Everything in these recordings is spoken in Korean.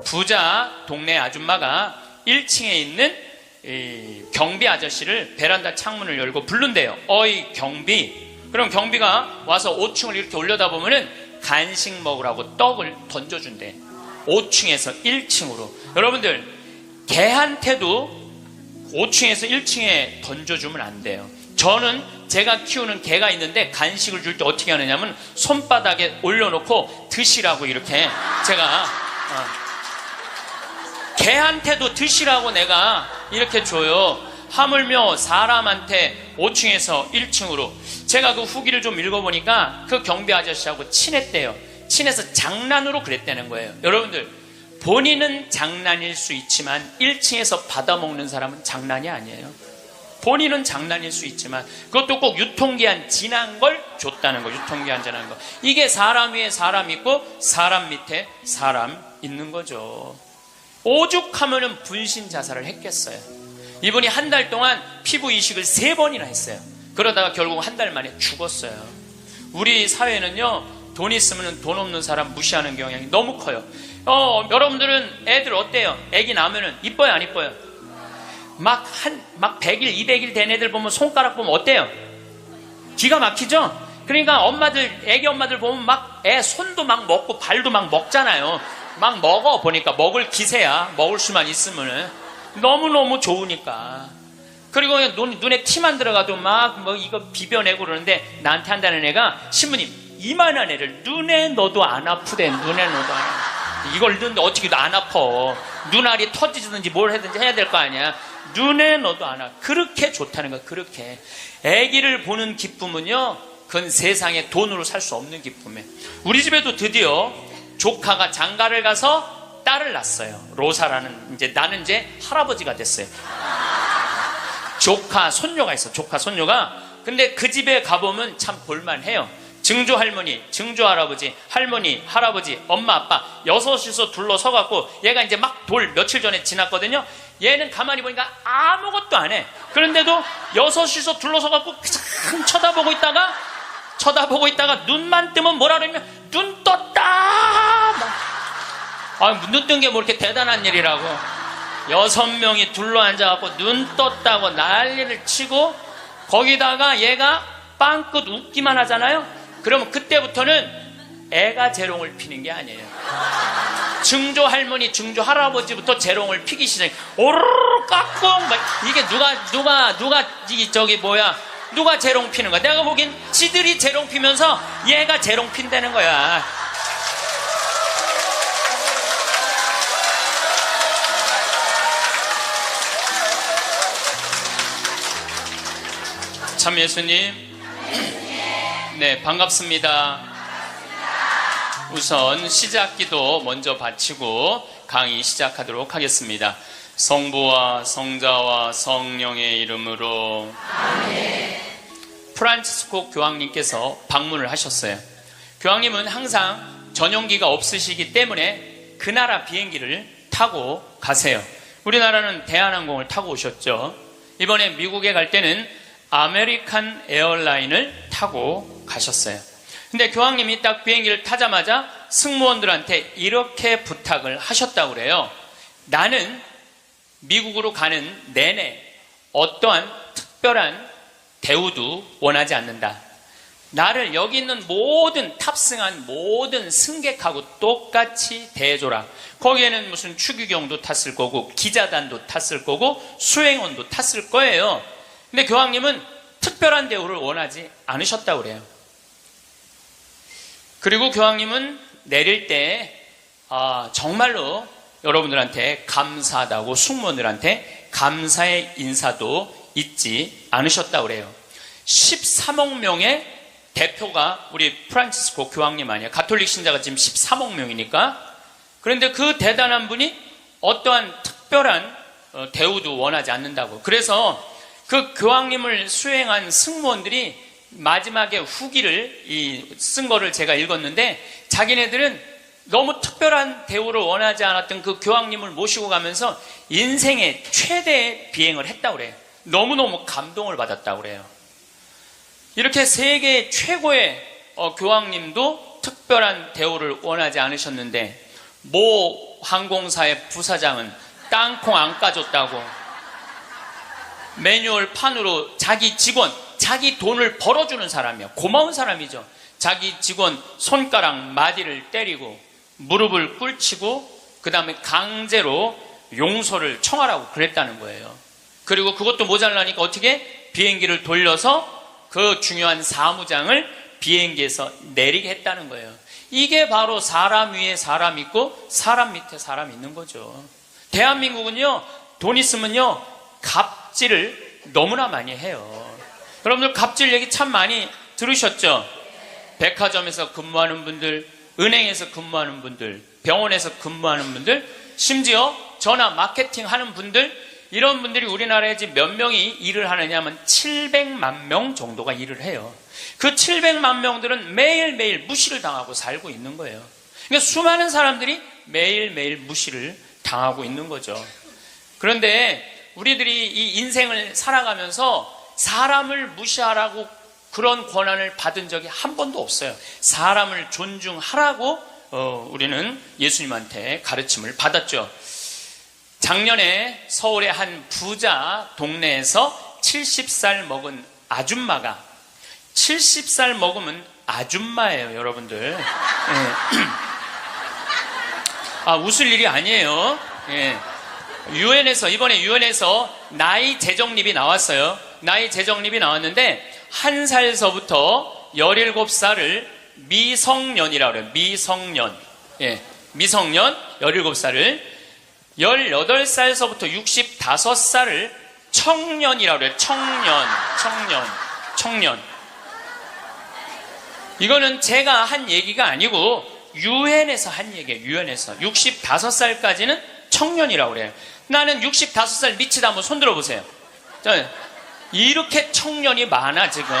부자 동네 아줌마가 1층에 있는 이 경비 아저씨를 베란다 창문을 열고 부른대요. 어이 경비. 그럼 경비가 와서 5층을 이렇게 올려다보면은 간식 먹으라고 떡을 던져준대. 5층에서 1층으로. 여러분들, 개한테도 5층에서 1층에 던져주면 안 돼요. 저는 제가 키우는 개가 있는데 간식을 줄 때 어떻게 하느냐면 손바닥에 올려놓고 드시라고 이렇게 제가 개한테도 드시라고 내가 이렇게 줘요. 하물며 사람한테 5층에서 1층으로. 제가 그 후기를 좀 읽어보니까 그 경비 아저씨하고 친했대요. 친해서 장난으로 그랬다는 거예요. 여러분들, 본인은 장난일 수 있지만 1층에서 받아먹는 사람은 장난이 아니에요. 본인은 장난일 수 있지만 그것도 꼭 유통기한 지난 걸 줬다는 거. 유통기한 지난 거. 이게 사람 위에 사람 있고 사람 밑에 사람 있는 거죠. 오죽하면은 분신 자살을 했겠어요. 이분이 한 달 동안 피부 이식을 3번이나 했어요. 그러다가 결국 한 달 만에 죽었어요. 우리 사회는요, 돈 있으면 돈 없는 사람 무시하는 경향이 너무 커요. 여러분들은 애들 어때요? 애기 낳으면은 이뻐요, 안 이뻐요? 막 100일, 200일 된 애들 보면 손가락 보면 어때요? 기가 막히죠? 그러니까 엄마들, 애기 엄마들 보면 막 애 손도 막 먹고 발도 막 먹잖아요. 막 먹어. 보니까 먹을 기세야. 먹을 수만 있으면은. 너무너무 좋으니까. 그리고 눈에 티만 들어가도 막 뭐 이거 비벼내고 그러는데 나한테 한다는 애가, 신부님, 이만한 애를 눈에 넣어도 안 아프대. 눈에 넣어도 안 아프대. 이걸 넣는데 어떻게 안 아파. 눈알이 터지든지 뭘 하든지 해야 될 거 아니야. 눈에 넣어도 안 아파. 그렇게 좋다는 거야. 그렇게. 애기를 보는 기쁨은요, 그건 세상에 돈으로 살 수 없는 기쁨이에요. 우리 집에도 드디어 조카가 장가를 가서 딸을 낳았어요. 로사라는, 나는 이제 할아버지가 됐어요. 조카 손녀가 있어. 조카 손녀가. 근데 그 집에 가보면 참 볼만해요. 증조 할머니, 증조 할아버지, 할머니, 할아버지, 엄마, 아빠 6이서 둘러서갖고, 얘가 이제 막 며칠 전에 지났거든요. 얘는 가만히 보니까 아무것도 안 해. 그런데도 6이서 둘러서갖고 그냥 쳐다보고 있다가 눈만 뜨면 뭐라 그러면, 눈 떴다! 눈 뜬 게 뭐 이렇게 대단한 일이라고. 6명이 둘러앉아갖고 눈 떴다고 난리를 치고, 거기다가 얘가 빵긋 웃기만 하잖아요. 그러면 그때부터는 애가 재롱을 피는 게 아니에요. 증조 할머니, 증조 할아버지부터 재롱을 피기 시작해. 오르르 깍꿍! 이게 누가 재롱 피는 거야? 내가 보기엔 지들이 재롱 피면서 얘가 재롱 핀다는 거야. 참 예수님. 네, 반갑습니다. 우선 시작기도 먼저 바치고 강의 시작하도록 하겠습니다. 성부와 성자와 성령의 이름으로. 아멘. 프란치스코 교황님께서 방문을 하셨어요. 교황님은 항상 전용기가 없으시기 때문에 그 나라 비행기를 타고 가세요. 우리나라는 대한항공을 타고 오셨죠. 이번에 미국에 갈 때는 아메리칸 에어라인을 타고 가셨어요. 근데 교황님이 딱 비행기를 타자마자 승무원들한테 이렇게 부탁을 하셨다고 그래요. 나는 미국으로 가는 내내 어떠한 특별한 대우도 원하지 않는다. 나를 여기 있는 탑승한 모든 승객하고 똑같이 대해줘라. 거기에는 무슨 추기경도 탔을 거고 기자단도 탔을 거고 수행원도 탔을 거예요. 근데 교황님은 특별한 대우를 원하지 않으셨다고 그래요. 그리고 교황님은 내릴 때 정말로 여러분들한테 감사하다고, 승무원들한테 감사의 인사도 잊지 않으셨다고 그래요. 13억 명의 대표가 우리 프란치스코 교황님 아니에요. 가톨릭 신자가 지금 13억 명이니까. 그런데 그 대단한 분이 어떠한 특별한 대우도 원하지 않는다고. 그래서 그 교황님을 수행한 승무원들이 마지막에 후기를 쓴 거를 제가 읽었는데, 자기네들은 너무 특별한 대우를 원하지 않았던 그 교황님을 모시고 가면서 인생의 최대의 비행을 했다고 그래요. 너무너무 감동을 받았다고 그래요. 이렇게 세계 최고의 교황님도 특별한 대우를 원하지 않으셨는데, 뭐 항공사의 부사장은 땅콩 안 까줬다고 매뉴얼 판으로 자기 직원, 자기 돈을 벌어주는 사람이야. 고마운 사람이죠. 자기 직원 손가락 마디를 때리고 무릎을 꿇치고 그 다음에 강제로 용서를 청하라고 그랬다는 거예요. 그리고 그것도 모자라니까 어떻게? 비행기를 돌려서 그 중요한 사무장을 비행기에서 내리게 했다는 거예요. 이게 바로 사람 위에 사람 있고 사람 밑에 사람 있는 거죠. 대한민국은요, 돈 있으면요 갑질을 너무나 많이 해요. 여러분들 갑질 얘기 참 많이 들으셨죠? 백화점에서 근무하는 분들, 은행에서 근무하는 분들, 병원에서 근무하는 분들, 심지어 전화 마케팅 하는 분들, 이런 분들이 우리나라에 지금 몇 명이 일을 하느냐 하면 700만 명 정도가 일을 해요. 그 700만 명들은 매일매일 무시를 당하고 살고 있는 거예요. 그러니까 수많은 사람들이 매일매일 무시를 당하고 있는 거죠. 그런데 우리들이 이 인생을 살아가면서 사람을 무시하라고 그런 권한을 받은 적이 한 번도 없어요. 사람을 존중하라고 우리는 예수님한테 가르침을 받았죠. 작년에 서울의 한 부자 동네에서 70살 먹은 아줌마가 70살 먹으면 아줌마예요, 여러분들. 예. 아, 웃을 일이 아니에요. 예. 이번에 유엔에서 나이 재정립이 나왔어요. 나이 재정립이 나왔는데 1살서부터 17살을 미성년이라고 그래요. 미성년. 예. 미성년 17살을 18살서부터 65살을 청년이라고 그래요. 청년. 이거는 제가 한 얘기가 아니고 유엔에서 한 얘기예요. 유엔에서 65살까지는 청년이라고 그래요. 나는 65살 미치다 한번 손 들어보세요. 이렇게 청년이 많아 지금.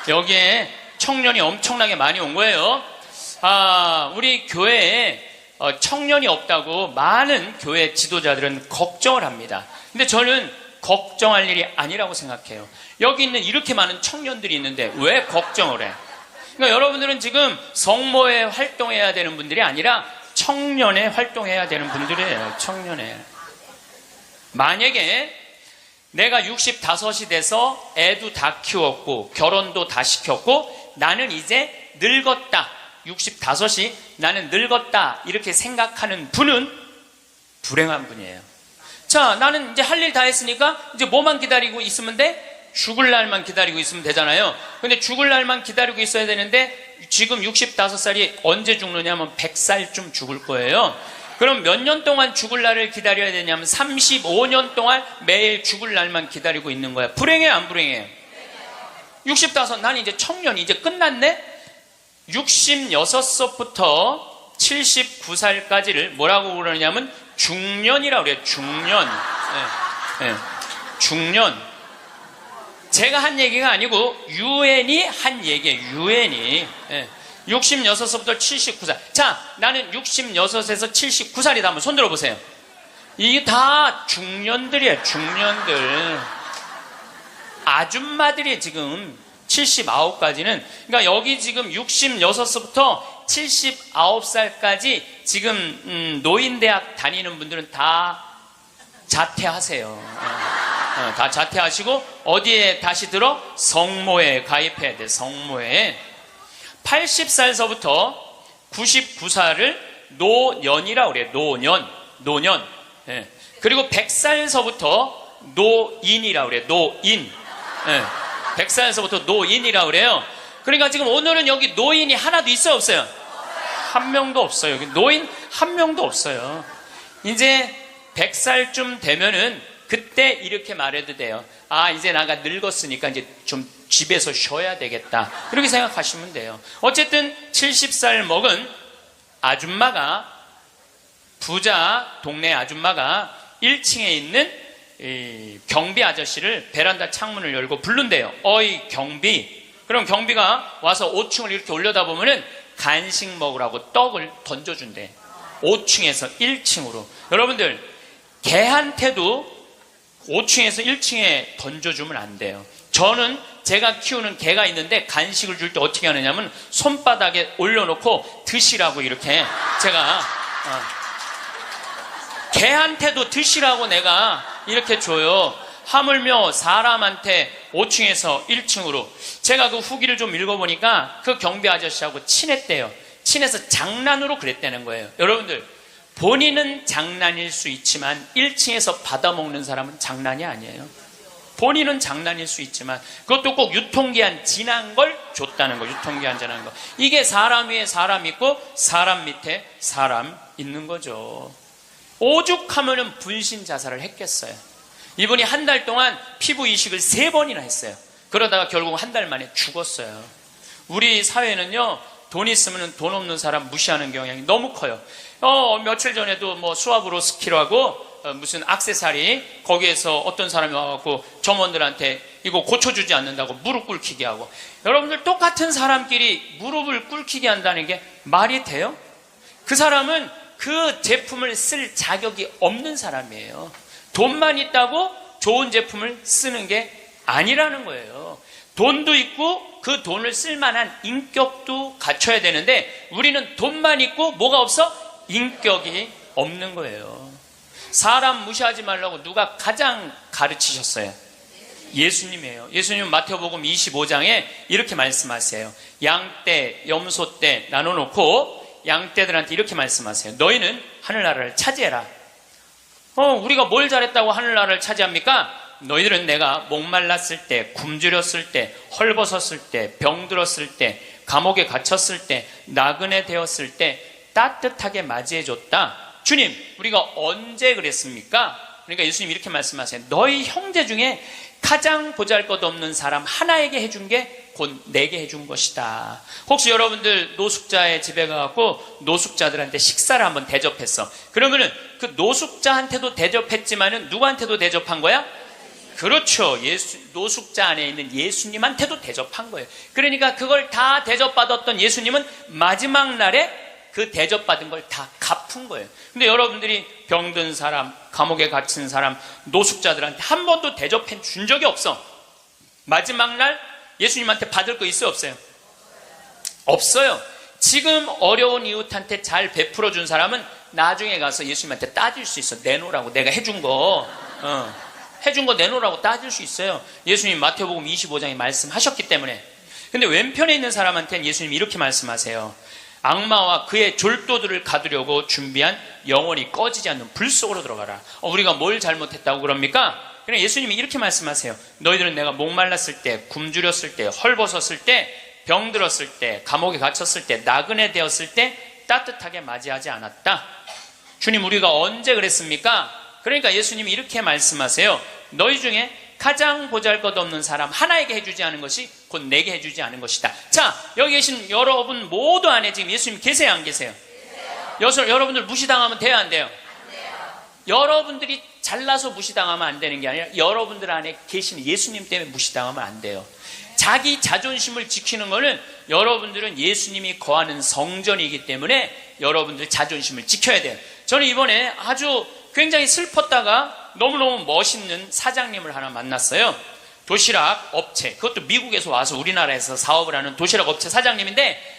여기에 청년이 엄청나게 많이 온 거예요. 우리 교회에 청년이 없다고 많은 교회 지도자들은 걱정을 합니다. 근데 저는 걱정할 일이 아니라고 생각해요. 여기 있는 이렇게 많은 청년들이 있는데 왜 걱정을 해? 그러니까 여러분들은 지금 성모에 활동해야 되는 분들이 아니라 청년에 활동해야 되는 분들이에요. 청년에. 만약에 내가 65이 돼서 애도 다 키웠고 결혼도 다 시켰고 나는 이제 늙었다. 65이 나는 늙었다. 이렇게 생각하는 분은 불행한 분이에요. 자, 나는 이제 할 일 다 했으니까 이제 뭐만 기다리고 있으면 돼? 죽을 날만 기다리고 있으면 되잖아요. 근데 죽을 날만 기다리고 있어야 되는데 지금 65살이 언제 죽느냐면 100살쯤 죽을 거예요. 그럼 몇 년 동안 죽을 날을 기다려야 되냐면 35년 동안 매일 죽을 날만 기다리고 있는 거야. 불행해 안 불행해? 65, 난 이제 청년이 이제 끝났네? 66세부터 79살까지를 뭐라고 그러냐면 중년이라고 그래요. 중년. 네. 중년. 제가 한 얘기가 아니고 유엔이 한 얘기예요. 유엔이. 66세부터 79살. 자, 나는 66에서 79살이다. 한번 손 들어보세요. 이게 다 중년들이에요. 중년들. 아줌마들이 지금 79까지는, 그러니까 여기 지금 66세부터 79살까지 지금 노인대학 다니는 분들은 다 자퇴하세요. 다 자퇴하시고 어디에 다시 들어? 성모에 가입해야 돼. 성모에. 80살서부터 99살을 노년이라고 그래요. 노년. 예. 그리고 100살서부터 노인이라고 그래요. 노인. 예. 100살서부터 노인이라고 그래요. 그러니까 지금 오늘은 여기 노인이 하나도 있어요, 없어요? 한 명도 없어요. 여기 노인 한 명도 없어요. 이제 100살쯤 되면은 그때 이렇게 말해도 돼요. 이제 나가 늙었으니까 이제 좀 집에서 쉬어야 되겠다. 그렇게 생각하시면 돼요. 어쨌든 70살 먹은 아줌마가, 부자 동네 아줌마가 1층에 있는 이 경비 아저씨를 베란다 창문을 열고 부른대요. 어이 경비. 그럼 경비가 와서 5층을 이렇게 올려다보면은 간식 먹으라고 떡을 던져준대. 5층에서 1층으로. 여러분들, 개한테도 5층에서 1층에 던져주면 안 돼요. 저는 제가 키우는 개가 있는데 간식을 줄 때 어떻게 하느냐면 손바닥에 올려놓고 드시라고 이렇게 제가 개한테도 드시라고 내가 이렇게 줘요. 하물며 사람한테 5층에서 1층으로. 제가 그 후기를 좀 읽어보니까 그 경비 아저씨하고 친했대요. 친해서 장난으로 그랬다는 거예요. 여러분들, 본인은 장난일 수 있지만 1층에서 받아먹는 사람은 장난이 아니에요. 본인은 장난일 수 있지만 그것도 꼭 유통기한 지난 걸 줬다는 거. 유통기한 지난 거. 이게 사람 위에 사람 있고 사람 밑에 사람 있는 거죠. 오죽하면은 분신 자살을 했겠어요. 이분이 한 달 동안 피부 이식을 3번이나 했어요. 그러다가 결국 한 달 만에 죽었어요. 우리 사회는요, 돈 있으면 돈 없는 사람 무시하는 경향이 너무 커요. 며칠 전에도 뭐 수압으로 스키라고 무슨 액세서리, 거기에서 어떤 사람이 와갖고 점원들한테 이거 고쳐주지 않는다고 무릎 꿇히게 하고. 여러분들, 똑같은 사람끼리 무릎을 꿇히게 한다는 게 말이 돼요? 그 사람은 그 제품을 쓸 자격이 없는 사람이에요. 돈만 있다고 좋은 제품을 쓰는 게 아니라는 거예요. 돈도 있고 그 돈을 쓸 만한 인격도 갖춰야 되는데 우리는 돈만 있고 뭐가 없어? 인격이 없는 거예요. 사람 무시하지 말라고 누가 가장 가르치셨어요? 예수님이에요. 예수님은 마태복음 25장에 이렇게 말씀하세요. 양떼, 염소떼 나눠놓고 양떼들한테 이렇게 말씀하세요. 너희는 하늘나라를 차지해라. 우리가 뭘 잘했다고 하늘나라를 차지합니까? 너희들은 내가 목말랐을 때, 굶주렸을 때, 헐벗었을 때, 병들었을 때, 감옥에 갇혔을 때, 나그네 되었을 때 따뜻하게 맞이해줬다. 주님, 우리가 언제 그랬습니까? 그러니까 예수님 이렇게 말씀하세요. 너희 형제 중에 가장 보잘것없는 사람 하나에게 해준 게 곧 내게 해준 것이다. 혹시 여러분들 노숙자의 집에 가갖고 노숙자들한테 식사를 한번 대접했어. 그러면은 그 노숙자한테도 대접했지만은 누구한테도 대접한 거야? 그렇죠. 노숙자 안에 있는 예수님한테도 대접한 거예요. 그러니까 그걸 다 대접받았던 예수님은 마지막 날에 그 대접받은 걸 다 갚은 거예요. 근데 여러분들이 병든 사람, 감옥에 갇힌 사람, 노숙자들한테 한 번도 대접해 준 적이 없어. 마지막 날 예수님한테 받을 거 있어요, 없어요? 없어요. 지금 어려운 이웃한테 잘 베풀어 준 사람은 나중에 가서 예수님한테 따질 수 있어. 내놓으라고. 내가 해준 거. 해준 거 내놓으라고 따질 수 있어요. 예수님 마태복음 25장에 말씀하셨기 때문에. 근데 왼편에 있는 사람한테는 예수님이 이렇게 말씀하세요. 악마와 그의 졸도들을 가두려고 준비한 영원히 꺼지지 않는 불 속으로 들어가라. 우리가 뭘 잘못했다고 그럽니까? 그냥 예수님이 이렇게 말씀하세요. 너희들은 내가 목말랐을 때, 굶주렸을 때, 헐벗었을 때, 병들었을 때, 감옥에 갇혔을 때, 나그네 되었을 때 따뜻하게 맞이하지 않았다. 주님, 우리가 언제 그랬습니까? 그러니까 예수님이 이렇게 말씀하세요. 너희 중에 가장 보잘것없는 사람 하나에게 해주지 않은 것이 곧 내게 해주지 않은 것이다. 자, 여기 계신 여러분 모두 안에 지금 예수님 계세요, 안 계세요? 여러분들 무시당하면 돼요, 안 돼요? 여러분들이 잘나서 무시당하면 안 되는 게 아니라 여러분들 안에 계신 예수님 때문에 무시당하면 안 돼요. 자기 자존심을 지키는 거는 여러분들은 예수님이 거하는 성전이기 때문에 여러분들 자존심을 지켜야 돼요. 저는 이번에 아주 굉장히 슬펐다가 너무너무 멋있는 사장님을 하나 만났어요. 도시락 업체, 그것도 미국에서 와서 우리나라에서 사업을 하는 도시락 업체 사장님인데,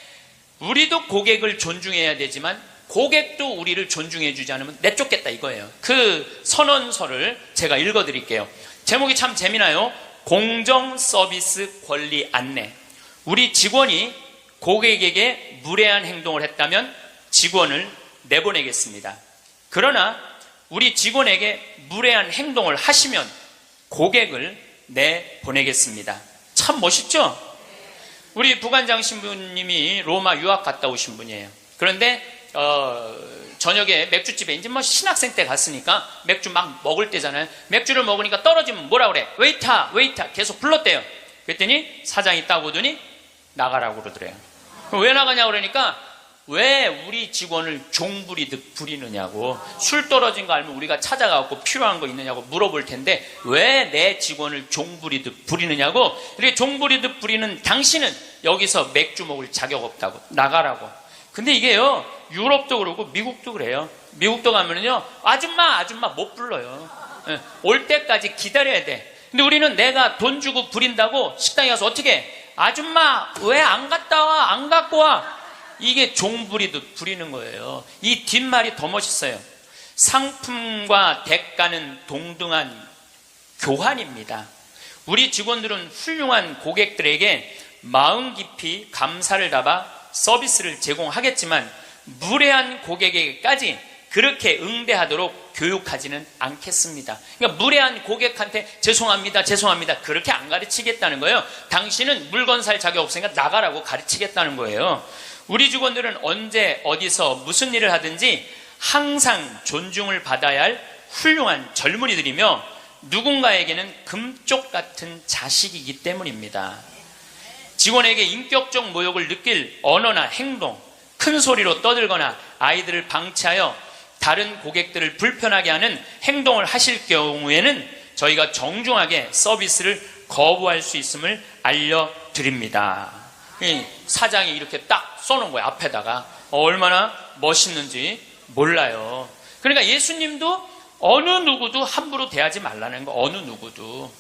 우리도 고객을 존중해야 되지만 고객도 우리를 존중해 주지 않으면 내쫓겠다 이거예요. 그 선언서를 제가 읽어드릴게요. 제목이 참 재미나요. 공정 서비스 권리 안내. 우리 직원이 고객에게 무례한 행동을 했다면 직원을 내보내겠습니다. 그러나 우리 직원에게 무례한 행동을 하시면 고객을 내보내겠습니다. 참 멋있죠? 우리 부관장 신부님이 로마 유학 갔다 오신 분이에요. 그런데 저녁에 맥주집에 이제 뭐 신학생 때 갔으니까 맥주 막 먹을 때잖아요. 맥주를 먹으니까 떨어지면 뭐라 그래? 웨이터 계속 불렀대요. 그랬더니 사장이 딱 오더니 나가라고 그러더래요. 왜 나가냐고 그러니까 왜 우리 직원을 종부리듯 부리느냐고. 술 떨어진 거 알면 우리가 찾아가고 필요한 거 있느냐고 물어볼 텐데 왜 내 직원을 종부리듯 부리느냐고. 이렇게 종부리듯 부리는 당신은 여기서 맥주 먹을 자격 없다고 나가라고. 근데 이게요, 유럽도 그러고 미국도 그래요. 미국도 가면은요, 아줌마 못 불러요. 올 때까지 기다려야 돼. 근데 우리는 내가 돈 주고 부린다고 식당에 가서 어떻게 해? 아줌마 왜 안 갔다 와? 안 갖고 와? 이게 종부리듯 부리는 거예요. 이 뒷말이 더 멋있어요. 상품과 대가는 동등한 교환입니다. 우리 직원들은 훌륭한 고객들에게 마음 깊이 감사를 담아 서비스를 제공하겠지만 무례한 고객에게까지 그렇게 응대하도록 교육하지는 않겠습니다. 그러니까 무례한 고객한테 죄송합니다, 죄송합니다 그렇게 안 가르치겠다는 거예요. 당신은 물건 살 자격 없으니까 나가라고 가르치겠다는 거예요. 우리 직원들은 언제 어디서 무슨 일을 하든지 항상 존중을 받아야 할 훌륭한 젊은이들이며 누군가에게는 금쪽 같은 자식이기 때문입니다. 직원에게 인격적 모욕을 느낄 언어나 행동, 큰 소리로 떠들거나 아이들을 방치하여 다른 고객들을 불편하게 하는 행동을 하실 경우에는 저희가 정중하게 서비스를 거부할 수 있음을 알려드립니다. 사장이 이렇게 딱 써놓은 거예요. 앞에다가. 얼마나 멋있는지 몰라요. 그러니까 예수님도 어느 누구도 함부로 대하지 말라는 거. 어느 누구도.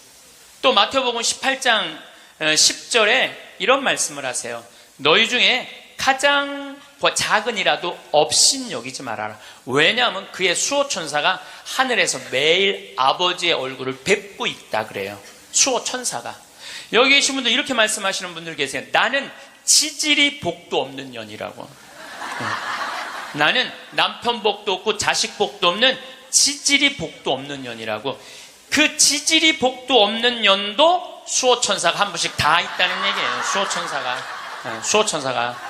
또 마태복음 18장 10절에 이런 말씀을 하세요. 너희 중에 가장 작은이라도 업신여기지 말아라. 왜냐하면 그의 수호천사가 하늘에서 매일 아버지의 얼굴을 뵙고 있다 그래요. 수호천사가. 여기 계신 분들 이렇게 말씀하시는 분들 계세요. 나는 지질이 복도 없는 년이라고. 나는 남편 복도 없고 자식 복도 없는 지질이 복도 없는 년이라고. 그 지질이 복도 없는 년도 수호천사가 한 분씩 다 있다는 얘기예요. 수호천사가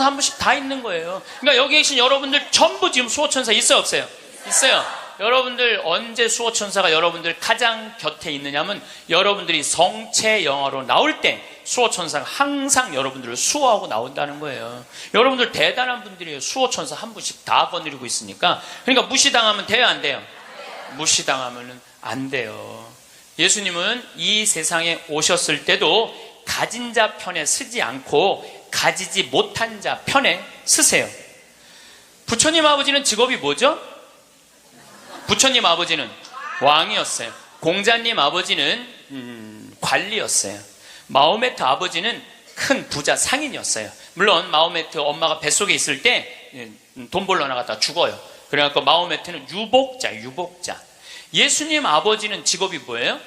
한 분씩 다 있는 거예요. 그러니까 여기 계신 여러분들 전부 지금 수호천사 있어요, 없어요? 있어요. 여러분들 언제 수호천사가 여러분들 가장 곁에 있느냐면 여러분들이 성체 영화로 나올 때 수호천사가 항상 여러분들을 수호하고 나온다는 거예요. 여러분들 대단한 분들이에요. 수호천사 한 분씩 다 거느리고 있으니까. 그러니까 무시당하면 돼요, 안 돼요? 무시당하면 안 돼요. 예수님은 이 세상에 오셨을 때도 가진 자 편에 서지 않고 가지지 못한 자 편에 서세요. 부처님 아버지는 직업이 뭐죠? 부처님 아버지는 왕이었어요. 공자님 아버지는 관리였어요. 마호메트 아버지는 큰 부자 상인이었어요. 물론 마호메트 엄마가 뱃속에 있을 때 돈 벌러 나갔다 죽어요. 그래갖고 마호메트는 유복자. 예수님 아버지는 직업이 뭐예요?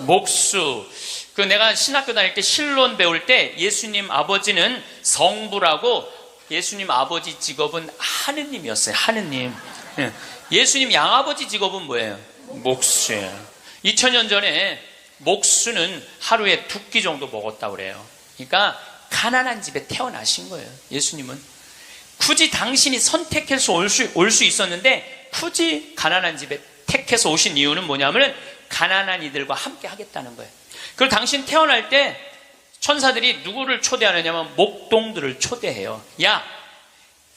목수. 내가 신학교 다닐 때 신론 배울 때 예수님 아버지는 성부라고 예수님 아버지 직업은 하느님이었어요. 하느님. 예수님 양아버지 직업은 뭐예요? 목수예요. 2000년 전에 목수는 하루에 2끼 정도 먹었다고 그래요. 그러니까 가난한 집에 태어나신 거예요. 예수님은. 굳이 당신이 선택해서 올 수 있었는데 굳이 가난한 집에 택해서 오신 이유는 뭐냐면 가난한 이들과 함께 하겠다는 거예요. 그리고 당신 태어날 때 천사들이 누구를 초대하느냐면 목동들을 초대해요. 야,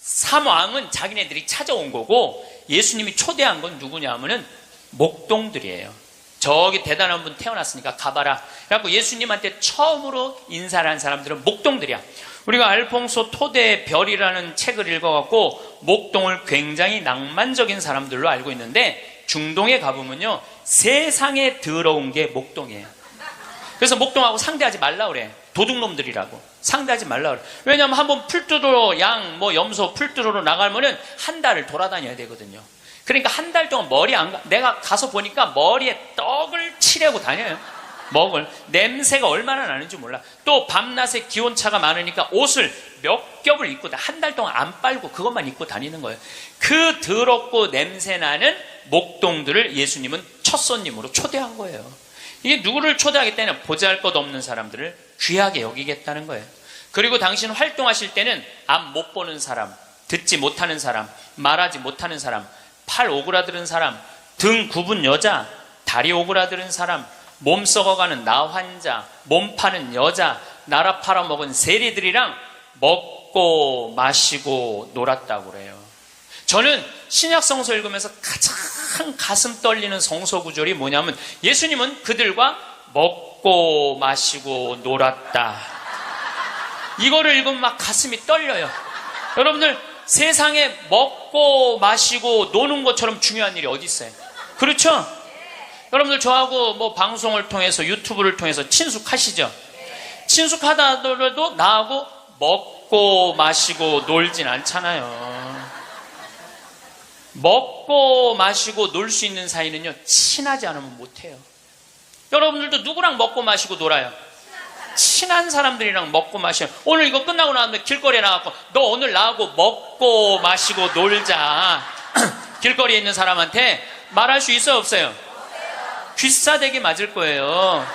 삼왕은 자기네들이 찾아온 거고 예수님이 초대한 건 누구냐 하면은 목동들이에요. 저기 대단한 분 태어났으니까 가봐라. 그래갖고 예수님한테 처음으로 인사를 한 사람들은 목동들이야. 우리가 알퐁소 토대의 별이라는 책을 읽어갖고 목동을 굉장히 낭만적인 사람들로 알고 있는데 중동에 가보면요 세상에 더러운 게 목동이에요. 그래서 목동하고 상대하지 말라 그래. 도둑놈들이라고 상대하지 말라 그래. 왜냐하면 한번 풀뜨러 염소 풀뜨러로 나가면은 한 달을 돌아다녀야 되거든요. 그러니까 한 달 동안 내가 가서 보니까 머리에 떡을 칠하고 다녀요. 먹을 냄새가 얼마나 나는지 몰라. 또 밤낮에 기온차가 많으니까 옷을 몇 겹을 입고 한 달 동안 안 빨고 그것만 입고 다니는 거예요. 그 더럽고 냄새나는 목동들을 예수님은 첫 손님으로 초대한 거예요. 이게 누구를 초대하겠다냐? 보잘것없는 사람들을 귀하게 여기겠다는 거예요. 그리고 당신 활동하실 때는 앞 못 보는 사람, 듣지 못하는 사람, 말하지 못하는 사람, 팔 오그라드는 사람, 등 굽은 여자, 다리 오그라드는 사람, 몸 썩어가는 나 환자, 몸 파는 여자, 나라 팔아먹은 세리들이랑 먹고 마시고 놀았다고 그래요. 저는 신약성서 읽으면서 가장 가슴 떨리는 성서 구절이 뭐냐면 예수님은 그들과 먹고 마시고 놀았다. 이거를 읽으면 막 가슴이 떨려요. 여러분들 세상에 먹고 마시고 노는 것처럼 중요한 일이 어디 있어요? 그렇죠? 여러분들 저하고 방송을 통해서 유튜브를 통해서 친숙하시죠? 친숙하다더라도 나하고 먹고 마시고 놀진 않잖아요. 먹고 마시고 놀 수 있는 사이는요, 친하지 않으면 못해요. 여러분들도 누구랑 먹고 마시고 놀아요? 친한 사람들이랑 먹고 마셔요. 오늘 이거 끝나고 나면 길거리에 나가고 너 오늘 나하고 먹고 마시고 놀자. 길거리에 있는 사람한테 말할 수 있어요, 없어요? 귀싸대기 맞을 거예요.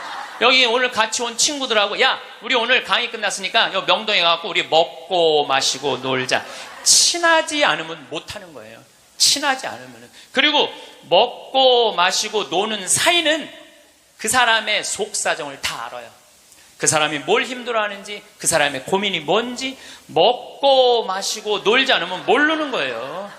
여기 오늘 같이 온 친구들하고 야, 우리 오늘 강의 끝났으니까 여기 명동에 가고 우리 먹고 마시고 놀자. 친하지 않으면 못하는 거예요. 친하지 않으면. 그리고 먹고 마시고 노는 사이는 그 사람의 속사정을 다 알아요. 그 사람이 뭘 힘들어하는지, 그 사람의 고민이 뭔지 먹고 마시고 놀지 않으면 모르는 거예요.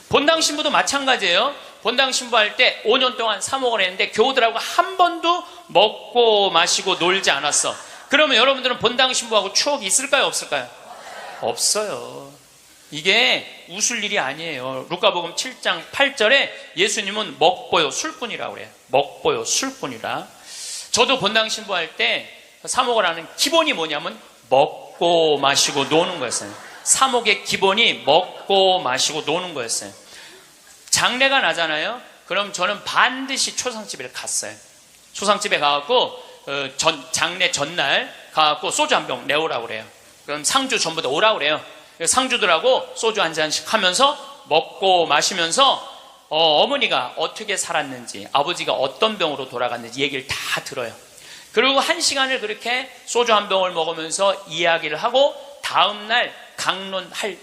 본당 신부도 마찬가지예요. 본당 신부할 때 5년 동안 사목을 했는데 교우들하고 한 번도 먹고 마시고 놀지 않았어. 그러면 여러분들은 본당 신부하고 추억이 있을까요, 없을까요? 없어요. 이게 웃을 일이 아니에요. 루카복음 7장 8절에 예수님은 먹보요 술꾼이라고 그래요. 먹보요 술꾼이라. 저도 본당 신부할 때 사목을 하는 기본이 뭐냐면 먹고 마시고 노는 거였어요. 사목의 기본이 먹고 마시고 노는 거였어요. 장례가 나잖아요. 그럼 저는 반드시 초상집에 갔어요. 초상집에 가갖고 장례 전날 가갖고 소주 한 병 내오라고 그래요. 그럼 상주 전부 다 오라고 그래요. 상주들하고 소주 한 잔씩 하면서 먹고 마시면서 어머니가 어떻게 살았는지, 아버지가 어떤 병으로 돌아갔는지 얘기를 다 들어요. 그리고 1시간을 그렇게 소주 한 병을 먹으면서 이야기를 하고 다음날 강론할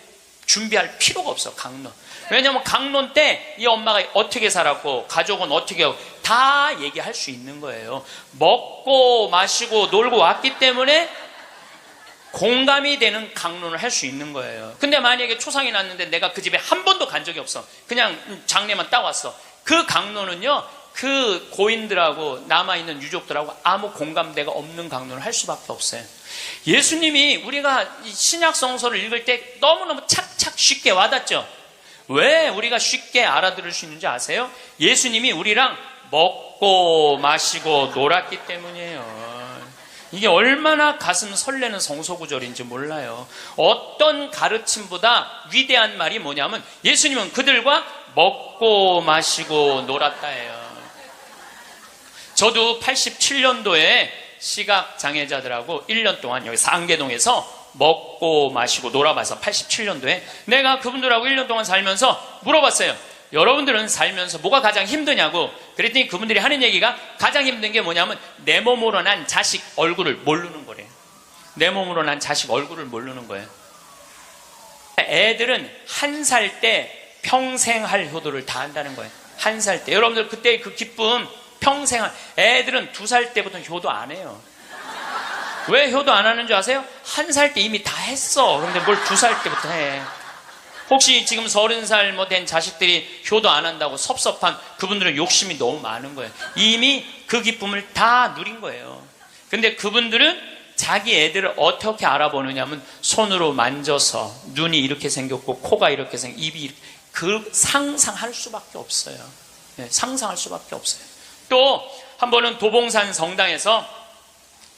준비할 필요가 없어. 강론. 왜냐하면 강론 때 이 엄마가 어떻게 살았고 가족은 어떻게 하고 다 얘기할 수 있는 거예요. 먹고 마시고 놀고 왔기 때문에 공감이 되는 강론을 할 수 있는 거예요. 근데 만약에 초상이 났는데 내가 그 집에 한 번도 간 적이 없어. 그냥 장례만 딱 왔어. 그 강론은요, 그 고인들하고 남아있는 유족들하고 아무 공감대가 없는 강론을 할 수밖에 없어요. 예수님이 우리가 신약 성서를 읽을 때 너무너무 착착 쉽게 와닿죠. 왜 우리가 쉽게 알아들을 수 있는지 아세요? 예수님이 우리랑 먹고 마시고 놀았기 때문이에요. 이게 얼마나 가슴 설레는 성소구절인지 몰라요. 어떤 가르침보다 위대한 말이 뭐냐면 예수님은 그들과 먹고 마시고 놀았다예요. 저도 87년도에 시각장애자들하고 1년 동안 여기 상계동에서 먹고 마시고 놀아봐서 87년도에 내가 그분들하고 1년 동안 살면서 물어봤어요. 여러분들은 살면서 뭐가 가장 힘드냐고. 그랬더니 그분들이 하는 얘기가 가장 힘든 게 뭐냐면 내 몸으로 난 자식 얼굴을 모르는 거래요. 내 몸으로 난 자식 얼굴을 모르는 거예요. 애들은 1살 때 평생 할 효도를 다 한다는 거예요. 1살 때. 여러분들 그때 그 기쁨 평생 애들은 2살 때부터 효도 안 해요. 왜 효도 안 하는 줄 아세요? 1살 때 이미 다 했어. 그런데 뭘 2살 때부터 해. 혹시 지금 30살 된 자식들이 효도 안 한다고 섭섭한 그분들은 욕심이 너무 많은 거예요. 이미 그 기쁨을 다 누린 거예요. 근데 그분들은 자기 애들을 어떻게 알아보느냐면 손으로 만져서 눈이 이렇게 생겼고 코가 이렇게 생겼고 입이 이렇게, 그 상상할 수밖에 없어요. 네, 상상할 수밖에 없어요. 또 한 번은 도봉산 성당에서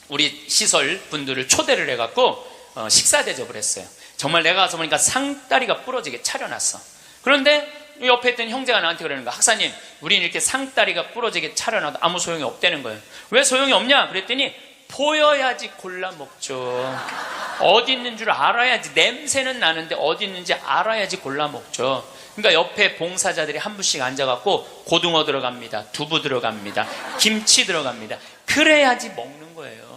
우리 시설 분들을 초대를 해갖고 식사 대접을 했어요. 정말 내가 가서 보니까 상다리가 부러지게 차려놨어. 그런데 옆에 있던 형제가 나한테 그러는 거야. 학사님, 우리는 이렇게 상다리가 부러지게 차려놔도 아무 소용이 없다는 거예요. 왜 소용이 없냐? 그랬더니 보여야지 골라 먹죠. 어디 있는 줄 알아야지. 냄새는 나는데 어디 있는지 알아야지 골라 먹죠. 그러니까 옆에 봉사자들이 한 분씩 앉아갖고 고등어 들어갑니다. 두부 들어갑니다. 김치 들어갑니다. 그래야지 먹는 거예요.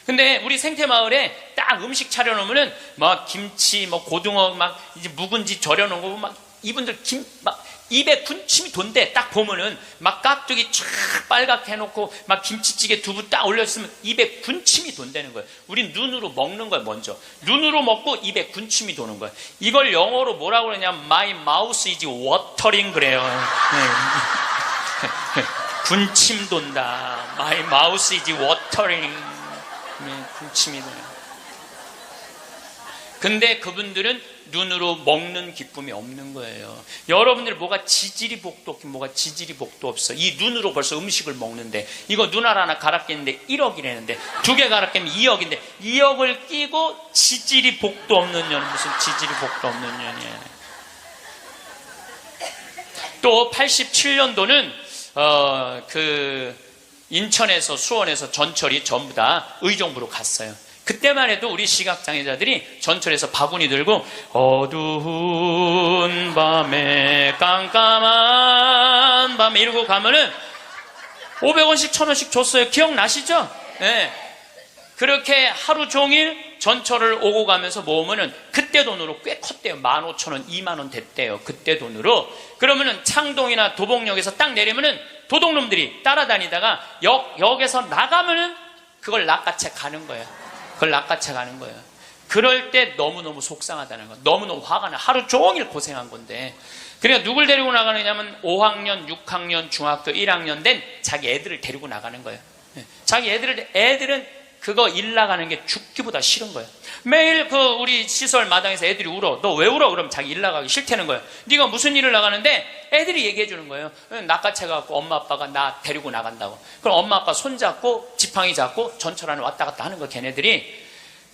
근데 우리 생태마을에 딱 음식 차려놓으면은 막 김치, 뭐 고등어 막 이제 묵은지 절여놓은 거 막 이분들 막 입에 군침이 돈대. 딱 보면은 막 깍두기 쫙 빨갛게 해놓고 막 김치찌개 두부 딱 올려있으면 입에 군침이 돈다는 거예요. 우린 눈으로 먹는 거예요. 먼저 눈으로 먹고 입에 군침이 도는 거예요. 이걸 영어로 뭐라고 그러냐면 My mouth is watering 그래요. 네. 군침 돈다. My mouth is watering. 군침이 도네. 근데 그분들은 눈으로 먹는 기쁨이 없는 거예요. 여러분들 뭐가 지지리 복도 없긴 뭐가 지지리 복도 없어. 이 눈으로 벌써 음식을 먹는데 이거 눈알 하나 갈아 끼는데 1억이라는데 2개 갈아 끼면 2억인데 2억을 끼고 지지리 복도 없는 년. 무슨 지지리 복도 없는 년이에요. 또 87년도는 인천에서 수원에서 전철이 전부 다 의정부로 갔어요. 그때만 해도 우리 시각장애자들이 전철에서 바구니 들고 어두운 밤에 깜깜한 밤에 이러고 가면은 500원씩 1000원씩 줬어요. 기억나시죠? 네. 그렇게 하루 종일 전철을 오고 가면서 모으면은 그때 돈으로 꽤 컸대요. 15,000원, 20,000원 됐대요. 그때 돈으로. 그러면은 창동이나 도봉역에서 딱 내리면은 도둑놈들이 따라다니다가 역에서 나가면은 그걸 낚아채 가는 거예요. 그걸 낚아채 가는 거예요. 그럴 때 너무너무 속상하다는 거. 너무너무 화가 나. 하루 종일 고생한 건데. 그러니까 누굴 데리고 나가느냐면 5학년, 6학년, 중학교 1학년 된 자기 애들을 데리고 나가는 거예요. 자기 애들은 그거 일 나가는 게 죽기보다 싫은 거예요. 매일 우리 시설 마당에서 애들이 울어. 너 왜 울어? 그럼 자기 일 나가기 싫다는 거예요. 네가 무슨 일을 나가는데 애들이 얘기해 주는 거예요. 낚아채갖고 엄마 아빠가 나 데리고 나간다고. 그럼 엄마 아빠 손잡고 지팡이 잡고 전철 안에 왔다 갔다 하는 거 걔네들이.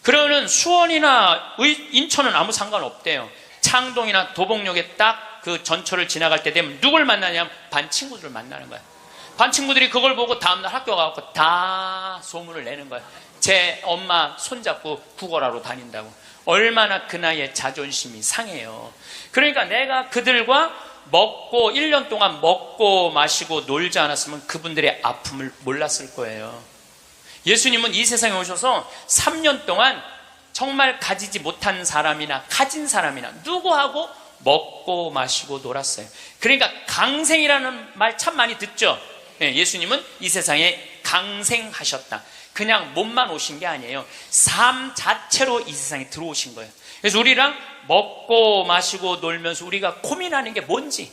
그러는 수원이나 인천은 아무 상관없대요. 창동이나 도봉역에 딱 그 전철을 지나갈 때 되면 누굴 만나냐면 반 친구들을 만나는 거야. 반 친구들이 그걸 보고 다음날 학교 가서 다 소문을 내는 거야. 제 엄마 손잡고 국어라로 다닌다고. 얼마나 그 나이에 자존심이 상해요. 그러니까 내가 그들과 1년 동안 먹고 마시고 놀지 않았으면 그분들의 아픔을 몰랐을 거예요. 예수님은 이 세상에 오셔서 3년 동안 정말 가지지 못한 사람이나 가진 사람이나 누구하고 먹고 마시고 놀았어요. 그러니까 강생이라는 말 참 많이 듣죠. 예수님은 이 세상에 강생하셨다. 그냥 몸만 오신 게 아니에요. 삶 자체로 이 세상에 들어오신 거예요. 그래서 우리랑 먹고 마시고 놀면서 우리가 고민하는 게 뭔지,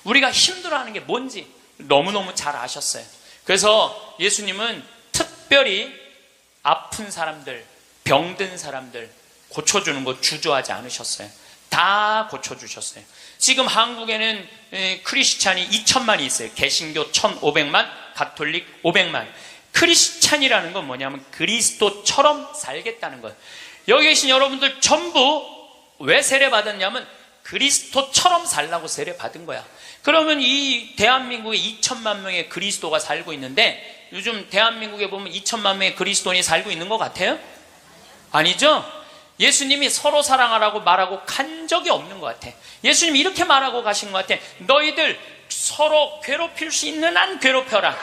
우리가 힘들어하는 게 뭔지 너무너무 잘 아셨어요. 그래서 예수님은 특별히 아픈 사람들, 병든 사람들 고쳐주는 거 주저하지 않으셨어요. 다 고쳐주셨어요. 지금 한국에는 크리스찬이 2천만이 있어요. 개신교 1,500만, 가톨릭 500만. 크리스찬이라는 건 뭐냐면 그리스도처럼 살겠다는 거예요. 여기 계신 여러분들 전부 왜 세례받았냐면 그리스도처럼 살라고 세례받은 거야. 그러면 이 대한민국에 2천만 명의 그리스도가 살고 있는데 요즘 대한민국에 보면 2천만 명의 그리스도인이 살고 있는 것 같아요? 아니죠? 예수님이 서로 사랑하라고 말하고 간 적이 없는 것 같아. 예수님이 이렇게 말하고 가신 것 같아. 너희들 서로 괴롭힐 수 있는 한 괴롭혀라.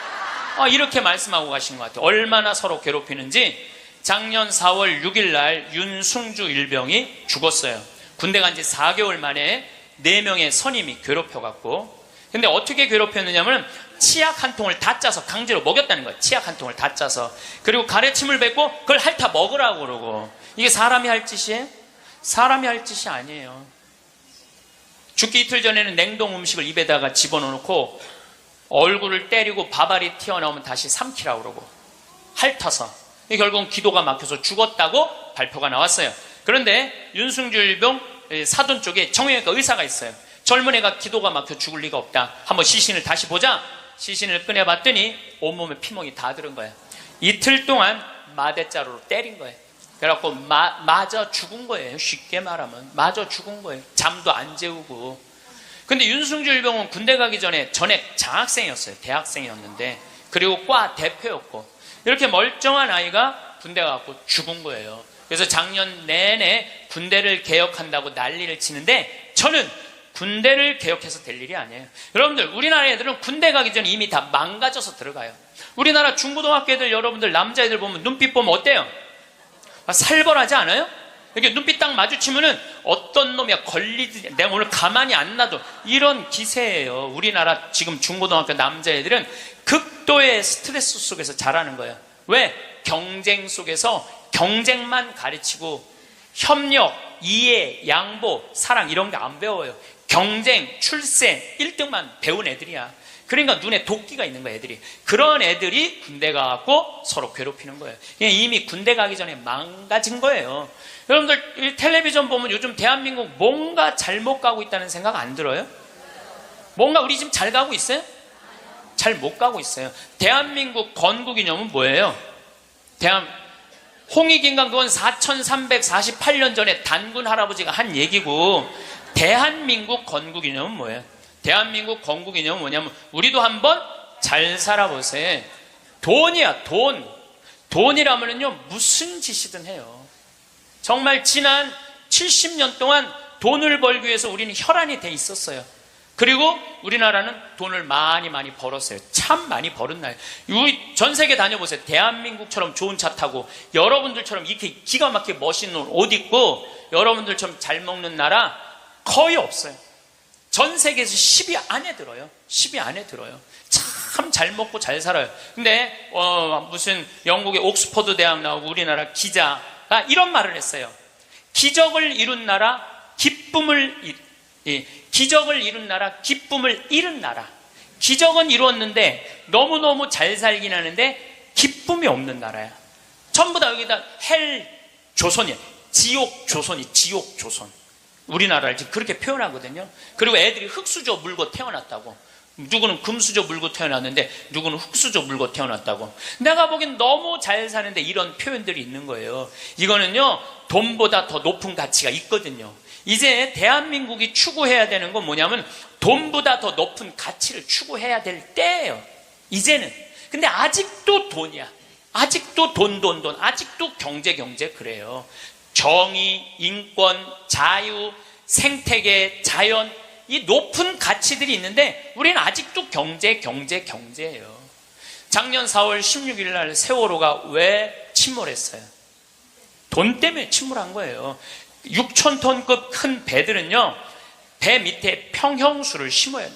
이렇게 말씀하고 가신 것 같아. 얼마나 서로 괴롭히는지. 작년 4월 6일 날 윤승주 일병이 죽었어요. 군대 간 지 4개월 만에 4명의 선임이 괴롭혀갖고. 근데 어떻게 괴롭혔느냐면 치약 한 통을 다 짜서 강제로 먹였다는 거예요. 치약 한 통을 다 짜서. 그리고 가래침을 뱉고 그걸 핥아 먹으라고 그러고. 이게 사람이 할 짓이에요? 사람이 할 짓이 아니에요. 죽기 이틀 전에는 냉동 음식을 입에다가 집어넣고 얼굴을 때리고 밥알이 튀어나오면 다시 삼키라고 그러고 핥아서. 결국은 기도가 막혀서 죽었다고 발표가 나왔어요. 그런데 윤승주 일병 사돈 쪽에 정형외과 의사가 있어요. 젊은 애가 기도가 막혀 죽을 리가 없다. 한번 시신을 다시 보자. 시신을 꺼내봤더니 온몸에 피멍이 다 들은 거예요. 이틀 동안 마대자루로 때린 거예요. 그래갖고 맞아 죽은 거예요. 쉽게 말하면 맞아 죽은 거예요. 잠도 안 재우고. 근데 윤승주 일병은 군대 가기 전에 전액 장학생이었어요. 대학생이었는데 그리고 과 대표였고 이렇게 멀쩡한 아이가 군대 가갖고 죽은 거예요. 그래서 작년 내내 군대를 개혁한다고 난리를 치는데 저는 군대를 개혁해서 될 일이 아니에요. 여러분들 우리나라 애들은 군대 가기 전에 이미 다 망가져서 들어가요. 우리나라 중고등학교 애들 여러분들 남자애들 보면 눈빛 보면 어때요? 살벌하지 않아요? 이렇게 눈빛 딱 마주치면은 어떤 놈이야 걸리지 내가 오늘 가만히 안 놔둬 이런 기세예요. 우리나라 지금 중고등학교 남자애들은 극도의 스트레스 속에서 자라는 거예요. 왜? 경쟁 속에서 경쟁만 가르치고 협력, 이해, 양보, 사랑 이런 게 안 배워요. 경쟁, 출세 1등만 배운 애들이야. 그러니까 눈에 도끼가 있는 거야 애들이. 그런 애들이 군대 가갖고 서로 괴롭히는 거예요. 이미 군대 가기 전에 망가진 거예요. 여러분들 텔레비전 보면 요즘 대한민국 뭔가 잘못 가고 있다는 생각 안 들어요? 뭔가 우리 지금 잘 가고 있어요? 잘 못 가고 있어요. 대한민국 건국이념은 뭐예요? 홍익인간 그건 4348년 전에 단군 할아버지가 한 얘기고 대한민국 건국이념은 뭐예요? 대한민국 건국 이념은 뭐냐면 우리도 한번 잘 살아보세요. 돈이야, 돈. 돈이라면요 무슨 짓이든 해요. 정말 지난 70년 동안 돈을 벌기 위해서 우리는 혈안이 돼 있었어요. 그리고 우리나라는 돈을 많이 벌었어요. 참 많이 벌은 나라예요. 전 세계 다녀보세요. 대한민국처럼 좋은 차 타고 여러분들처럼 이렇게 기가 막히게 멋있는 옷 입고 여러분들처럼 잘 먹는 나라 거의 없어요. 전 세계에서 10위 안에 들어요. 10위 안에 들어요. 참 잘 먹고 잘 살아요. 근데 무슨 영국의 옥스퍼드 대학 나오고 우리나라 기자가 이런 말을 했어요. 기적을 이룬 나라, 기적을 이룬 나라, 기쁨을 잃은 나라. 기적은 이루었는데 너무너무 잘 살긴 하는데 기쁨이 없는 나라야. 전부 다 여기다 헬 조선이야. 지옥 조선이, 지옥 조선. 우리나라를 지금 그렇게 표현하거든요. 그리고 애들이 흙수저 물고 태어났다고. 누구는 금수저 물고 태어났는데 누구는 흙수저 물고 태어났다고. 내가 보기엔 너무 잘 사는데 이런 표현들이 있는 거예요. 이거는요 돈보다 더 높은 가치가 있거든요. 이제 대한민국이 추구해야 되는 건 뭐냐면 돈보다 더 높은 가치를 추구해야 될 때예요. 이제는. 근데 아직도 돈이야. 아직도 돈. 아직도 경제 그래요. 정의, 인권, 자유, 생태계, 자연, 이 높은 가치들이 있는데 우리는 아직도 경제예요. 작년 4월 16일 날 세월호가 왜 침몰했어요? 돈 때문에 침몰한 거예요. 6,000톤급 큰 배들은요 배 밑에 평형수를 심어야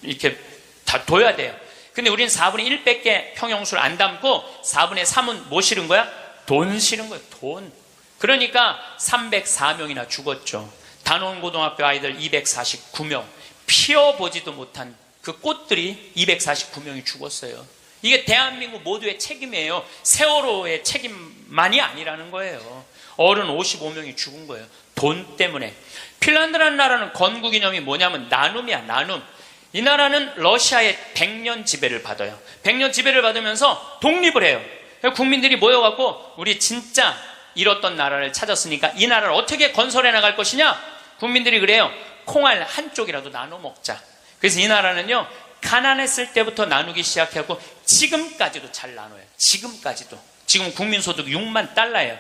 이렇게 다 둬야 돼요. 근데 우리는 4분의 1밖에 평형수를 안 담고 4분의 3은 뭐 실은 거야? 돈 실은 거예요. 돈. 그러니까 304명이나 죽었죠. 단원고등학교 아이들 249명, 피어보지도 못한 그 꽃들이 249명이 죽었어요. 이게 대한민국 모두의 책임이에요. 세월호의 책임만이 아니라는 거예요. 어른 55명이 죽은 거예요. 돈 때문에. 핀란드라는 나라는 건국이념이 뭐냐면 나눔이야, 나눔. 이 나라는 러시아의 100년 지배를 받아요. 100년 지배를 받으면서 독립을 해요. 국민들이 모여갖고 우리 진짜 잃었던 나라를 찾았으니까 이 나라를 어떻게 건설해 나갈 것이냐? 국민들이 그래요. 콩알 한쪽이라도 나눠 먹자. 그래서 이 나라는요 가난했을 때부터 나누기 시작하고 지금까지도 잘 나눠요. 지금까지도. 지금 국민소득 6만 달러예요.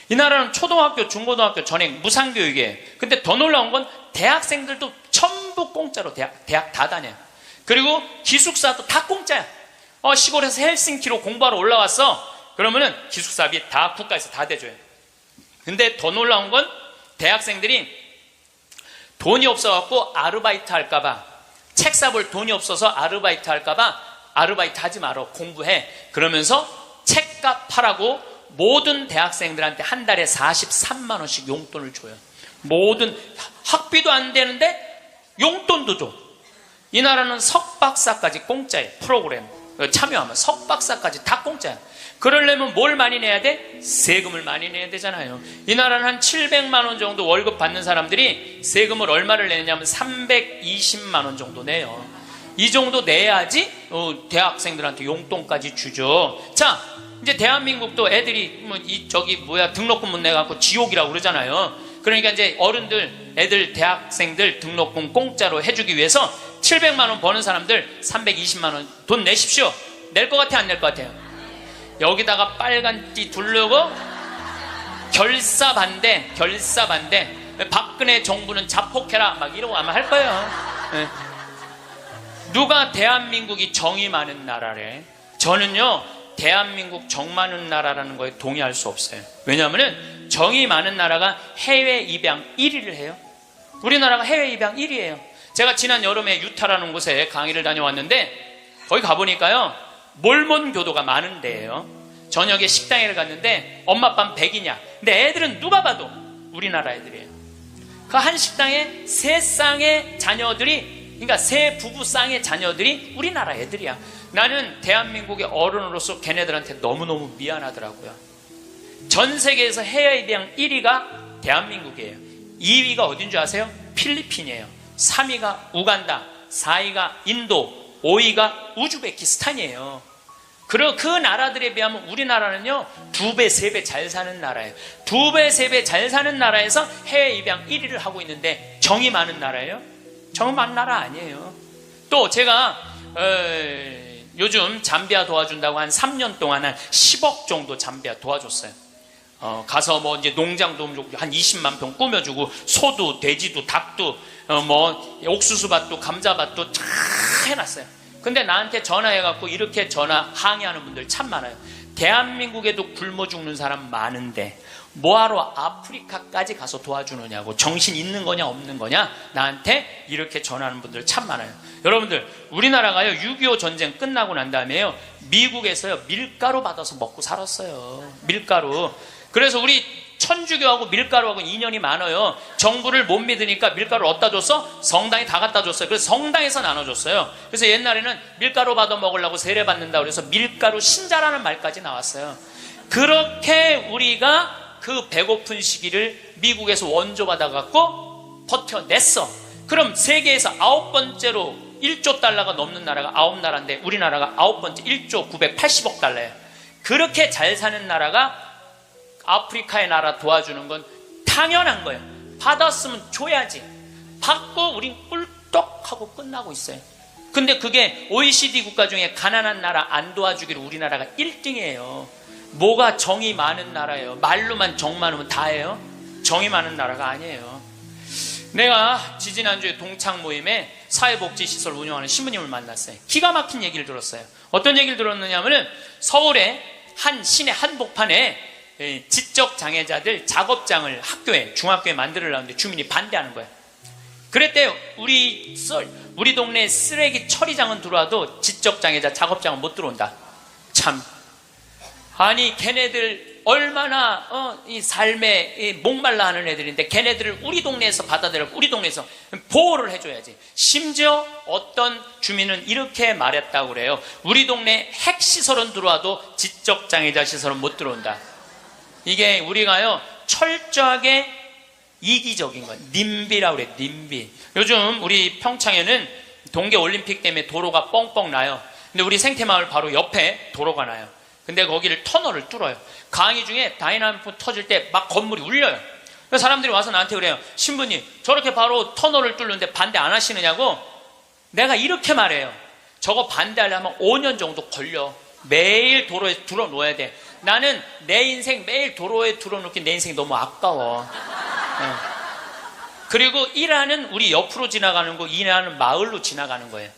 이 나라는 초등학교, 중고등학교 전액 무상교육이에요. 근데 더 놀라운 건 대학생들도 전부 공짜로 대학 다 다녀요. 그리고 기숙사도 다 공짜야. 시골에서 헬싱키로 공부하러 올라왔어. 그러면은 기숙사비 다 국가에서 다 대줘요. 근데 더 놀라운 건 대학생들이 돈이 없어갖고 아르바이트 할까봐, 책 사볼 돈이 없어서 아르바이트 할까봐 아르바이트 하지 마라, 공부해. 그러면서 책값 하라고 모든 대학생들한테 한 달에 43만 원씩 용돈을 줘요. 모든 학비도 안 되는데 용돈도 줘. 이 나라는 석박사까지 공짜예요. 프로그램 참여하면 석박사까지 다 공짜야. 그러려면 뭘 많이 내야 돼? 세금을 많이 내야 되잖아요. 이 나라는 한 700만 원 정도 월급 받는 사람들이 세금을 얼마를 내냐면 320만 원 정도 내요. 이 정도 내야지 대학생들한테 용돈까지 주죠. 자, 이제 대한민국도 애들이 등록금 못 내갖고 지옥이라고 그러잖아요. 그러니까 이제 어른들, 애들, 대학생들 등록금 공짜로 해주기 위해서 700만 원 버는 사람들 320만 원 돈 내십시오. 낼 것 같아, 안 낼 것 같아요? 여기다가 빨간 띠 두르고 결사 반대. 박근혜 정부는 자폭해라 막 이러고 아마 할 거예요. 네. 누가 대한민국이 정이 많은 나라래? 저는요 대한민국 정 많은 나라라는 거에 동의할 수 없어요. 왜냐하면 정이 많은 나라가 해외 입양 1위를 해요. 우리나라가 해외 입양 1위예요. 제가 지난 여름에 유타라는 곳에 강의를 다녀왔는데 거기 가보니까요 몰몬 교도가 많은 데예요. 저녁에 식당에 갔는데 엄마 아빠는 백이냐? 근데 애들은 누가 봐도 우리나라 애들이에요. 그 한 식당에 세 쌍의 자녀들이, 그러니까 세 부부 쌍의 자녀들이 우리나라 애들이야. 나는 대한민국의 어른으로서 걔네들한테 너무너무 미안하더라고요. 전 세계에서 해외 입양 1위가 대한민국이에요. 2위가 어딘 줄 아세요? 필리핀이에요. 3위가 우간다, 4위가 인도, 5위가 우즈베키스탄이에요. 그 나라들에 비하면 우리나라는요 2배, 3배 잘 사는 나라예요. 2배, 3배 잘 사는 나라에서 해외 입양 1위를 하고 있는데 정이 많은 나라예요? 정말 나라 아니에요. 또 제가 요즘 잠비아 도와준다고 한 3년 동안 한 10억 정도 잠비아 도와줬어요. 가서 뭐 이제 농장도 한 20만 평 꾸며주고, 소도 돼지도 닭도 뭐 옥수수밭도 감자밭도 다 해놨어요. 근데 나한테 전화해갖고 이렇게 항의하는 분들 참 많아요. 대한민국에도 굶어 죽는 사람 많은데 뭐하러 아프리카까지 가서 도와주느냐고, 정신 있는 거냐 없는 거냐, 나한테 이렇게 전하는 분들 참 많아요. 여러분들, 우리나라가요 6.25 전쟁 끝나고 난 다음에요 미국에서요 밀가루 받아서 먹고 살았어요. 밀가루. 그래서 우리 천주교하고 밀가루하고 인연이 많아요. 정부를 못 믿으니까 밀가루를 어디다 줬어? 성당에 다 갖다 줬어요. 그래서 성당에서 나눠줬어요. 그래서 옛날에는 밀가루 받아 먹으려고 세례 받는다 그래서 밀가루 신자라는 말까지 나왔어요. 그렇게 우리가 그 배고픈 시기를 미국에서 원조 받아갖고 버텨냈어. 그럼 세계에서 9번째로 1조 달러가 넘는 나라가 9나라인데 우리나라가 9번째 1조 980억 달러예요. 그렇게 잘 사는 나라가 아프리카의 나라 도와주는 건 당연한 거예요. 받았으면 줘야지. 받고 우린 꿀떡하고 끝나고 있어요. 근데 그게 OECD 국가 중에 가난한 나라 안 도와주기로 우리나라가 1등이에요. 뭐가 정이 많은 나라예요? 말로만 정 많으면 다예요? 정이 많은 나라가 아니에요. 내가 지지난주에 동창 모임에 사회복지시설 운영하는 신부님을 만났어요. 기가 막힌 얘기를 들었어요. 어떤 얘기를 들었느냐 하면 서울의 한 시내 한복판에 지적장애자들 작업장을 학교에, 중학교에 만들려는데 주민이 반대하는 거예요. 그랬대요. 우리 동네 쓰레기 처리장은 들어와도 지적장애자 작업장은 못 들어온다. 참. 아니 걔네들 얼마나 이 삶에 목말라 하는 애들인데 걔네들을 우리 동네에서 받아들여 우리 동네에서 보호를 해줘야지. 심지어 어떤 주민은 이렇게 말했다고 그래요. 우리 동네 핵시설은 들어와도 지적장애자 시설은 못 들어온다. 이게 우리가요 철저하게 이기적인 거예요. 님비라고 그래요. 님비. 요즘 우리 평창에는 동계올림픽 때문에 도로가 뻥뻥 나요. 근데 우리 생태마을 바로 옆에 도로가 나요. 근데 거기를 터널을 뚫어요. 강의 중에 다이나믹 터질 때 막 건물이 울려요. 그래서 사람들이 와서 나한테 그래요. 신부님 저렇게 바로 터널을 뚫는데 반대 안 하시느냐고. 내가 이렇게 말해요. 저거 반대하려면 5년 정도 걸려. 매일 도로에 들어놓아야 돼. 나는 내 인생 매일 도로에 들어놓기 내 인생이 너무 아까워. 그리고 일하는 우리 옆으로 지나가는 거, 일하는 마을로 지나가는 거예요.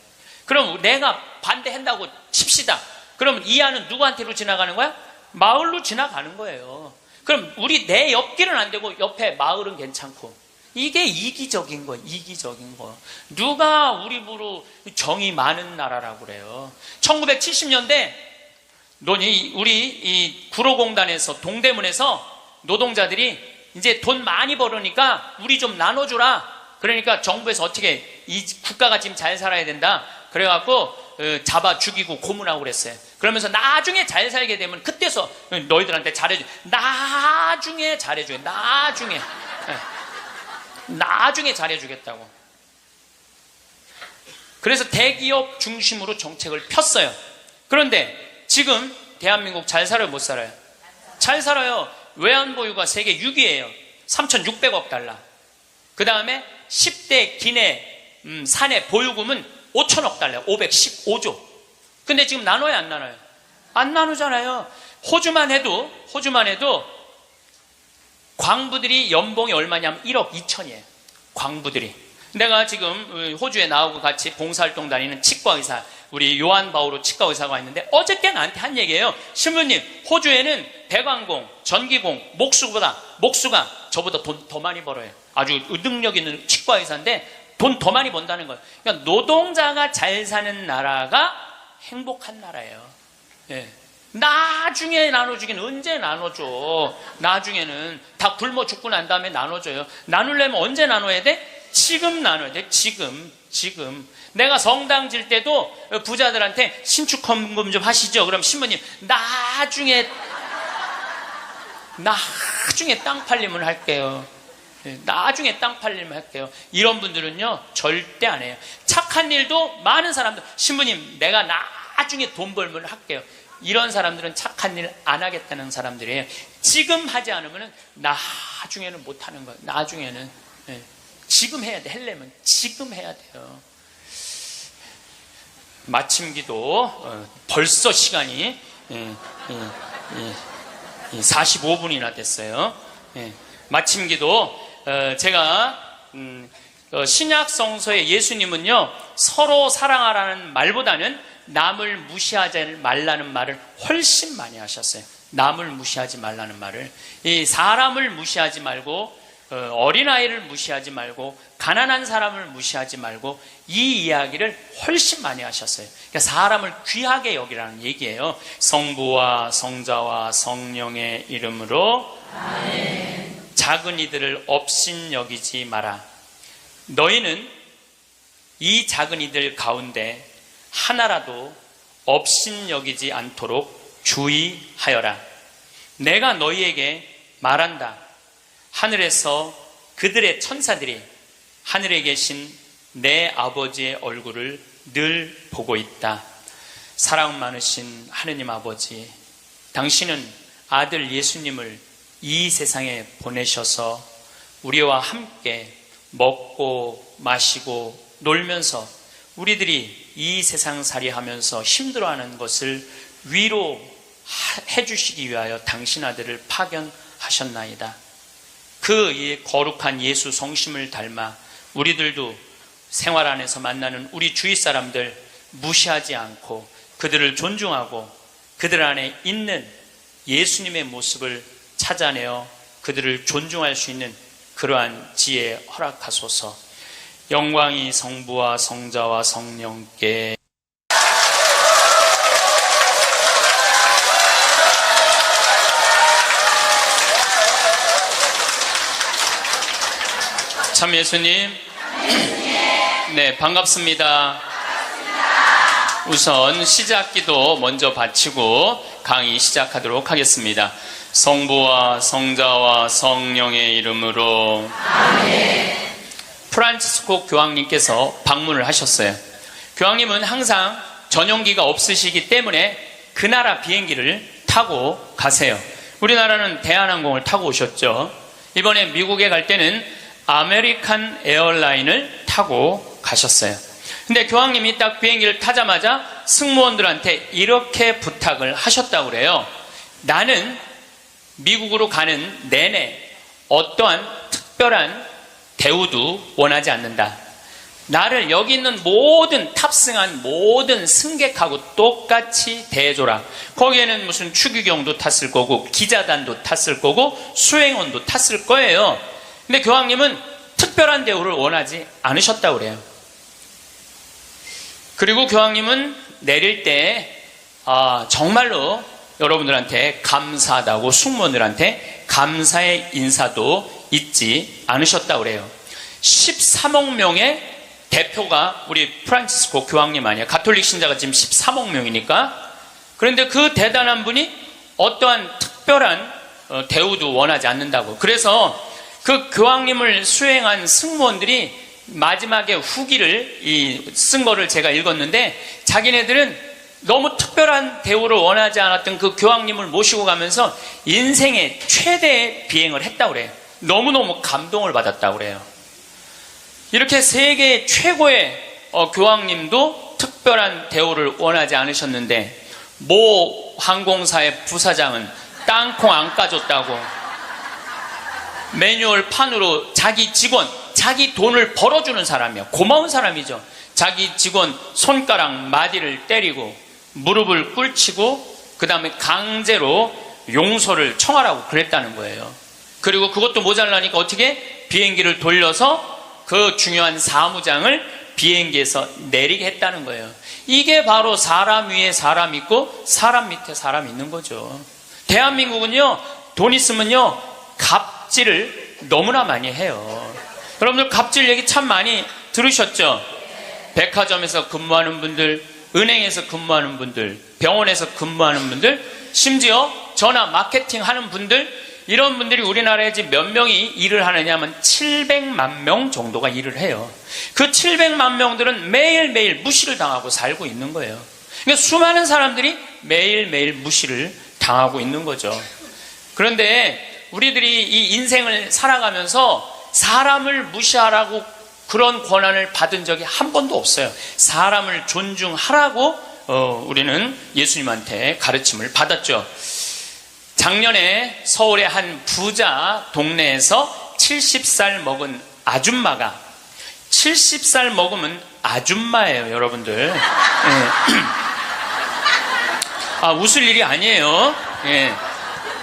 그럼 내가 반대한다고 칩시다. 그러면 이 안은 누구한테로 지나가는 거야? 마을로 지나가는 거예요. 그럼 우리 내 옆길은 안 되고 옆에 마을은 괜찮고. 이게 이기적인 거, 이기적인 거. 누가 우리 부로 정이 많은 나라라고 그래요. 1970년대 우리 이 구로공단에서 동대문에서 노동자들이 이제 돈 많이 벌으니까 우리 좀 나눠주라. 그러니까 정부에서 어떻게 이 국가가 지금 잘 살아야 된다. 그래갖고 잡아 죽이고 고문하고 그랬어요. 그러면서 나중에 잘 살게 되면 그때서 너희들한테 잘해줘. 나중에 잘해줘. 나중에 잘해주겠다고. 그래서 대기업 중심으로 정책을 폈어요. 그런데 지금 대한민국 잘 살아요? 못 살아요? 잘 살아요. 외환보유가 세계 6위예요. 3,600억 달러. 그 다음에 10대 기내 사내 보유금은 5천억 달러, 515조. 근데 지금 나눠요, 안 나눠요? 안 나누잖아요. 호주만 해도 광부들이 연봉이 얼마냐면 1억 2천이에요. 광부들이. 내가 지금 호주에 나오고 같이 봉사활동 다니는 치과의사, 우리 요한 바오로 치과의사가 있는데 어저께 나한테 한 얘기예요. 신부님, 호주에는 배관공, 전기공, 목수가 저보다 돈 더 많이 벌어요. 아주 능력 있는 치과의사인데 돈 더 많이 번다는 거예요. 그러니까 노동자가 잘 사는 나라가 행복한 나라예요. 예. 나중에 나눠주긴 언제 나눠줘. 나중에는 다 굶어 죽고 난 다음에 나눠줘요. 나누려면 언제 나눠야 돼? 지금 나눠야 돼. 지금. 내가 성당 질 때도 부자들한테 신축 헌금 좀 하시죠. 그럼 신부님 나중에 땅 팔리면 할게요. 나중에 땅 팔리면 할게요. 이런 분들은요 절대 안 해요. 착한 일도 많은 사람들, 신부님 내가 나중에 돈 벌면 할게요. 이런 사람들은 착한 일 안 하겠다는 사람들이에요. 지금 하지 않으면 나중에는 못 하는 거예요. 나중에는. 지금 해야 돼. 하려면 지금 해야 돼요. 마침 기도 벌써 시간이 45분이나 됐어요. 마침 기도 제가 신약 성서의 예수님은요 서로 사랑하라는 말보다는 남을 무시하지 말라는 말을 훨씬 많이 하셨어요. 남을 무시하지 말라는 말을, 이 사람을 무시하지 말고 어린아이를 무시하지 말고 가난한 사람을 무시하지 말고 이 이야기를 훨씬 많이 하셨어요. 그러니까 사람을 귀하게 여기라는 얘기예요. 성부와 성자와 성령의 이름으로 아멘. 작은 이들을 업신여기지 마라. 너희는 이 작은 이들 가운데 하나라도 업신여기지 않도록 주의하여라. 내가 너희에게 말한다. 하늘에서 그들의 천사들이 하늘에 계신 내 아버지의 얼굴을 늘 보고 있다. 사랑 많으신 하느님 아버지, 당신은 아들 예수님을 이 세상에 보내셔서 우리와 함께 먹고 마시고 놀면서 우리들이 이 세상살이 하면서 힘들어하는 것을 위로해 주시기 위하여 당신 아들을 파견하셨나이다. 그 거룩한 예수 성심을 닮아 우리들도 생활 안에서 만나는 우리 주위 사람들 무시하지 않고 그들을 존중하고 그들 안에 있는 예수님의 모습을 찾아내어 그들을 존중할 수 있는 그러한 지혜 허락하소서. 영광이 성부와 성자와 성령께 참 예수님, 네, 반갑습니다. 우선 시작기도 먼저 바치고 강의 시작하도록 하겠습니다. 성부와 성자와 성령의 이름으로 아멘. 프란치스코 교황님께서 방문을 하셨어요. 교황님은 항상 전용기가 없으시기 때문에 그 나라 비행기를 타고 가세요. 우리나라는 대한항공을 타고 오셨죠. 이번에 미국에 갈 때는 아메리칸 에어라인을 타고 가셨어요. 근데 교황님이 딱 비행기를 타자마자 승무원들한테 이렇게 부탁을 하셨다고 그래요. 나는 미국으로 가는 내내 어떠한 특별한 대우도 원하지 않는다. 나를 여기 있는 모든 탑승한 모든 승객하고 똑같이 대해줘라. 거기에는 무슨 추기경도 탔을 거고 기자단도 탔을 거고 수행원도 탔을 거예요. 근데 교황님은 특별한 대우를 원하지 않으셨다고 그래요. 그리고 교황님은 내릴 때 정말로 여러분들한테 감사하다고 승무원들한테 감사의 인사도 잊지 않으셨다고 그래요. 13억 명의 대표가 우리 프란치스코 교황님 아니에요. 가톨릭 신자가 지금 13억 명이니까. 그런데 그 대단한 분이 어떠한 특별한 대우도 원하지 않는다고. 그래서 그 교황님을 수행한 승무원들이 마지막에 후기를 쓴 거를 제가 읽었는데 자기네들은 너무 특별한 대우를 원하지 않았던 그 교황님을 모시고 가면서 인생의 최대의 비행을 했다고 그래요. 너무너무 감동을 받았다고 그래요. 이렇게 세계 최고의 교황님도 특별한 대우를 원하지 않으셨는데 모 항공사의 부사장은 땅콩 안 까줬다고 매뉴얼 판으로 자기 직원, 자기 돈을 벌어주는 사람이야. 고마운 사람이죠. 자기 직원 손가락 마디를 때리고 무릎을 꿇치고 그 다음에 강제로 용서를 청하라고 그랬다는 거예요. 그리고 그것도 모자라니까 어떻게 비행기를 돌려서 그 중요한 사무장을 비행기에서 내리게 했다는 거예요. 이게 바로 사람 위에 사람 있고 사람 밑에 사람 있는 거죠. 대한민국은요, 돈 있으면요 갑질을 너무나 많이 해요. 여러분들 갑질 얘기 참 많이 들으셨죠? 백화점에서 근무하는 분들, 은행에서 근무하는 분들, 병원에서 근무하는 분들, 심지어 전화 마케팅 하는 분들, 이런 분들이 우리나라에 지금 몇 명이 일을 하느냐 하면 700만 명 정도가 일을 해요. 그 700만 명들은 매일매일 무시를 당하고 살고 있는 거예요. 그러니까 수많은 사람들이 매일매일 무시를 당하고 있는 거죠. 그런데 우리들이 이 인생을 살아가면서 사람을 무시하라고 그런 권한을 받은 적이 한 번도 없어요. 사람을 존중하라고 우리는 예수님한테 가르침을 받았죠. 작년에 서울의 한 부자 동네에서 70살 먹은 아줌마가, 70살 먹으면 아줌마예요, 여러분들. 예. 웃을 일이 아니에요. 예.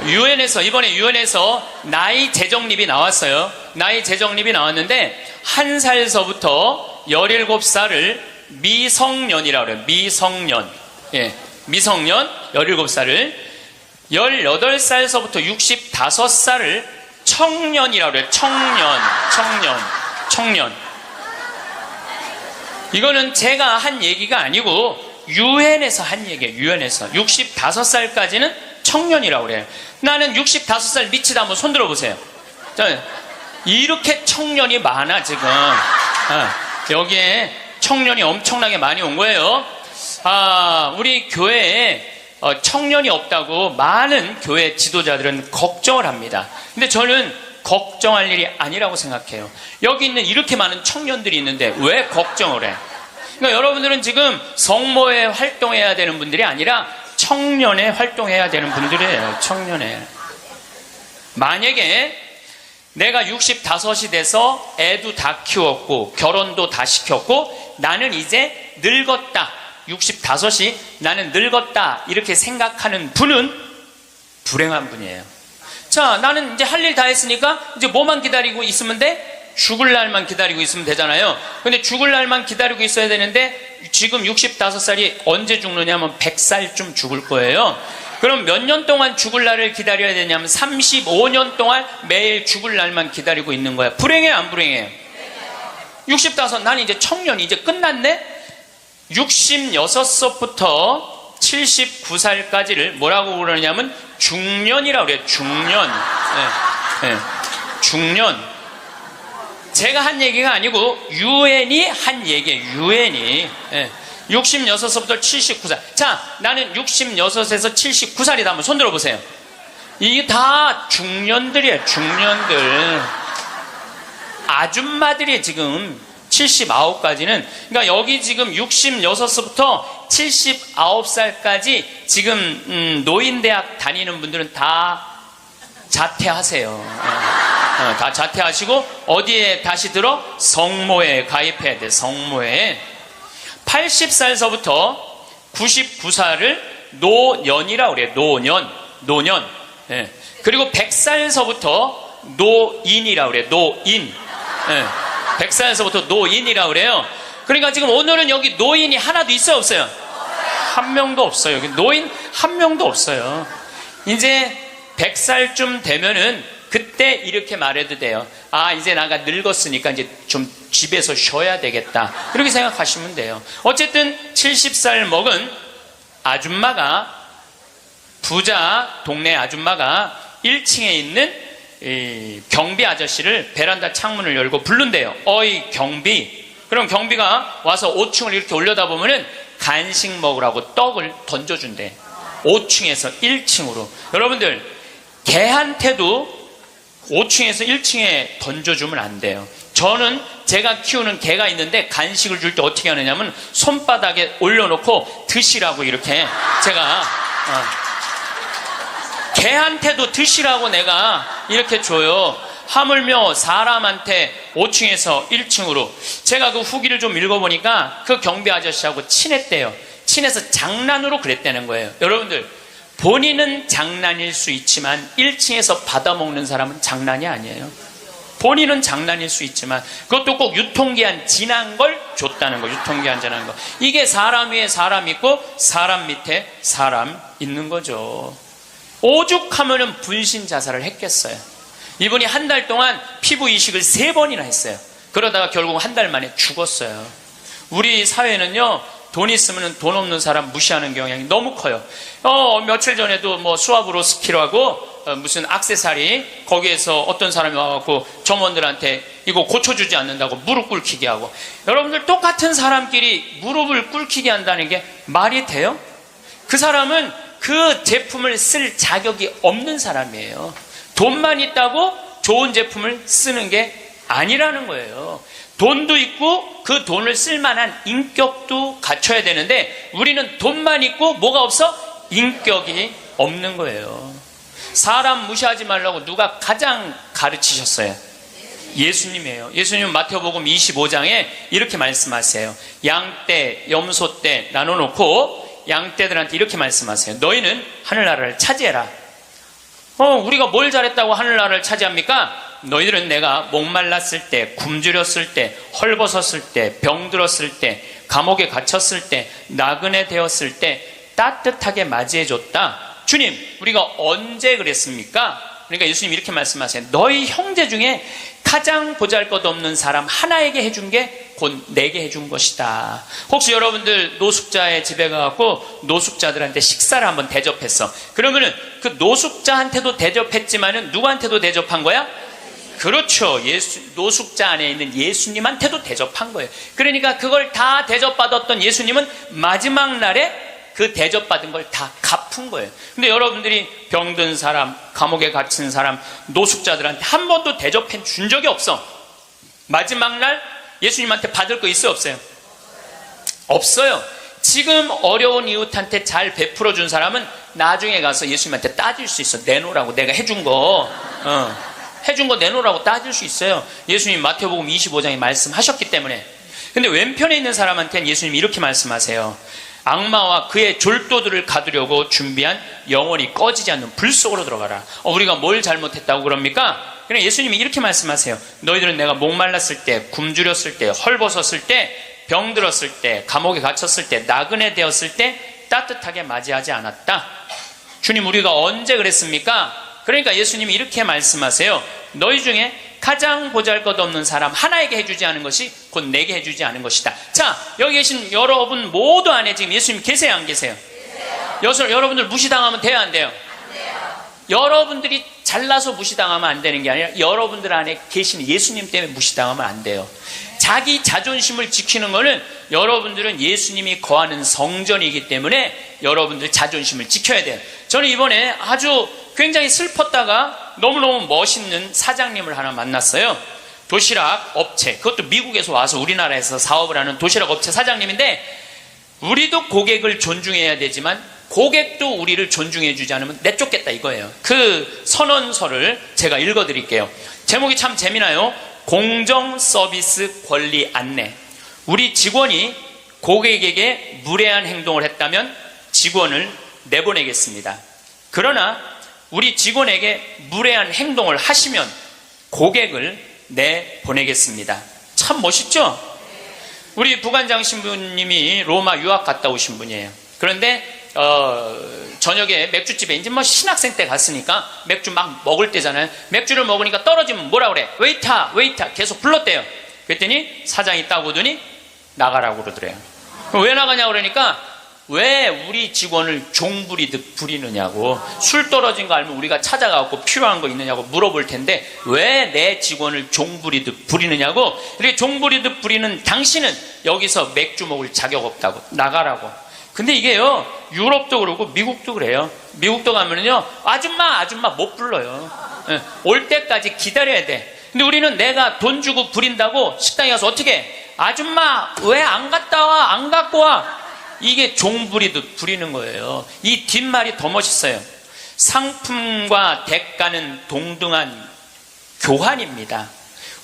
이번에 유엔에서 나이 재정립이 나왔어요. 나이 재정립이 나왔는데, 1살서부터 17살을 미성년이라고 그래요. 미성년. 예. 미성년 17살을, 18살서부터 65살을 청년이라고 그래요. 청년. 이거는 제가 한 얘기가 아니고 유엔에서 한 얘기예요. 유엔에서 65살까지는 청년이라고 그래요. 나는 65살 미치다 한번 손 들어보세요. 이렇게 청년이 많아 지금. 여기에 청년이 엄청나게 많이 온 거예요. 우리 교회에 청년이 없다고 많은 교회 지도자들은 걱정을 합니다. 근데 저는 걱정할 일이 아니라고 생각해요. 여기 있는 이렇게 많은 청년들이 있는데 왜 걱정을 해? 그러니까 여러분들은 지금 성모에 활동해야 되는 분들이 아니라 청년에 활동해야 되는 분들이에요. 청년에. 만약에 내가 65이 돼서 애도 다 키웠고 결혼도 다 시켰고 나는 이제 늙었다, 65이 나는 늙었다 이렇게 생각하는 분은 불행한 분이에요. 자, 나는 이제 할 일 다 했으니까 이제 뭐만 기다리고 있으면 돼? 죽을 날만 기다리고 있으면 되잖아요. 근데 죽을 날만 기다리고 있어야 되는데 지금 65살이 언제 죽느냐면 100살쯤 죽을 거예요. 그럼 몇 년 동안 죽을 날을 기다려야 되냐면 35년 동안 매일 죽을 날만 기다리고 있는 거야. 불행해 안 불행해요? 65, 나는 이제 청년이 이제 끝났네? 66살부터 79살까지를 뭐라고 그러냐면 중년이라고 그래요. 중년. 네. 중년. 제가 한 얘기가 아니고 유엔이 한 얘기예요. 유엔이. 66살부터 79살. 자, 나는 66에서 79살이다. 한번 손 들어보세요. 이게 다 중년들이에요. 중년들. 아줌마들이 지금 79까지는, 그러니까 여기 지금 66살부터 79살까지 지금 노인대학 다니는 분들은 다 자퇴하세요. 다 자퇴하시고 어디에 다시 들어? 성모에 가입해야 돼. 성모에. 80살서부터 99살을 노년이라고 그래요. 노년. 예. 그리고 100살서부터 노인이라고 그래요. 노인. 예. 100살서부터 노인이라고 그래요. 그러니까 지금 오늘은 여기 노인이 하나도 있어요, 없어요? 한 명도 없어요. 여기 노인 한 명도 없어요. 이제 100살쯤 되면은 그때 이렇게 말해도 돼요. 이제 나가 늙었으니까 이제 좀 집에서 쉬어야 되겠다. 그렇게 생각하시면 돼요. 어쨌든 70살 먹은 아줌마가, 부자 동네 아줌마가 1층에 있는 이 경비 아저씨를 베란다 창문을 열고 부른대요. 어이 경비. 그럼 경비가 와서 5층을 이렇게 올려다보면은 간식 먹으라고 떡을 던져준대. 5층에서 1층으로. 여러분들, 개한테도 5층에서 1층에 던져주면 안 돼요. 저는 제가 키우는 개가 있는데 간식을 줄 때 어떻게 하느냐면 손바닥에 올려놓고 드시라고 이렇게 제가 개한테도 드시라고 내가 이렇게 줘요. 하물며 사람한테 5층에서 1층으로. 제가 그 후기를 좀 읽어보니까 그 경비 아저씨하고 친했대요. 친해서 장난으로 그랬다는 거예요. 여러분들, 본인은 장난일 수 있지만 1층에서 받아먹는 사람은 장난이 아니에요. 본인은 장난일 수 있지만 그것도 꼭 유통기한 지난 걸 줬다는 거. 유통기한 지난 거. 이게 사람 위에 사람 있고 사람 밑에 사람 있는 거죠. 오죽하면은 분신 자살을 했겠어요. 이분이 한 달 동안 피부 이식을 3번이나 했어요. 그러다가 결국 한 달 만에 죽었어요. 우리 사회는요, 돈 있으면 돈 없는 사람 무시하는 경향이 너무 커요. 며칠 전에도 뭐 수압으로 스키라고 무슨 액세서리, 거기에서 어떤 사람이 와갖고 점원들한테 이거 고쳐주지 않는다고 무릎 꿇히게 하고. 여러분들, 똑같은 사람끼리 무릎을 꿇히게 한다는 게 말이 돼요? 그 사람은 그 제품을 쓸 자격이 없는 사람이에요. 돈만 있다고 좋은 제품을 쓰는 게 아니라는 거예요. 돈도 있고 그 돈을 쓸만한 인격도 갖춰야 되는데 우리는 돈만 있고 뭐가 없어? 인격이 없는 거예요. 사람 무시하지 말라고 누가 가장 가르치셨어요? 예수님이에요. 예수님은 마태복음 25장에 이렇게 말씀하세요. 양떼, 염소떼 나눠놓고 양떼들한테 이렇게 말씀하세요. 너희는 하늘나라를 차지해라. 우리가 뭘 잘했다고 하늘나라를 차지합니까? 너희들은 내가 목말랐을 때, 굶주렸을 때, 헐벗었을 때, 병들었을 때, 감옥에 갇혔을 때, 나그네 되었을 때 따뜻하게 맞이해줬다. 주님, 우리가 언제 그랬습니까? 그러니까 예수님 이렇게 말씀하세요. 너희 형제 중에 가장 보잘것없는 사람 하나에게 해준 게 곧 내게 해준 것이다. 혹시 여러분들 노숙자의 집에 가갖고 노숙자들한테 식사를 한번 대접했어. 그러면은 그 노숙자한테도 대접했지만은 누구한테도 대접한 거야? 그렇죠. 노숙자 안에 있는 예수님한테도 대접한 거예요. 그러니까 그걸 다 대접받았던 예수님은 마지막 날에 그 대접받은 걸 다 갚은 거예요. 근데 여러분들이 병든 사람, 감옥에 갇힌 사람, 노숙자들한테 한 번도 대접해 준 적이 없어. 마지막 날 예수님한테 받을 거 있어요, 없어요? 없어요. 지금 어려운 이웃한테 잘 베풀어 준 사람은 나중에 가서 예수님한테 따질 수 있어. 내놓으라고, 내가 해준 거. 해준 거 내놓으라고 따질 수 있어요. 예수님 마태복음 25장에 말씀하셨기 때문에. 근데 왼편에 있는 사람한테는 예수님이 이렇게 말씀하세요. 악마와 그의 졸도들을 가두려고 준비한 영원히 꺼지지 않는 불 속으로 들어가라. 우리가 뭘 잘못했다고 그럽니까? 그냥 예수님이 이렇게 말씀하세요. 너희들은 내가 목말랐을 때, 굶주렸을 때, 헐벗었을 때, 병들었을 때, 감옥에 갇혔을 때, 나그네 되었을 때 따뜻하게 맞이하지 않았다. 주님, 우리가 언제 그랬습니까? 그러니까 예수님이 이렇게 말씀하세요. 너희 중에 가장 보잘것없는 사람 하나에게 해주지 않은 것이 곧 내게 해주지 않은 것이다. 자, 여기 계신 여러분 모두 안에 지금 예수님 계세요, 안 계세요? 여러분들 무시당하면 돼요, 안 돼요? 안 돼요. 여러분들이 잘나서 무시당하면 안 되는 게 아니라 여러분들 안에 계신 예수님 때문에 무시당하면 안 돼요. 자기 자존심을 지키는 거는 여러분들은 예수님이 거하는 성전이기 때문에 여러분들 자존심을 지켜야 돼요. 저는 이번에 아주 굉장히 슬펐다가 너무너무 멋있는 사장님을 하나 만났어요. 도시락 업체, 그것도 미국에서 와서 우리나라에서 사업을 하는 도시락 업체 사장님인데, 우리도 고객을 존중해야 되지만 고객도 우리를 존중해 주지 않으면 내쫓겠다 이거예요. 그 선언서를 제가 읽어드릴게요. 제목이 참 재미나요. 공정 서비스 권리 안내. 우리 직원이 고객에게 무례한 행동을 했다면 직원을 내보내겠습니다. 그러나 우리 직원에게 무례한 행동을 하시면 고객을 내보내겠습니다. 참 멋있죠? 우리 부관장 신부님이 로마 유학 갔다 오신 분이에요. 그런데 저녁에 맥주집에 이제 뭐 신학생 때 갔으니까 맥주 막 먹을 때잖아요. 맥주를 먹으니까 떨어지면 뭐라 그래? 웨이터 계속 불렀대요. 그랬더니 사장이 딱 오더니 나가라고 그러더래요. 왜 나가냐고 그러니까 왜 우리 직원을 종부리듯 부리느냐고, 술 떨어진 거 알면 우리가 찾아가고 필요한 거 있느냐고 물어볼 텐데 왜 내 직원을 종부리듯 부리느냐고. 이렇게 종부리듯 부리는 당신은 여기서 맥주 먹을 자격 없다고 나가라고. 근데 이게요, 유럽도 그러고 미국도 그래요. 미국도 가면은요, 아줌마 못 불러요. 올 때까지 기다려야 돼. 근데 우리는 내가 돈 주고 부린다고 식당에 가서 어떻게 해? 아줌마 왜 안 갔다 와? 안 갖고 와? 이게 종부리듯 부리는 거예요. 이 뒷말이 더 멋있어요. 상품과 대가는 동등한 교환입니다.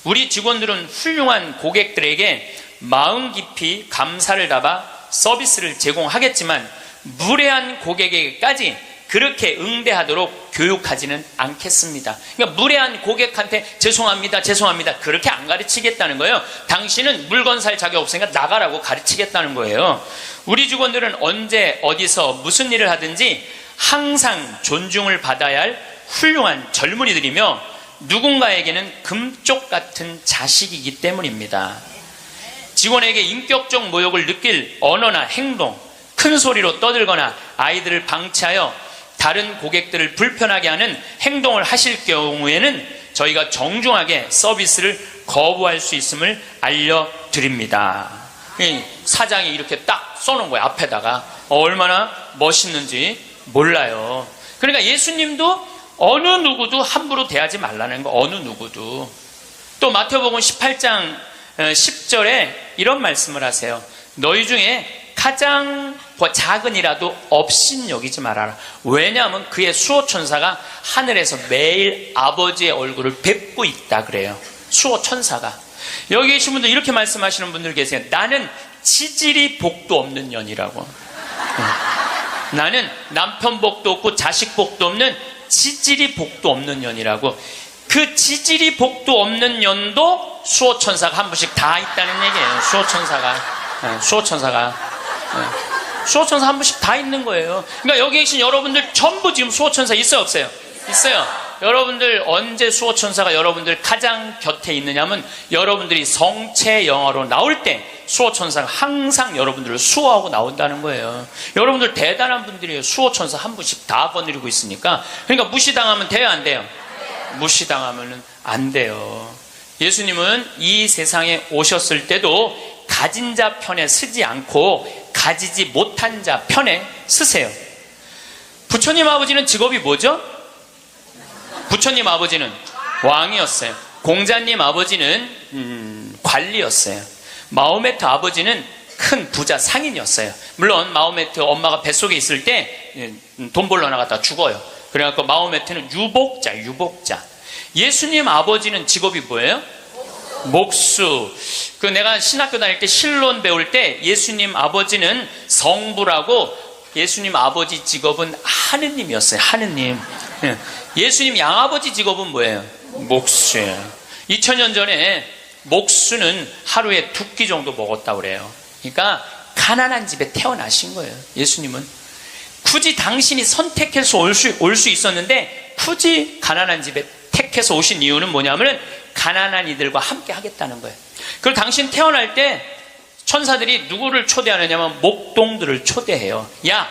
우리 직원들은 훌륭한 고객들에게 마음 깊이 감사를 담아 서비스를 제공하겠지만 무례한 고객에게까지 그렇게 응대하도록 교육하지는 않겠습니다. 그러니까 무례한 고객한테 죄송합니다 그렇게 안 가르치겠다는 거예요. 당신은 물건 살 자격 없으니까 나가라고 가르치겠다는 거예요. 우리 직원들은 언제 어디서 무슨 일을 하든지 항상 존중을 받아야 할 훌륭한 젊은이들이며 누군가에게는 금쪽 같은 자식이기 때문입니다. 직원에게 인격적 모욕을 느낄 언어나 행동, 큰 소리로 떠들거나 아이들을 방치하여 다른 고객들을 불편하게 하는 행동을 하실 경우에는 저희가 정중하게 서비스를 거부할 수 있음을 알려드립니다. 사장이 이렇게 딱 써놓은 거예요. 앞에다가. 얼마나 멋있는지 몰라요. 그러니까 예수님도 어느 누구도 함부로 대하지 말라는 거. 어느 누구도. 또 마태복음 18장 10절에 이런 말씀을 하세요. 너희 중에 가장 작은이라도 업신 여기지 말아라. 왜냐하면 그의 수호천사가 하늘에서 매일 아버지의 얼굴을 뵙고 있다 그래요. 수호천사가. 여기 계신 분들 이렇게 말씀하시는 분들 계세요. 나는 지질이 복도 없는 년이라고. 나는 남편 복도 없고 자식 복도 없는 지질이 복도 없는 년이라고. 그 지질이 복도 없는 년도 수호천사가 한 분씩 다 있다는 얘기예요. 수호천사가 수호천사 한 분씩 다 있는 거예요. 그러니까 여기 계신 여러분들 전부 지금 수호천사 있어요 없어요? 있어요. 여러분들 언제 수호천사가 여러분들 가장 곁에 있느냐면 여러분들이 성체 영화로 나올 때 수호천사가 항상 여러분들을 수호하고 나온다는 거예요. 여러분들 대단한 분들이에요. 수호천사 한 분씩 다 거느리고 있으니까. 그러니까 무시당하면 돼요 안 돼요? 무시당하면 안 돼요. 예수님은 이 세상에 오셨을 때도 가진 자 편에 서지 않고 가지지 못한 자 편에 서세요. 부처님 아버지는 직업이 뭐죠? 부처님 아버지는 왕이었어요. 공자님 아버지는 관리였어요. 마호메트 아버지는 큰 부자 상인이었어요. 물론 마호메트 엄마가 뱃속에 있을 때 돈 벌러 나갔다 죽어요. 그래갖고 마호메트는 유복자. 예수님 아버지는 직업이 뭐예요? 목수. 내가 신학교 다닐 때 신론 배울 때 예수님 아버지는 성부라고. 예수님 아버지 직업은 하느님이었어요. 하느님. 예수님 양아버지 직업은 뭐예요? 목수예요. 2000년 전에 목수는 하루에 2끼 정도 먹었다고 그래요. 그러니까 가난한 집에 태어나신 거예요. 예수님은 굳이 당신이 선택해서 올 수 있었는데 굳이 가난한 집에 택해서 오신 이유는 뭐냐면 가난한 이들과 함께 하겠다는 거예요. 그리고 당신 태어날 때 천사들이 누구를 초대하느냐면 목동들을 초대해요. 야,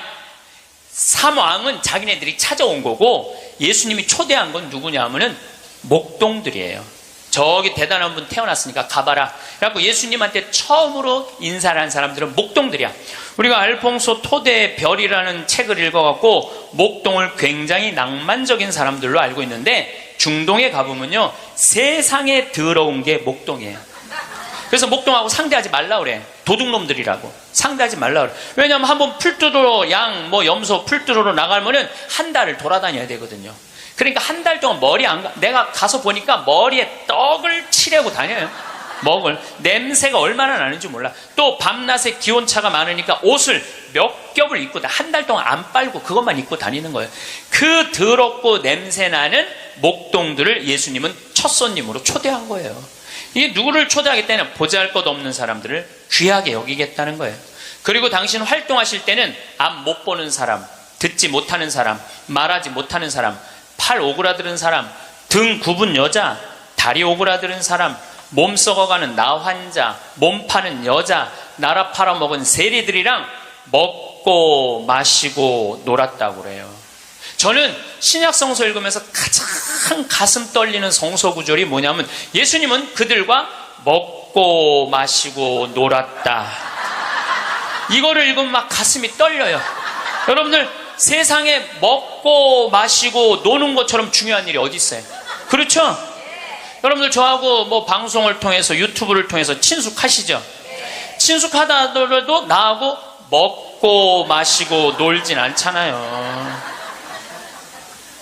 삼왕은 자기네들이 찾아온 거고 예수님이 초대한 건 누구냐 하면은 목동들이에요. 저기 대단한 분 태어났으니까 가봐라. 그래갖고 예수님한테 처음으로 인사를 한 사람들은 목동들이야. 우리가 알퐁소 토대의 별이라는 책을 읽어갖고 목동을 굉장히 낭만적인 사람들로 알고 있는데 중동에 가보면요 세상에 더러운 게 목동이에요. 그래서 목동하고 상대하지 말라 그래. 도둑놈들이라고 상대하지 말라 그래. 왜냐하면 한번 풀 뜯으러 염소 풀 뜯으러 나가면은 한 달을 돌아다녀야 되거든요. 그러니까 한 달 동안 내가 가서 보니까 머리에 떡을 칠하고 다녀요. 먹을 냄새가 얼마나 나는지 몰라. 또 밤낮에 기온차가 많으니까 옷을 몇 겹을 입고 한 달 동안 안 빨고 그것만 입고 다니는 거예요. 그 더럽고 냄새나는 목동들을 예수님은 첫 손님으로 초대한 거예요. 이게 누구를 초대하겠다는 보잘것 없는 사람들을 귀하게 여기겠다는 거예요. 그리고 당신 활동하실 때는 앞 못 보는 사람, 듣지 못하는 사람, 말하지 못하는 사람, 팔 오그라드는 사람, 등 굽은 여자, 다리 오그라드는 사람, 몸 썩어가는 나 환자, 몸 파는 여자, 나라 팔아먹은 세리들이랑 먹고 마시고 놀았다고 그래요. 저는 신약 성서 읽으면서 가장 가슴 떨리는 성서 구절이 뭐냐면 예수님은 그들과 먹고 마시고 놀았다. 이거를 읽으면 막 가슴이 떨려요. 여러분들 세상에 먹고 마시고 노는 것처럼 중요한 일이 어디 있어요? 그렇죠? 여러분들 저하고 방송을 통해서 유튜브를 통해서 친숙하시죠? 친숙하다더라도 나하고 먹고 마시고 놀진 않잖아요.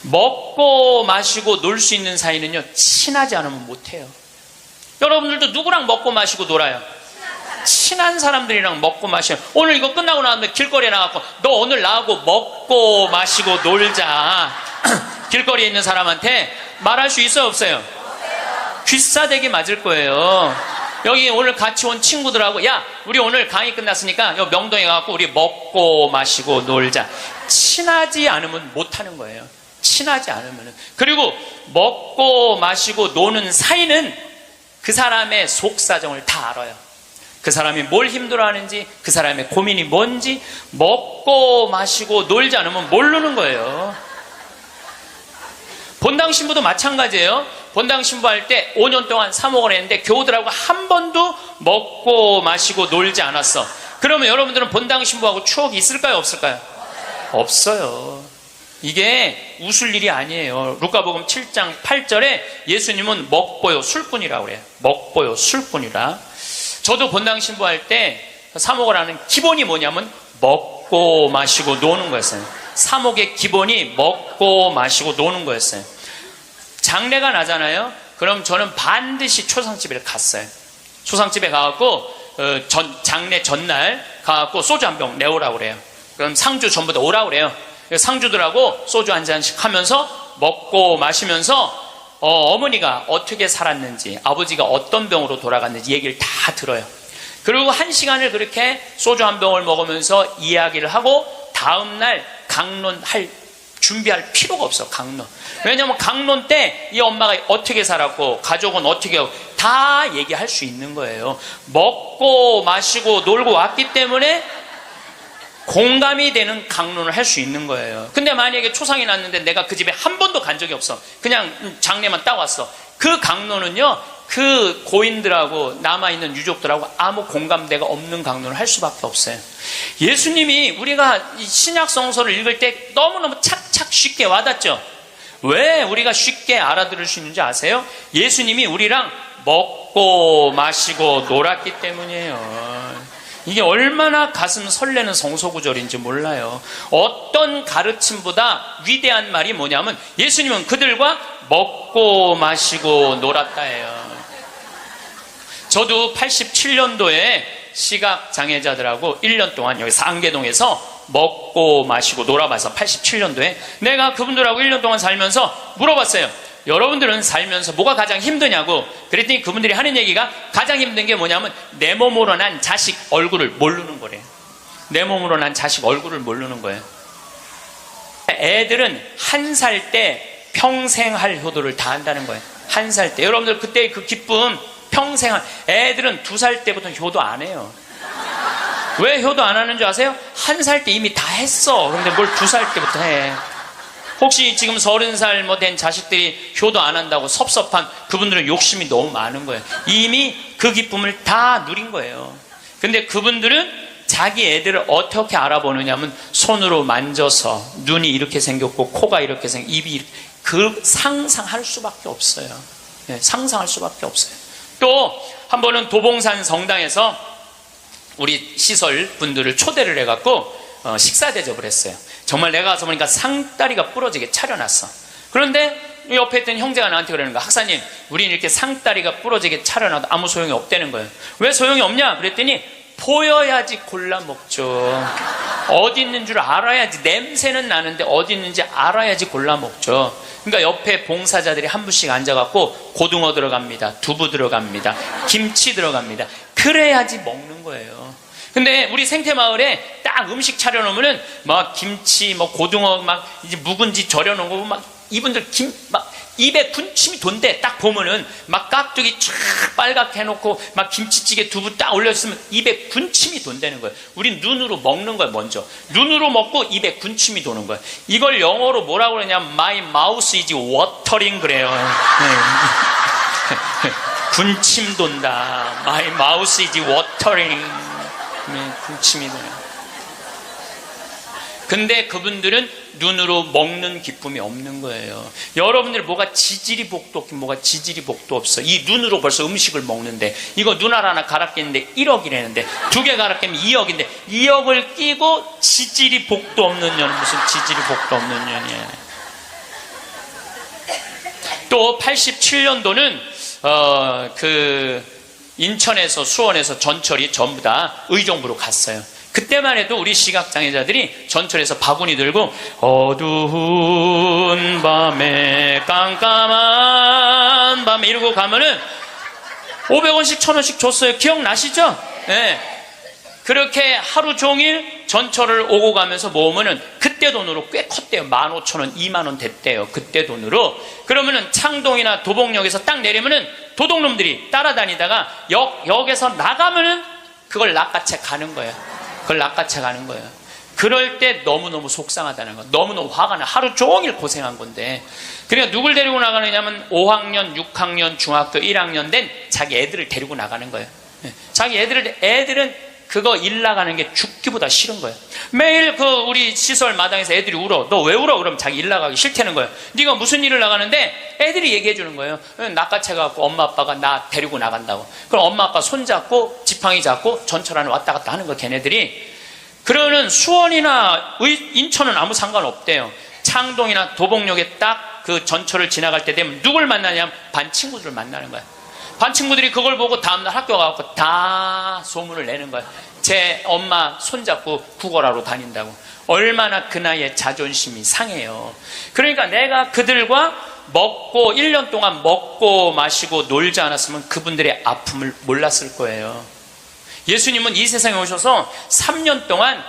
먹고 마시고 놀 수 있는 사이는요 친하지 않으면 못해요. 여러분들도 누구랑 먹고 마시고 놀아요? 친한 사람들이랑 먹고 마셔요. 오늘 이거 끝나고 나면 길거리에 나가고 너 오늘 나하고 먹고 마시고 놀자. 길거리에 있는 사람한테 말할 수 있어요 없어요? 귀싸대기 맞을 거예요. 여기 오늘 같이 온 친구들하고 야 우리 오늘 강의 끝났으니까 여기 명동에 가서 우리 먹고 마시고 놀자. 친하지 않으면 못하는 거예요. 친하지 않으면. 그리고 먹고 마시고 노는 사이는 그 사람의 속사정을 다 알아요. 그 사람이 뭘 힘들어하는지, 그 사람의 고민이 뭔지 먹고 마시고 놀지 않으면 모르는 거예요. 본당 신부도 마찬가지예요. 본당 신부할 때 5년 동안 사목을 했는데 교우들하고 한 번도 먹고 마시고 놀지 않았어. 그러면 여러분들은 본당 신부하고 추억이 있을까요 없을까요? 없어요. 이게 웃을 일이 아니에요. 루카복음 7장 8절에 예수님은 먹보요 술꾼이라고 그래요. 먹보요 술꾼이라. 저도 본당 신부할 때 사목을 하는 기본이 뭐냐면 먹고 마시고 노는 거였어요. 사목의 기본이 먹고 마시고 노는 거였어요. 장례가 나잖아요. 그럼 저는 반드시 초상집에 갔어요. 초상집에 가갖고 장례 전날 가갖고 소주 한 병 내오라고 그래요. 그럼 상주 전부 다 오라고 그래요. 상주들하고 소주 한 잔씩 하면서 먹고 마시면서 어머니가 어떻게 살았는지, 아버지가 어떤 병으로 돌아갔는지 얘기를 다 들어요. 그리고 1시간을 그렇게 소주 한 병을 먹으면서 이야기를 하고 다음날 강론할 준비할 필요가 없어. 강론. 왜냐하면 강론 때 이 엄마가 어떻게 살았고 가족은 어떻게 하고 다 얘기할 수 있는 거예요. 먹고 마시고 놀고 왔기 때문에 공감이 되는 강론을 할 수 있는 거예요. 근데 만약에 초상이 났는데 내가 그 집에 한 번도 간 적이 없어. 그냥 장례만 딱 왔어. 그 강론은요, 그 고인들하고 남아있는 유족들하고 아무 공감대가 없는 강론을 할 수밖에 없어요. 예수님이 우리가 이 신약 성서를 읽을 때 너무너무 착착 쉽게 와닿죠. 왜 우리가 쉽게 알아들을 수 있는지 아세요? 예수님이 우리랑 먹고 마시고 놀았기 때문이에요. 이게 얼마나 가슴 설레는 성소구절인지 몰라요. 어떤 가르침보다 위대한 말이 뭐냐면 예수님은 그들과 먹고 마시고 놀았다예요. 저도 87년도에 시각장애자들하고 1년 동안 여기 상계동에서 먹고 마시고 놀아봐서 87년도에 내가 그분들하고 1년 동안 살면서 물어봤어요. 여러분들은 살면서 뭐가 가장 힘드냐고. 그랬더니 그분들이 하는 얘기가 가장 힘든 게 뭐냐면 내 몸으로 난 자식 얼굴을 모르는 거래요. 내 몸으로 난 자식 얼굴을 모르는 거예요. 애들은 1살 때 평생 할 효도를 다 한다는 거예요. 1살 때. 여러분들 그때 그 기쁨 평생 애들은 2살 때부터 효도 안 해요. 왜 효도 안 하는 줄 아세요? 1살 때 이미 다 했어. 그런데 뭘 2살 때부터 해. 혹시 지금 30살 뭐 된 자식들이 효도 안 한다고 섭섭한 그분들은 욕심이 너무 많은 거예요. 이미 그 기쁨을 다 누린 거예요. 근데 그분들은 자기 애들을 어떻게 알아보느냐면 손으로 만져서 눈이 이렇게 생겼고 코가 이렇게 생겼고 입이 이렇게, 그 상상할 수밖에 없어요. 네, 상상할 수밖에 없어요. 또 한 번은 도봉산 성당에서 우리 시설 분들을 초대를 해갖고 식사 대접을 했어요. 정말 내가 가서 보니까 상다리가 부러지게 차려놨어. 그런데 옆에 있던 형제가 나한테 그러는 거야. 학사님, 우린 이렇게 상다리가 부러지게 차려놔도 아무 소용이 없다는 거예요. 왜 소용이 없냐? 그랬더니 보여야지 골라 먹죠. 어디 있는 줄 알아야지. 냄새는 나는데 어디 있는지 알아야지 골라 먹죠. 그러니까 옆에 봉사자들이 한 분씩 앉아갖고 고등어 들어갑니다, 두부 들어갑니다, 김치 들어갑니다. 그래야지 먹는 거예요. 근데 우리 생태마을에 딱 음식 차려놓으면은 막 김치, 뭐 고등어 막 이제 묵은지 절여놓은 거 막 이분들 막 입에 군침이 돈대. 딱 보면은 막 깍두기 쫙 빨갛게 해놓고 막 김치찌개 두부 딱 올려주면 입에 군침이 돈다는 거예요. 우린 눈으로 먹는 거예요. 먼저 눈으로 먹고 입에 군침이 도는 거예요. 이걸 영어로 뭐라고 그러냐면 My mouth is watering 그래요. 군침 돈다. My mouth is watering. 군침이 도요. 근데 그분들은 눈으로 먹는 기쁨이 없는 거예요. 여러분들 뭐가 지지리 복도 없긴 뭐가 지지리 복도 없어. 이 눈으로 벌써 음식을 먹는데 이거 눈 하나 갈아 끼는데 1억이라는데 2개 갈아 끼면 2억인데 2억을 끼고 지지리 복도 없는 년. 무슨 지지리 복도 없는 년이야. 또 87년도는 인천에서 수원에서 전철이 전부 다 의정부로 갔어요. 그때만 해도 우리 시각장애자들이 전철에서 바구니 들고 어두운 밤에 깜깜한 밤에 이러고 가면은 500원씩 1000원씩 줬어요. 기억나시죠? 네. 그렇게 하루 종일 전철을 오고 가면서 모으면은 그때 돈으로 꽤 컸대요. 15,000원, 20,000원 됐대요. 그때 돈으로. 그러면은 창동이나 도봉역에서 딱 내리면은 도둑놈들이 따라다니다가 역에서 나가면은 그걸 낚아채 가는 거예요. 그걸 낚아채 가는 거예요. 그럴 때 너무너무 속상하다는 거. 너무너무 화가 나. 하루 종일 고생한 건데. 그러니까 누굴 데리고 나가느냐면 5학년, 6학년, 중학교 1학년 된 자기 애들을 데리고 나가는 거예요. 자기 애들은 그거 일 나가는 게 죽기보다 싫은 거예요. 매일 우리 시설 마당에서 애들이 울어. 너 왜 울어? 그러면 자기 일 나가기 싫다는 거예요. 네가 무슨 일을 나가는데 애들이 얘기해 주는 거예요. 낚아채갖고 엄마 아빠가 나 데리고 나간다고. 그럼 엄마 아빠 손잡고 지팡이 잡고 전철 안에 왔다 갔다 하는 거 걔네들이. 그러는 수원이나 인천은 아무 상관없대요. 창동이나 도봉역에 딱 그 전철을 지나갈 때 되면 누굴 만나냐면 반 친구들을 만나는 거야. 반 친구들이 그걸 보고 다음날 학교 가서 다 소문을 내는 거야. 제 엄마 손잡고 구걸하러 다닌다고. 얼마나 그 나이에 자존심이 상해요. 그러니까 내가 그들과 1년 동안 먹고 마시고 놀지 않았으면 그분들의 아픔을 몰랐을 거예요. 예수님은 이 세상에 오셔서 3년 동안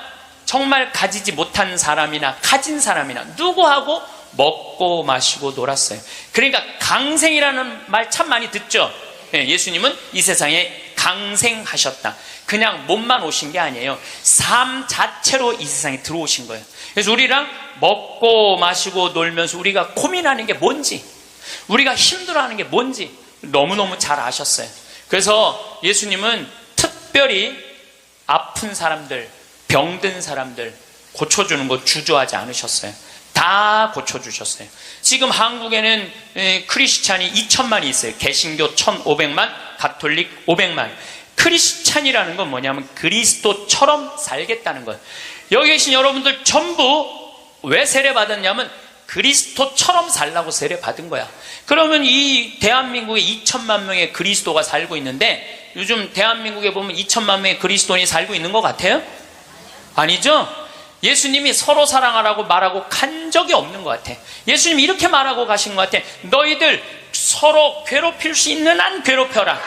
정말 가지지 못한 사람이나 가진 사람이나 누구하고 먹고 마시고 놀았어요. 그러니까 강생이라는 말 참 많이 듣죠. 예수님은 이 세상에 강생하셨다. 그냥 몸만 오신 게 아니에요. 삶 자체로 이 세상에 들어오신 거예요. 그래서 우리랑 먹고 마시고 놀면서 우리가 고민하는 게 뭔지, 우리가 힘들어하는 게 뭔지 너무너무 잘 아셨어요. 그래서 예수님은 특별히 아픈 사람들, 병든 사람들 고쳐주는 거 주저하지 않으셨어요. 다 고쳐주셨어요. 지금 한국에는 크리스찬이 2천만이 있어요. 개신교 1,500만, 가톨릭 500만. 크리스찬이라는 건 뭐냐면 그리스도처럼 살겠다는 거예요. 여기 계신 여러분들 전부 왜 세례받았냐면 그리스도처럼 살라고 세례받은 거야. 그러면 이 대한민국에 2천만 명의 그리스도가 살고 있는데 요즘 대한민국에 보면 2천만 명의 그리스도인이 살고 있는 것 같아요? 아니죠? 예수님이 서로 사랑하라고 말하고 간 적이 없는 것 같아. 예수님이 이렇게 말하고 가신 것 같아. 너희들 서로 괴롭힐 수 있는 한 괴롭혀라.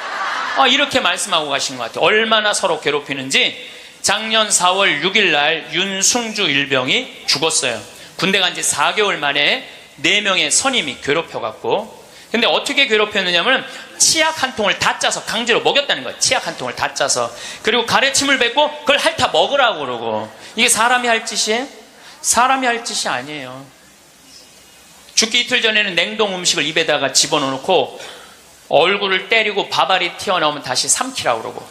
이렇게 말씀하고 가신 것 같아. 얼마나 서로 괴롭히는지. 작년 4월 6일 날 윤승주 일병이 죽었어요. 군대 간 지 4개월 만에 4명의 선임이 괴롭혀갖고. 근데 어떻게 괴롭혔느냐면 치약 한 통을 다 짜서 강제로 먹였다는 거예요. 치약 한 통을 다 짜서. 그리고 가래침을 뱉고 그걸 핥아 먹으라고 그러고. 이게 사람이 할 짓이에요? 사람이 할 짓이 아니에요. 죽기 이틀 전에는 냉동 음식을 입에다가 집어넣고 얼굴을 때리고 밥알이 튀어나오면 다시 삼키라고 그러고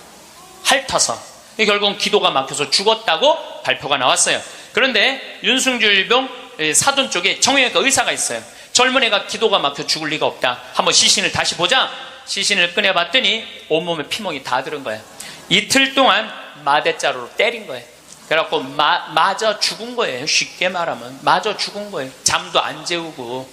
핥아서. 결국은 기도가 막혀서 죽었다고 발표가 나왔어요. 그런데 윤승주 일병 사돈 쪽에 정형외과 의사가 있어요. 젊은 애가 기도가 막혀 죽을 리가 없다. 한번 시신을 다시 보자. 시신을 꺼내봤더니 온몸에 피멍이 다 들은 거야. 이틀 동안 마대자루로 때린 거예요. 그래갖고 맞아 죽은 거예요. 쉽게 말하면 맞아 죽은 거예요. 잠도 안 재우고.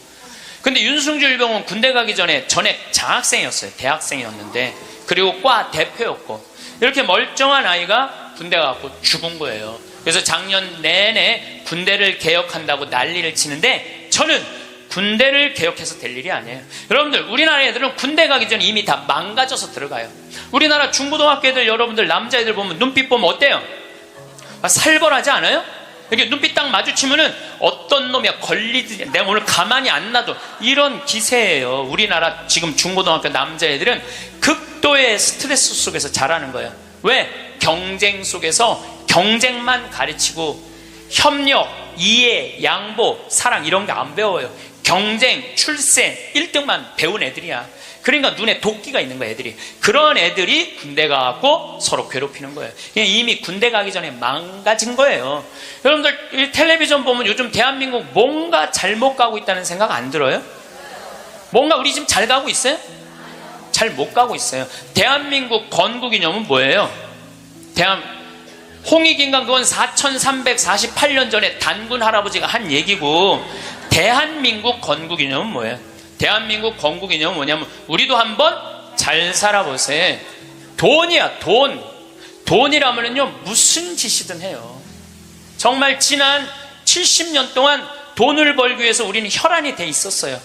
근데 윤승주 일병은 군대 가기 전에 전액 장학생이었어요. 대학생이었는데. 그리고 과 대표였고. 이렇게 멀쩡한 아이가 군대 가고 죽은 거예요. 그래서 작년 내내 군대를 개혁한다고 난리를 치는데 저는 군대를 개혁해서 될 일이 아니에요. 여러분들 우리나라 애들은 군대 가기 전에 이미 다 망가져서 들어가요. 우리나라 중고등학교 애들 여러분들 남자애들 보면 눈빛 보면 어때요? 살벌하지 않아요? 이렇게 눈빛 딱 마주치면은 어떤 놈이야 걸리지 내가 오늘 가만히 안 놔둬 이런 기세예요. 우리나라 지금 중고등학교 남자애들은 극도의 스트레스 속에서 자라는 거예요. 왜? 경쟁 속에서 경쟁만 가르치고 협력, 이해, 양보, 사랑 이런 게 안 배워요. 경쟁, 출세, 1등만 배운 애들이야. 그러니까 눈에 도끼가 있는 거야 애들이. 그런 애들이 군대 가고 서로 괴롭히는 거예요. 이미 군대 가기 전에 망가진 거예요. 여러분들 텔레비전 보면 요즘 대한민국 뭔가 잘못 가고 있다는 생각 안 들어요? 뭔가 우리 지금 잘 가고 있어요? 잘 못 가고 있어요. 대한민국 건국이념은 뭐예요? 홍익인간 그건 4348년 전에 단군 할아버지가 한 얘기고 대한민국 건국이념은 뭐예요? 대한민국 건국이념은 뭐냐면 우리도 한번 잘 살아보세요. 돈이야 돈. 돈이라면요 무슨 짓이든 해요. 정말 지난 70년 동안 돈을 벌기 위해서 우리는 혈안이 돼 있었어요.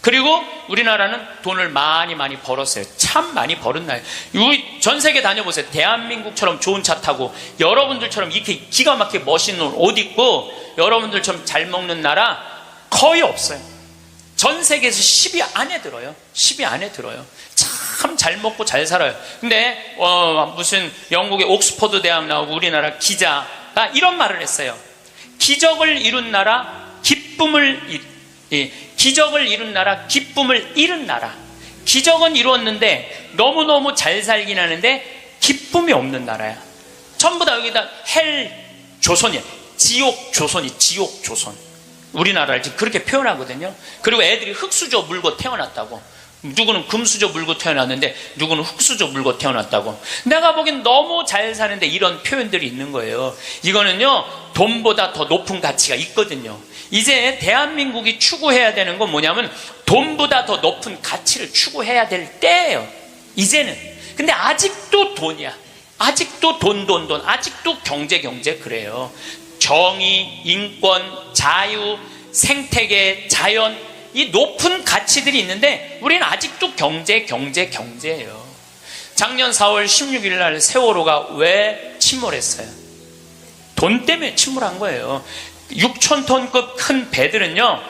그리고 우리나라는 돈을 많이 벌었어요. 참 많이 벌은 나라예요. 전 세계 다녀보세요. 대한민국처럼 좋은 차 타고 여러분들처럼 이렇게 기가 막히게 멋있는 옷 입고 여러분들처럼 잘 먹는 나라 거의 없어요. 전 세계에서 10위 안에 들어요. 10위 안에 들어요. 참 잘 먹고 잘 살아요. 근데 무슨 영국의 옥스퍼드 대학 나오고 우리나라 기자가 이런 말을 했어요. 기적을 이룬 나라, 기적을 이룬 나라, 기쁨을 잃은 나라. 기적은 이루었는데 너무너무 잘 살긴 하는데 기쁨이 없는 나라야. 전부 다 여기다 헬 조선이야. 지옥 조선이 지옥 조선. 우리나라를 지금 그렇게 표현하거든요. 그리고 애들이 흙수저 물고 태어났다고. 누구는 금수저 물고 태어났는데 누구는 흙수저 물고 태어났다고. 내가 보기엔 너무 잘 사는데 이런 표현들이 있는 거예요. 이거는요, 돈보다 더 높은 가치가 있거든요. 이제 대한민국이 추구해야 되는 건 뭐냐면 돈보다 더 높은 가치를 추구해야 될 때예요. 이제는. 근데 아직도 돈이야. 아직도 돈. 아직도 경제 그래요. 정의, 인권, 자유, 생태계, 자연, 이 높은 가치들이 있는데 우리는 아직도 경제예요. 작년 4월 16일 날 세월호가 왜 침몰했어요? 돈 때문에 침몰한 거예요. 6,000톤급 큰 배들은요,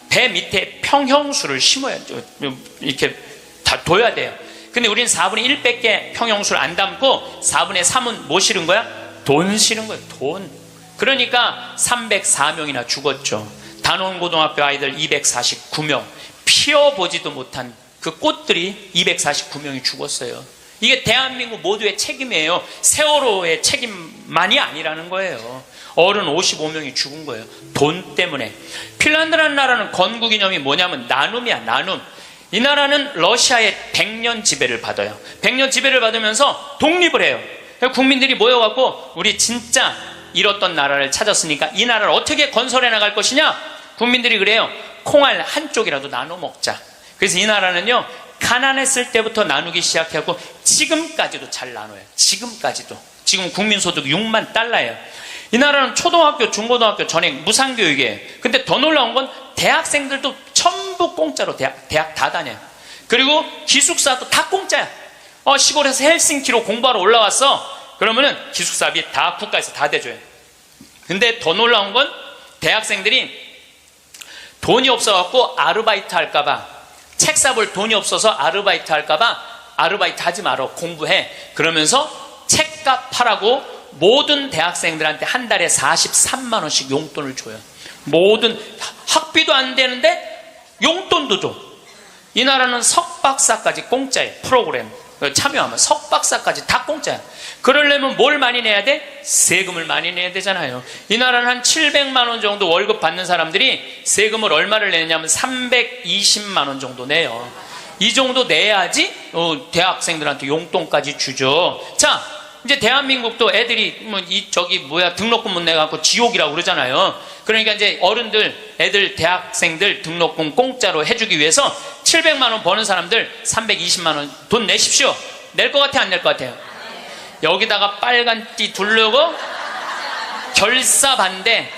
배 밑에 평형수를 심어야, 이렇게 다 둬야 돼요. 근데 우리는 4분의 1밖에 평형수를 안 담고 4분의 3은 뭐 실은 거야? 돈 실은 거예요. 돈. 그러니까 304명이나 죽었죠. 단원고등학교 아이들 249명, 피어보지도 못한 그 꽃들이 249명이 죽었어요. 이게 대한민국 모두의 책임이에요. 세월호의 책임만이 아니라는 거예요. 어른 55명이 죽은 거예요. 돈 때문에. 핀란드라는 나라는 건국이념이 뭐냐면 나눔이야, 나눔. 이 나라는 러시아의 100년 지배를 받아요. 100년 지배를 받으면서 독립을 해요. 국민들이 모여갖고 우리 진짜 잃었던 나라를 찾았으니까 이 나라를 어떻게 건설해 나갈 것이냐? 국민들이 그래요. 콩알 한쪽이라도 나눠 먹자. 그래서 이 나라는요, 가난했을 때부터 나누기 시작하고 지금까지도 잘 나눠요. 지금까지도. 지금 국민소득 6만 달러예요. 이 나라는 초등학교, 중고등학교 전액 무상교육이에요. 근데 더 놀라운 건 대학생들도 전부 공짜로 대학 다 다녀요. 그리고 기숙사도 다 공짜야. 시골에서 헬싱키로 공부하러 올라왔어. 그러면은 기숙사비 다 국가에서 다 대줘요. 근데 더 놀라운 건 대학생들이 돈이 없어갖고 아르바이트 할까봐, 책 사볼 돈이 없어서 아르바이트 할까봐 아르바이트 하지 마라, 공부해. 그러면서 책값 하라고 모든 대학생들한테 한 달에 43만 원씩 용돈을 줘요. 모든 학비도 안 되는데 용돈도 줘. 이 나라는 석박사까지 공짜예요. 프로그램 참여하면 석박사까지 다 공짜야. 그러려면 뭘 많이 내야 돼? 세금을 많이 내야 되잖아요. 이 나라는 한 700만 원 정도 월급 받는 사람들이 세금을 얼마를 내냐면 320만 원 정도 내요. 이 정도 내야지 대학생들한테 용돈까지 주죠. 자, 이제 대한민국도 애들이 등록금 못 내갖고 지옥이라고 그러잖아요. 그러니까 이제 어른들, 애들, 대학생들 등록금 공짜로 해주기 위해서 700만 원 버는 사람들 320만 원 돈 내십시오. 낼 것 같아, 안 낼 것 같아요? 여기다가 빨간 띠 두르고 결사 반대.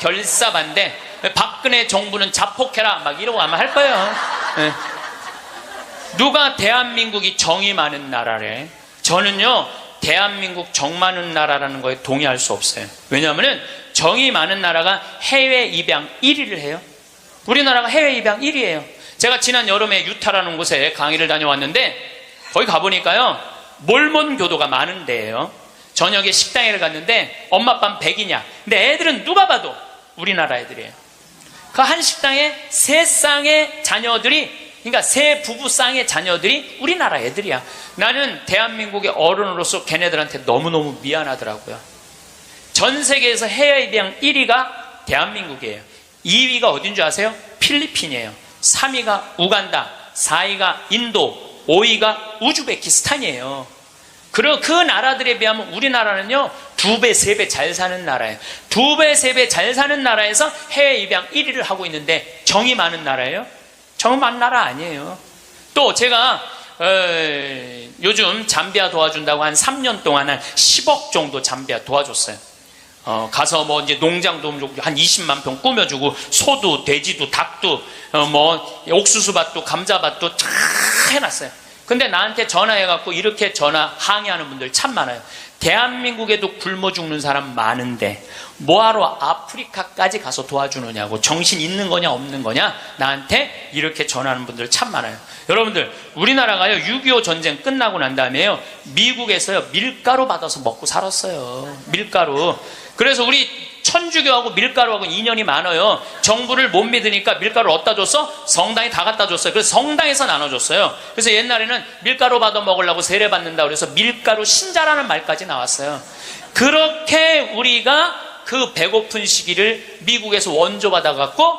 박근혜 정부는 자폭해라 막 이러고 아마 할 거예요. 네. 누가 대한민국이 정이 많은 나라래? 저는요, 대한민국 정 많은 나라라는 거에 동의할 수 없어요. 왜냐하면 정이 많은 나라가 해외 입양 1위를 해요. 우리나라가 해외 입양 1위예요. 제가 지난 여름에 유타라는 곳에 강의를 다녀왔는데 거기 가보니까요, 몰몬 교도가 많은 데예요. 저녁에 식당에 갔는데 엄마 아빠는 백이냐? 근데 애들은 누가 봐도 우리나라 애들이에요. 그 한 식당에 세 쌍의 자녀들이, 그러니까 세 부부 쌍의 자녀들이 우리나라 애들이야. 나는 대한민국의 어른으로서 걔네들한테 너무너무 미안하더라고요. 전 세계에서 해외 입양 1위가 대한민국이에요. 2위가 어딘 줄 아세요? 필리핀이에요. 3위가 우간다, 4위가 인도, 5위가 우즈베키스탄이에요. 그 나라들에 비하면 우리나라는요, 2배, 3배 잘 사는 나라예요. 2배, 3배 잘 사는 나라에서 해외 입양 1위를 하고 있는데 정이 많은 나라예요? 정 많은 나라 아니에요. 또 제가 요즘 잠비아 도와준다고 한 3년 동안 한 10억 정도 잠비아 도와줬어요. 가서 뭐 이제 농장도 한 20만 평 꾸며주고, 소도, 돼지도, 닭도, 옥수수밭도, 감자밭도 다 해놨어요. 근데 나한테 전화해갖고 이렇게 항의하는 분들 참 많아요. 대한민국에도 굶어 죽는 사람 많은데 뭐하러 아프리카까지 가서 도와주느냐고, 정신 있는 거냐 없는 거냐, 나한테 이렇게 전하는 분들 참 많아요. 여러분들, 우리나라가요 6.25 전쟁 끝나고 난 다음에요 미국에서요 밀가루 받아서 먹고 살았어요. 밀가루. 그래서 우리 천주교하고 밀가루하고 인연이 많아요. 정부를 못 믿으니까 밀가루를 어디다 줬어? 성당에 다 갖다 줬어요. 그래서 성당에서 나눠줬어요. 그래서 옛날에는 밀가루 받아 먹으려고 세례 받는다 그래서 밀가루 신자라는 말까지 나왔어요. 그렇게 우리가 그 배고픈 시기를 미국에서 원조 받아갖고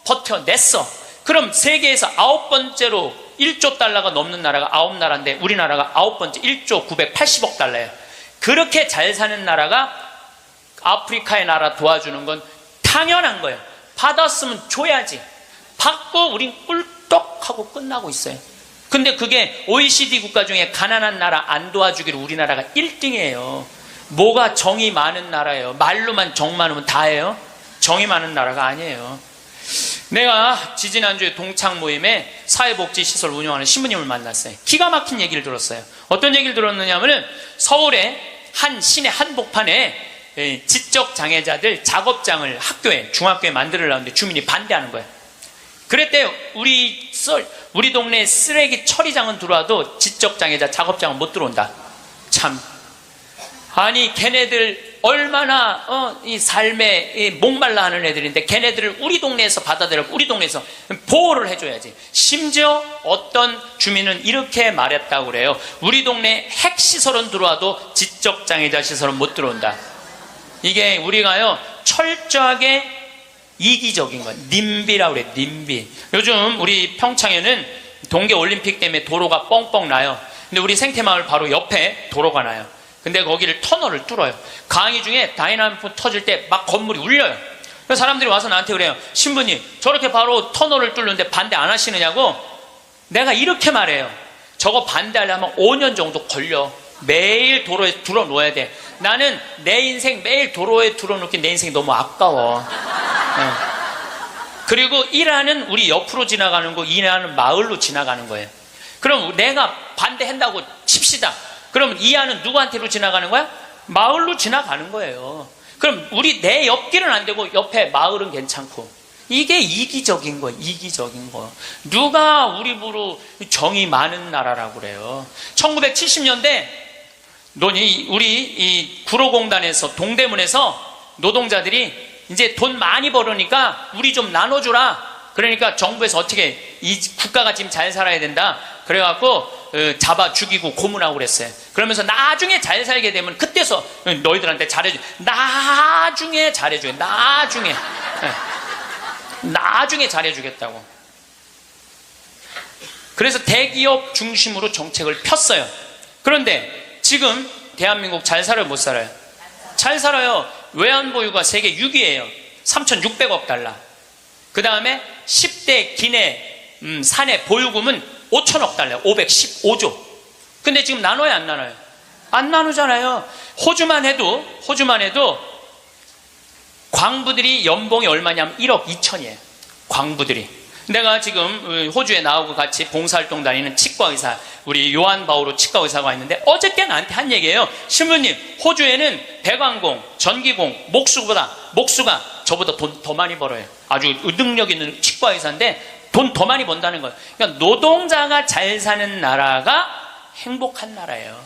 버텨냈어. 그럼 세계에서 9번째로 1조 달러가 넘는 나라가 9나라인데 우리나라가 9번째 1조 980억 달러예요. 그렇게 잘 사는 나라가 아프리카의 나라 도와주는 건 당연한 거예요. 받았으면 줘야지. 받고 우린 꿀떡하고 끝나고 있어요. 근데 그게 OECD 국가 중에 가난한 나라 안 도와주기로 우리나라가 1등이에요. 뭐가 정이 많은 나라예요. 말로만 정 많으면 다예요. 정이 많은 나라가 아니에요. 내가 지지난주에 동창 모임에 사회복지시설 운영하는 신부님을 만났어요. 기가 막힌 얘기를 들었어요. 어떤 얘기를 들었느냐면은 서울의 한 시내 한복판에 지적장애자들 작업장을 학교에 중학교에 만들려는데 주민이 반대하는 거예요. 그랬대요. 우리 동네 쓰레기 처리장은 들어와도 지적장애자 작업장은 못 들어온다. 참, 아니 걔네들 얼마나 이 삶에 목말라 하는 애들인데 걔네들을 우리 동네에서 받아들여 우리 동네에서 보호를 해줘야지. 심지어 어떤 주민은 이렇게 말했다고 그래요. 우리 동네 핵시설은 들어와도 지적장애자 시설은 못 들어온다. 이게 우리가요 철저하게 이기적인 거예요. 님비라고 그래. 님비. 요즘 우리 평창에는 동계올림픽 때문에 도로가 뻥뻥 나요. 근데 우리 생태마을 바로 옆에 도로가 나요. 근데 거기를 터널을 뚫어요. 강의 중에 다이나믹 터질 때 막 건물이 울려요. 그래서 사람들이 와서 나한테 그래요. 신부님 저렇게 바로 터널을 뚫는데 반대 안 하시느냐고. 내가 이렇게 말해요. 저거 반대하려면 5년 정도 걸려. 매일 도로에 들어놓아야 돼. 나는 내 인생 매일 도로에 들어놓기 내 인생이 너무 아까워. 네. 그리고 일하는 우리 옆으로 지나가는 거 일하는 마을로 지나가는 거예요. 그럼 내가 반대한다고 칩시다. 그럼 이하는 누구한테로 지나가는 거야? 마을로 지나가는 거예요. 그럼 우리 내 옆길은 안 되고 옆에 마을은 괜찮고. 이게 이기적인 거예요. 이기적인 거. 누가 우리 부로 정이 많은 나라라고 그래요. 1970년대 우리 이 구로공단에서 동대문에서 노동자들이 이제 돈 많이 벌으니까 우리 좀 나눠주라. 그러니까 정부에서 어떻게 이 국가가 지금 잘 살아야 된다. 그래갖고 잡아 죽이고 고문하고 그랬어요. 그러면서 나중에 잘 살게 되면 그때서 너희들한테 잘해줘. 나중에 잘해줘. 나중에 잘해주겠다고. 그래서 대기업 중심으로 정책을 폈어요. 그런데 지금 대한민국 잘 살아요? 못 살아요? 잘 살아요. 외환보유가 세계 6위예요. 3,600억 달러. 그 다음에 10대 기내 사내 보유금은 5천억 달러, 515조. 근데 지금 나눠요, 안 나눠요? 안 나누잖아요. 호주만 해도 광부들이 연봉이 얼마냐면 1억 2천이에요. 광부들이. 내가 지금 호주에 나오고 같이 봉사활동 다니는 치과의사, 우리 요한 바오로 치과의사가 있는데 어저께 나한테 한 얘기예요. 신부님, 호주에는 배관공, 전기공, 목수가 저보다 돈 더 많이 벌어요. 아주 능력 있는 치과의사인데 돈 더 많이 번다는 거예요. 그러니까 노동자가 잘 사는 나라가 행복한 나라예요.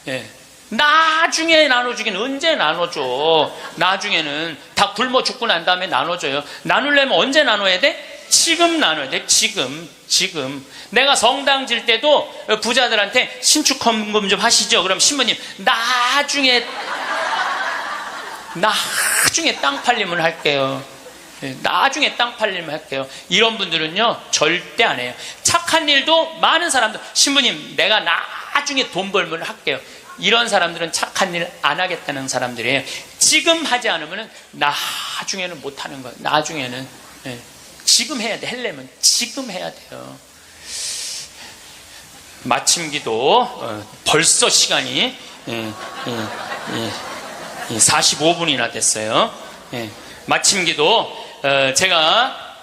예. 나중에 나눠주긴 언제 나눠줘. 나중에는 다 굶어 죽고 난 다음에 나눠줘요. 나누려면 언제 나눠야 돼? 지금 나눠야 돼. 지금. 내가 성당 질 때도 부자들한테 신축헌금 좀 하시죠. 그럼 신부님 나중에 땅 팔리면 할게요. 나중에 땅 팔리면 할게요. 이런 분들은요 절대 안 해요. 착한 일도 많은 사람들, 신부님 내가 나중에 돈 벌면 할게요. 이런 사람들은 착한 일 안 하겠다는 사람들이에요. 지금 하지 않으면 나중에는 못 하는 거예요. 나중에는. 지금 해야 돼. 하려면 지금 해야 돼요. 마침 기도 벌써 시간이 45분이나 됐어요. 마침 기도 제가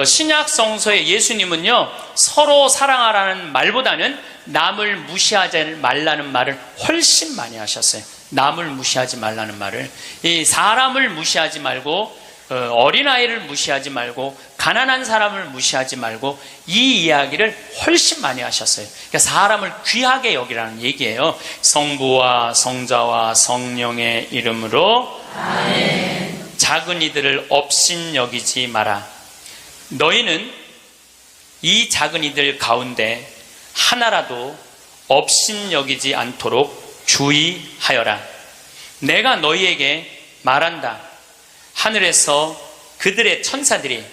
신약 성서의 예수님은요 서로 사랑하라는 말보다는 남을 무시하지 말라는 말을 훨씬 많이 하셨어요. 남을 무시하지 말라는 말을. 이 사람을 무시하지 말고 어린아이를 무시하지 말고 가난한 사람을 무시하지 말고 이 이야기를 훨씬 많이 하셨어요. 그러니까 사람을 귀하게 여기라는 얘기예요. 성부와 성자와 성령의 이름으로 아멘. 작은 이들을 업신 여기지 마라. 너희는 이 작은 이들 가운데 하나라도 업신 여기지 않도록 주의하여라. 내가 너희에게 말한다. 하늘에서 그들의 천사들이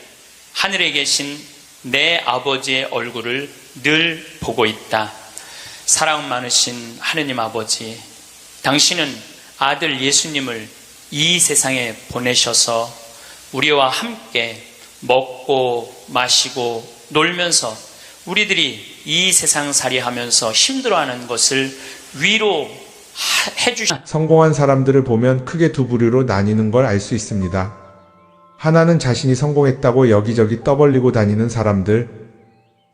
하늘에 계신 내 아버지의 얼굴을 늘 보고 있다. 사랑 많으신 하느님 아버지, 당신은 아들 예수님을 이 세상에 보내셔서 우리와 함께 먹고 마시고 놀면서 우리들이 이 세상 살이하면서 힘들어하는 것을 위로해 주신 성공한 사람들을 보면 크게 두 부류로 나뉘는 걸 알 수 있습니다. 하나는 자신이 성공했다고 여기저기 떠벌리고 다니는 사람들,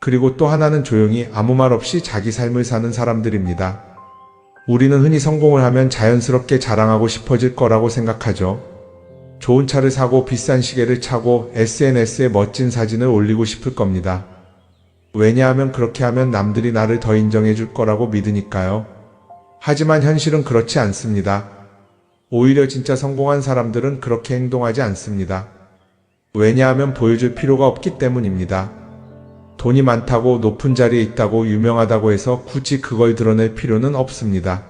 그리고 또 하나는 조용히 아무 말 없이 자기 삶을 사는 사람들입니다. 우리는 흔히 성공을 하면 자연스럽게 자랑하고 싶어질 거라고 생각하죠. 좋은 차를 사고 비싼 시계를 차고 SNS에 멋진 사진을 올리고 싶을 겁니다. 왜냐하면 그렇게 하면 남들이 나를 더 인정해 줄 거라고 믿으니까요. 하지만 현실은 그렇지 않습니다. 오히려 진짜 성공한 사람들은 그렇게 행동하지 않습니다. 왜냐하면 보여줄 필요가 없기 때문입니다. 돈이 많다고 높은 자리에 있다고 유명하다고 해서 굳이 그걸 드러낼 필요는 없습니다.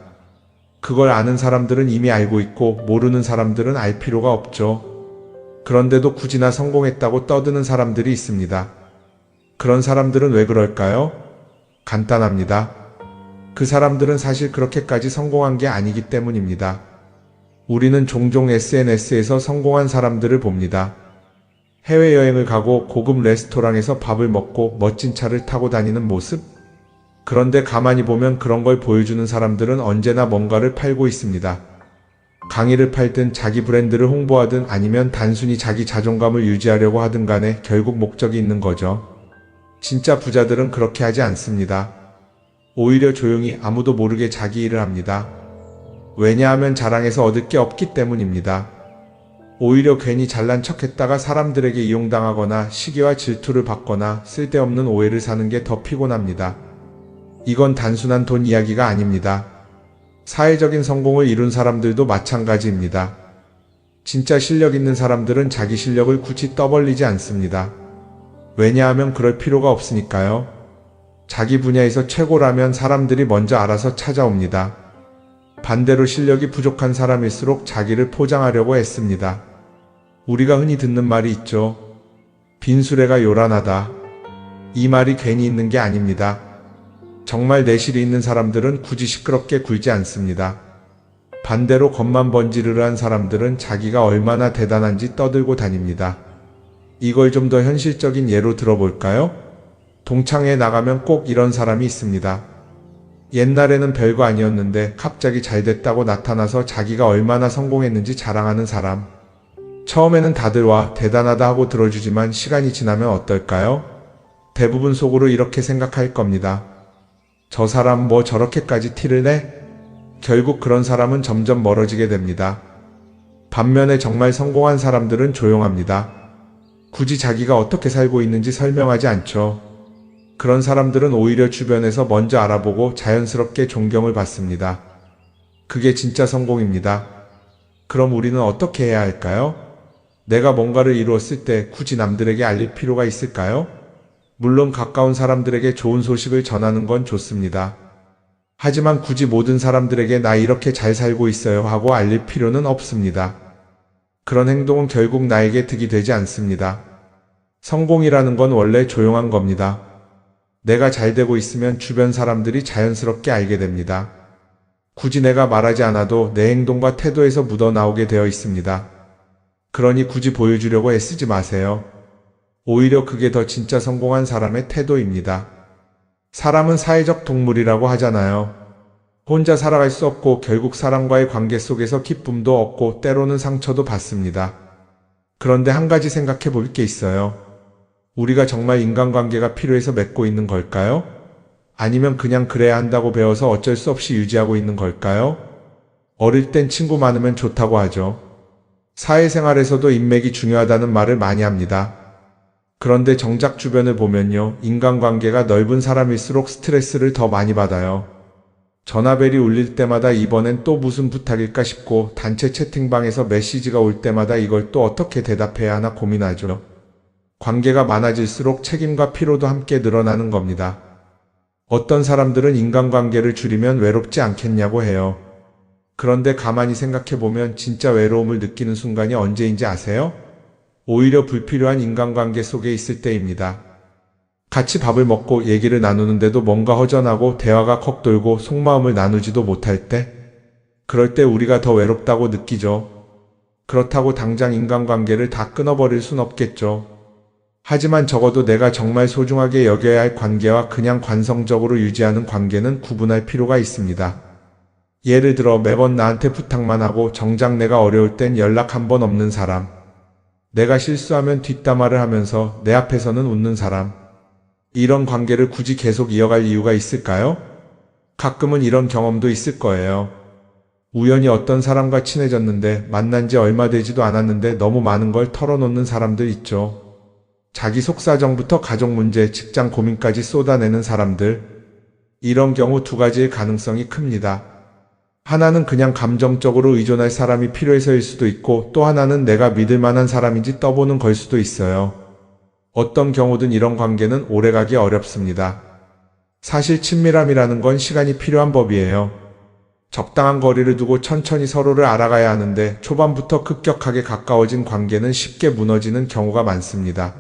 그걸 아는 사람들은 이미 알고 있고 모르는 사람들은 알 필요가 없죠. 그런데도 굳이나 성공했다고 떠드는 사람들이 있습니다. 그런 사람들은 왜 그럴까요? 간단합니다. 그 사람들은 사실 그렇게까지 성공한 게 아니기 때문입니다. 우리는 종종 SNS에서 성공한 사람들을 봅니다. 해외여행을 가고 고급 레스토랑에서 밥을 먹고 멋진 차를 타고 다니는 모습? 그런데 가만히 보면 그런 걸 보여주는 사람들은 언제나 뭔가를 팔고 있습니다. 강의를 팔든 자기 브랜드를 홍보하든 아니면 단순히 자기 자존감을 유지하려고 하든 간에 결국 목적이 있는 거죠. 진짜 부자들은 그렇게 하지 않습니다. 오히려 조용히 아무도 모르게 자기 일을 합니다. 왜냐하면 자랑해서 얻을 게 없기 때문입니다. 오히려 괜히 잘난 척했다가 사람들에게 이용당하거나 시기와 질투를 받거나 쓸데없는 오해를 사는 게 더 피곤합니다. 이건 단순한 돈 이야기가 아닙니다. 사회적인 성공을 이룬 사람들도 마찬가지입니다. 진짜 실력 있는 사람들은 자기 실력을 굳이 떠벌리지 않습니다. 왜냐하면 그럴 필요가 없으니까요. 자기 분야에서 최고라면 사람들이 먼저 알아서 찾아옵니다. 반대로 실력이 부족한 사람일수록 자기를 포장하려고 애씁니다. 우리가 흔히 듣는 말이 있죠. 빈수레가 요란하다. 이 말이 괜히 있는 게 아닙니다. 정말 내실이 있는 사람들은 굳이 시끄럽게 굴지 않습니다. 반대로 겉만 번지르르한 사람들은 자기가 얼마나 대단한지 떠들고 다닙니다. 이걸 좀 더 현실적인 예로 들어볼까요? 동창회에 나가면 꼭 이런 사람이 있습니다. 옛날에는 별거 아니었는데 갑자기 잘 됐다고 나타나서 자기가 얼마나 성공했는지 자랑하는 사람. 처음에는 다들 와 대단하다 하고 들어주지만 시간이 지나면 어떨까요? 대부분 속으로 이렇게 생각할 겁니다. 저 사람 뭐 저렇게까지 티를 내? 결국 그런 사람은 점점 멀어지게 됩니다. 반면에 정말 성공한 사람들은 조용합니다. 굳이 자기가 어떻게 살고 있는지 설명하지 않죠. 그런 사람들은 오히려 주변에서 먼저 알아보고 자연스럽게 존경을 받습니다. 그게 진짜 성공입니다. 그럼 우리는 어떻게 해야 할까요? 내가 뭔가를 이루었을 때 굳이 남들에게 알릴 필요가 있을까요? 물론 가까운 사람들에게 좋은 소식을 전하는 건 좋습니다. 하지만 굳이 모든 사람들에게 나 이렇게 잘 살고 있어요 하고 알릴 필요는 없습니다. 그런 행동은 결국 나에게 득이 되지 않습니다. 성공이라는 건 원래 조용한 겁니다. 내가 잘 되고 있으면 주변 사람들이 자연스럽게 알게 됩니다. 굳이 내가 말하지 않아도 내 행동과 태도에서 묻어나오게 되어 있습니다. 그러니 굳이 보여주려고 애쓰지 마세요. 오히려 그게 더 진짜 성공한 사람의 태도입니다. 사람은 사회적 동물이라고 하잖아요. 혼자 살아갈 수 없고 결국 사람과의 관계 속에서 기쁨도 얻고 때로는 상처도 받습니다. 그런데 한 가지 생각해 볼 게 있어요. 우리가 정말 인간관계가 필요해서 맺고 있는 걸까요? 아니면 그냥 그래야 한다고 배워서 어쩔 수 없이 유지하고 있는 걸까요? 어릴 땐 친구 많으면 좋다고 하죠. 사회생활에서도 인맥이 중요하다는 말을 많이 합니다. 그런데 정작 주변을 보면요, 인간관계가 넓은 사람일수록 스트레스를 더 많이 받아요. 전화벨이 울릴 때마다 이번엔 또 무슨 부탁일까 싶고, 단체 채팅방에서 메시지가 올 때마다 이걸 또 어떻게 대답해야 하나 고민하죠. 관계가 많아질수록 책임과 피로도 함께 늘어나는 겁니다. 어떤 사람들은 인간관계를 줄이면 외롭지 않겠냐고 해요. 그런데 가만히 생각해보면 진짜 외로움을 느끼는 순간이 언제인지 아세요? 오히려 불필요한 인간관계 속에 있을 때입니다. 같이 밥을 먹고 얘기를 나누는데도 뭔가 허전하고 대화가 컥 돌고 속마음을 나누지도 못할 때, 그럴 때 우리가 더 외롭다고 느끼죠. 그렇다고 당장 인간관계를 다 끊어버릴 순 없겠죠. 하지만 적어도 내가 정말 소중하게 여겨야 할 관계와 그냥 관성적으로 유지하는 관계는 구분할 필요가 있습니다. 예를 들어 매번 나한테 부탁만 하고 정작 내가 어려울 땐 연락 한 번 없는 사람. 내가 실수하면 뒷담화를 하면서 내 앞에서는 웃는 사람. 이런 관계를 굳이 계속 이어갈 이유가 있을까요? 가끔은 이런 경험도 있을 거예요. 우연히 어떤 사람과 친해졌는데 만난 지 얼마 되지도 않았는데 너무 많은 걸 털어놓는 사람들 있죠. 자기 속사정부터 가족 문제, 직장 고민까지 쏟아내는 사람들. 이런 경우 두 가지의 가능성이 큽니다. 하나는 그냥 감정적으로 의존할 사람이 필요해서일 수도 있고, 또 하나는 내가 믿을 만한 사람인지 떠보는 걸 수도 있어요. 어떤 경우든 이런 관계는 오래가기 어렵습니다. 사실 친밀함이라는 건 시간이 필요한 법이에요. 적당한 거리를 두고 천천히 서로를 알아가야 하는데, 초반부터 급격하게 가까워진 관계는 쉽게 무너지는 경우가 많습니다.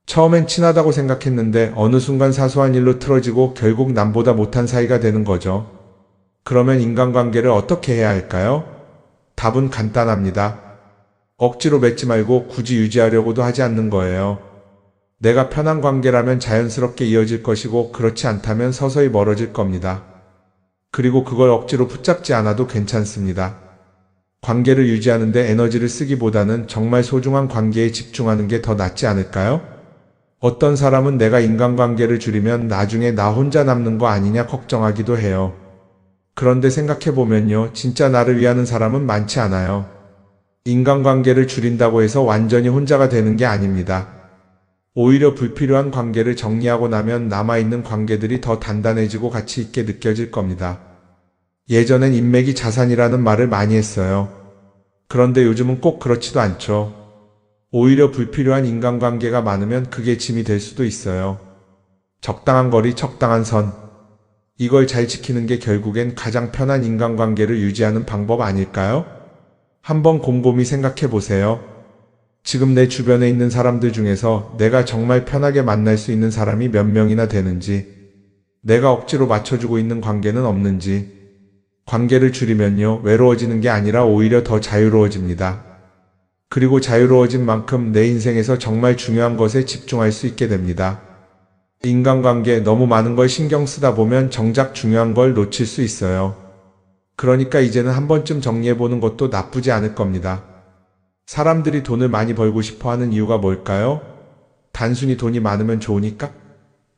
처음엔 친하다고 생각했는데 어느 순간 사소한 일로 틀어지고 결국 남보다 못한 사이가 되는 거죠. 그러면 인간관계를 어떻게 해야 할까요? 답은 간단합니다. 억지로 맺지 말고 굳이 유지하려고도 하지 않는 거예요. 내가 편한 관계라면 자연스럽게 이어질 것이고, 그렇지 않다면 서서히 멀어질 겁니다. 그리고 그걸 억지로 붙잡지 않아도 괜찮습니다. 관계를 유지하는데 에너지를 쓰기보다는 정말 소중한 관계에 집중하는 게 더 낫지 않을까요? 어떤 사람은 내가 인간관계를 줄이면 나중에 나 혼자 남는 거 아니냐 걱정하기도 해요. 그런데 생각해보면요, 진짜 나를 위하는 사람은 많지 않아요. 인간관계를 줄인다고 해서 완전히 혼자가 되는 게 아닙니다. 오히려 불필요한 관계를 정리하고 나면 남아있는 관계들이 더 단단해지고 가치 있게 느껴질 겁니다. 예전엔 인맥이 자산이라는 말을 많이 했어요. 그런데 요즘은 꼭 그렇지도 않죠. 오히려 불필요한 인간관계가 많으면 그게 짐이 될 수도 있어요. 적당한 거리, 적당한 선. 이걸 잘 지키는 게 결국엔 가장 편한 인간관계를 유지하는 방법 아닐까요? 한번 곰곰이 생각해 보세요. 지금 내 주변에 있는 사람들 중에서 내가 정말 편하게 만날 수 있는 사람이 몇 명이나 되는지, 내가 억지로 맞춰주고 있는 관계는 없는지. 관계를 줄이면요, 외로워지는 게 아니라 오히려 더 자유로워집니다. 그리고 자유로워진 만큼 내 인생에서 정말 중요한 것에 집중할 수 있게 됩니다. 인간관계 너무 많은 걸 신경 쓰다 보면 정작 중요한 걸 놓칠 수 있어요. 그러니까 이제는 한 번쯤 정리해보는 것도 나쁘지 않을 겁니다. 사람들이 돈을 많이 벌고 싶어 하는 이유가 뭘까요? 단순히 돈이 많으면 좋으니까?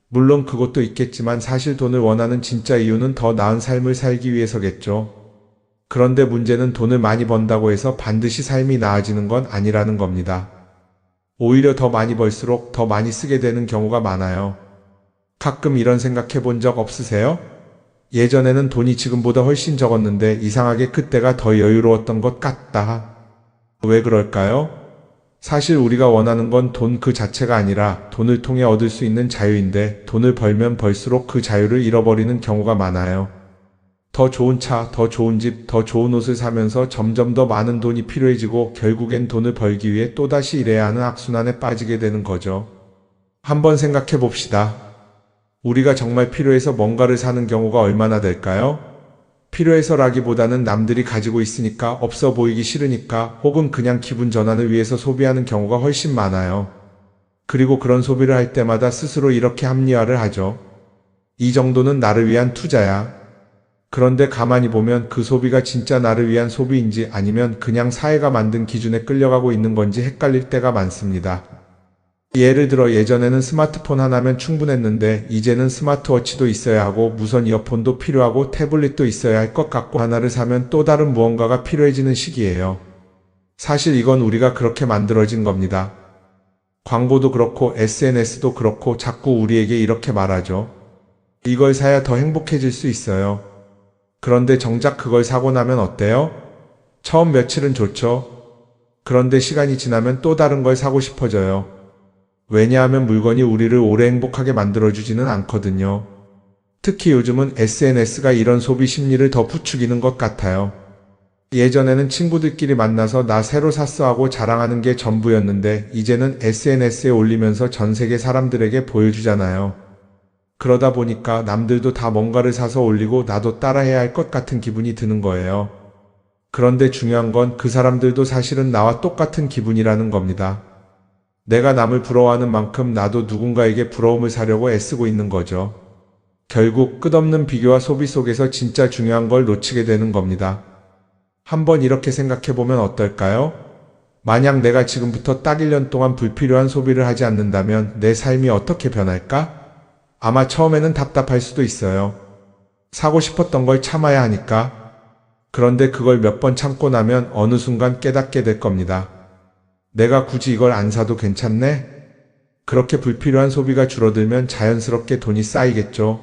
물론 그것도 있겠지만 사실 돈을 원하는 진짜 이유는 더 나은 삶을 살기 위해서겠죠. 그런데 문제는 돈을 많이 번다고 해서 반드시 삶이 나아지는 건 아니라는 겁니다. 오히려 더 많이 벌수록 더 많이 쓰게 되는 경우가 많아요. 가끔 이런 생각해 본 적 없으세요? 예전에는 돈이 지금보다 훨씬 적었는데 이상하게 그때가 더 여유로웠던 것 같다. 왜 그럴까요? 사실 우리가 원하는 건 돈 그 자체가 아니라 돈을 통해 얻을 수 있는 자유인데, 돈을 벌면 벌수록 그 자유를 잃어버리는 경우가 많아요. 더 좋은 차, 더 좋은 집, 더 좋은 옷을 사면서 점점 더 많은 돈이 필요해지고 결국엔 돈을 벌기 위해 또다시 일해야 하는 악순환에 빠지게 되는 거죠. 한번 생각해 봅시다. 우리가 정말 필요해서 뭔가를 사는 경우가 얼마나 될까요? 필요해서라기보다는 남들이 가지고 있으니까, 없어 보이기 싫으니까, 혹은 그냥 기분 전환을 위해서 소비하는 경우가 훨씬 많아요. 그리고 그런 소비를 할 때마다 스스로 이렇게 합리화를 하죠. 이 정도는 나를 위한 투자야. 그런데 가만히 보면 그 소비가 진짜 나를 위한 소비인지 아니면 그냥 사회가 만든 기준에 끌려가고 있는 건지 헷갈릴 때가 많습니다. 예를 들어 예전에는 스마트폰 하나면 충분했는데 이제는 스마트워치도 있어야 하고 무선 이어폰도 필요하고 태블릿도 있어야 할 것 같고, 하나를 사면 또 다른 무언가가 필요해지는 시기예요. 사실 이건 우리가 그렇게 만들어진 겁니다. 광고도 그렇고 SNS도 그렇고 자꾸 우리에게 이렇게 말하죠. 이걸 사야 더 행복해질 수 있어요. 그런데 정작 그걸 사고 나면 어때요? 처음 며칠은 좋죠. 그런데 시간이 지나면 또 다른 걸 사고 싶어져요. 왜냐하면 물건이 우리를 오래 행복하게 만들어주지는 않거든요. 특히 요즘은 SNS가 이런 소비 심리를 더 부추기는 것 같아요. 예전에는 친구들끼리 만나서 나 새로 샀어 하고 자랑하는 게 전부였는데 이제는 SNS에 올리면서 전 세계 사람들에게 보여주잖아요. 그러다 보니까 남들도 다 뭔가를 사서 올리고 나도 따라해야 할 것 같은 기분이 드는 거예요. 그런데 중요한 건 그 사람들도 사실은 나와 똑같은 기분이라는 겁니다. 내가 남을 부러워하는 만큼 나도 누군가에게 부러움을 사려고 애쓰고 있는 거죠. 결국 끝없는 비교와 소비 속에서 진짜 중요한 걸 놓치게 되는 겁니다. 한번 이렇게 생각해보면 어떨까요? 만약 내가 지금부터 딱 1년 동안 불필요한 소비를 하지 않는다면 내 삶이 어떻게 변할까? 아마 처음에는 답답할 수도 있어요. 사고 싶었던 걸 참아야 하니까. 그런데 그걸 몇 번 참고 나면 어느 순간 깨닫게 될 겁니다. 내가 굳이 이걸 안 사도 괜찮네? 그렇게 불필요한 소비가 줄어들면 자연스럽게 돈이 쌓이겠죠.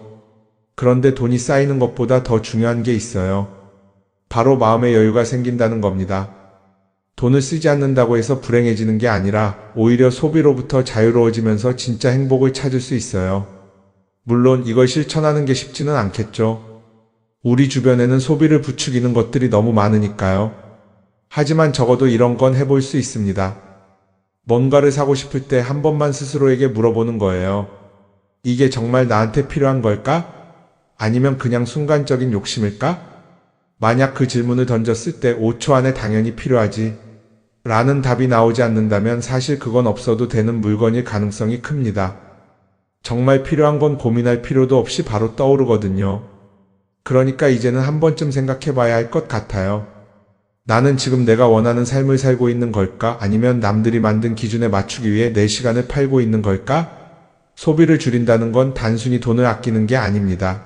그런데 돈이 쌓이는 것보다 더 중요한 게 있어요. 바로 마음의 여유가 생긴다는 겁니다. 돈을 쓰지 않는다고 해서 불행해지는 게 아니라 오히려 소비로부터 자유로워지면서 진짜 행복을 찾을 수 있어요. 물론 이걸 실천하는 게 쉽지는 않겠죠. 우리 주변에는 소비를 부추기는 것들이 너무 많으니까요. 하지만 적어도 이런 건 해볼 수 있습니다. 뭔가를 사고 싶을 때 한 번만 스스로에게 물어보는 거예요. 이게 정말 나한테 필요한 걸까? 아니면 그냥 순간적인 욕심일까? 만약 그 질문을 던졌을 때 5초 안에 당연히 필요하지 라는 답이 나오지 않는다면 사실 그건 없어도 되는 물건일 가능성이 큽니다. 정말 필요한 건 고민할 필요도 없이 바로 떠오르거든요. 그러니까 이제는 한 번쯤 생각해 봐야 할 것 같아요. 나는 지금 내가 원하는 삶을 살고 있는 걸까? 아니면 남들이 만든 기준에 맞추기 위해 내 시간을 팔고 있는 걸까? 소비를 줄인다는 건 단순히 돈을 아끼는 게 아닙니다.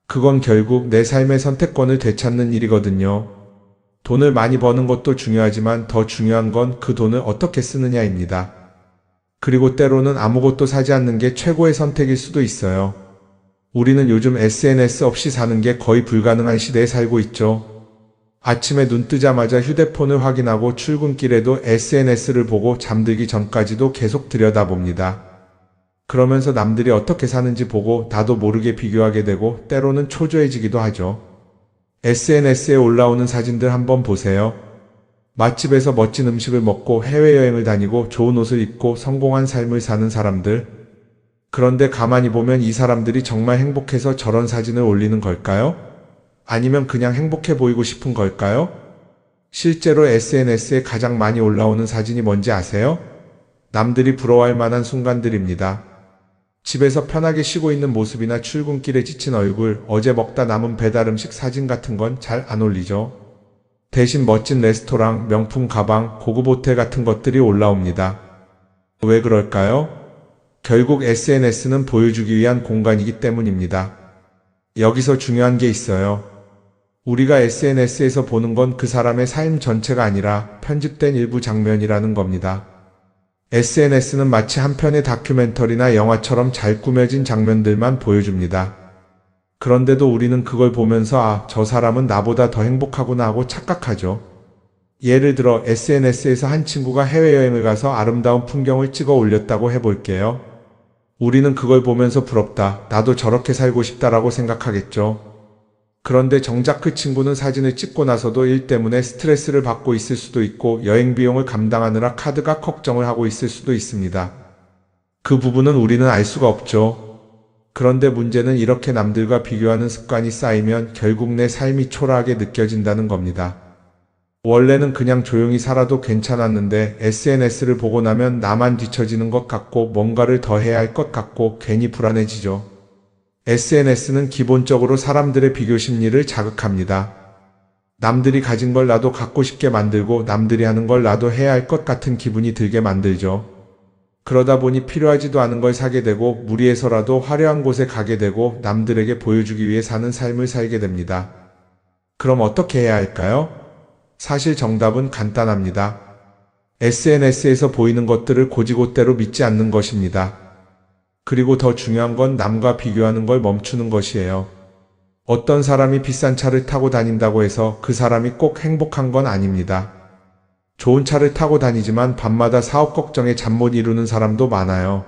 그건 결국 내 삶의 선택권을 되찾는 일이거든요. 돈을 많이 버는 것도 중요하지만 더 중요한 건 그 돈을 어떻게 쓰느냐입니다. 그리고 때로는 아무것도 사지 않는 게 최고의 선택일 수도 있어요. 우리는 요즘 SNS 없이 사는 게 거의 불가능한 시대에 살고 있죠. 아침에 눈 뜨자마자 휴대폰을 확인하고 출근길에도 SNS를 보고 잠들기 전까지도 계속 들여다봅니다. 그러면서 남들이 어떻게 사는지 보고 나도 모르게 비교하게 되고 때로는 초조해지기도 하죠. SNS에 올라오는 사진들 한번 보세요. 맛집에서 멋진 음식을 먹고 해외여행을 다니고 좋은 옷을 입고 성공한 삶을 사는 사람들. 그런데 가만히 보면 이 사람들이 정말 행복해서 저런 사진을 올리는 걸까요? 아니면 그냥 행복해 보이고 싶은 걸까요? 실제로 SNS에 가장 많이 올라오는 사진이 뭔지 아세요? 남들이 부러워할 만한 순간들입니다. 집에서 편하게 쉬고 있는 모습이나 출근길에 지친 얼굴, 어제 먹다 남은 배달 음식 사진 같은 건 잘 안 올리죠. 대신 멋진 레스토랑, 명품 가방, 고급 호텔 같은 것들이 올라옵니다. 왜 그럴까요? 결국 SNS는 보여주기 위한 공간이기 때문입니다. 여기서 중요한 게 있어요. 우리가 SNS에서 보는 건 그 사람의 삶 전체가 아니라 편집된 일부 장면이라는 겁니다. SNS는 마치 한 편의 다큐멘터리나 영화처럼 잘 꾸며진 장면들만 보여줍니다. 그런데도 우리는 그걸 보면서 아, 저 사람은 나보다 더 행복하구나 하고 착각하죠. 예를 들어 SNS에서 한 친구가 해외여행을 가서 아름다운 풍경을 찍어 올렸다고 해볼게요. 우리는 그걸 보면서 부럽다, 나도 저렇게 살고 싶다라고 생각하겠죠. 그런데 정작 그 친구는 사진을 찍고 나서도 일 때문에 스트레스를 받고 있을 수도 있고 여행 비용을 감당하느라 카드가 걱정을 하고 있을 수도 있습니다. 그 부분은 우리는 알 수가 없죠. 그런데 문제는 이렇게 남들과 비교하는 습관이 쌓이면 결국 내 삶이 초라하게 느껴진다는 겁니다. 원래는 그냥 조용히 살아도 괜찮았는데 SNS를 보고 나면 나만 뒤처지는 것 같고 뭔가를 더 해야 할 것 같고 괜히 불안해지죠. SNS는 기본적으로 사람들의 비교 심리를 자극합니다. 남들이 가진 걸 나도 갖고 싶게 만들고 남들이 하는 걸 나도 해야 할 것 같은 기분이 들게 만들죠. 그러다 보니 필요하지도 않은 걸 사게 되고 무리해서라도 화려한 곳에 가게 되고 남들에게 보여주기 위해 사는 삶을 살게 됩니다. 그럼 어떻게 해야 할까요? 사실 정답은 간단합니다. SNS에서 보이는 것들을 곧이곧대로 믿지 않는 것입니다. 그리고 더 중요한 건 남과 비교하는 걸 멈추는 것이에요. 어떤 사람이 비싼 차를 타고 다닌다고 해서 그 사람이 꼭 행복한 건 아닙니다. 좋은 차를 타고 다니지만 밤마다 사업 걱정에 잠 못 이루는 사람도 많아요.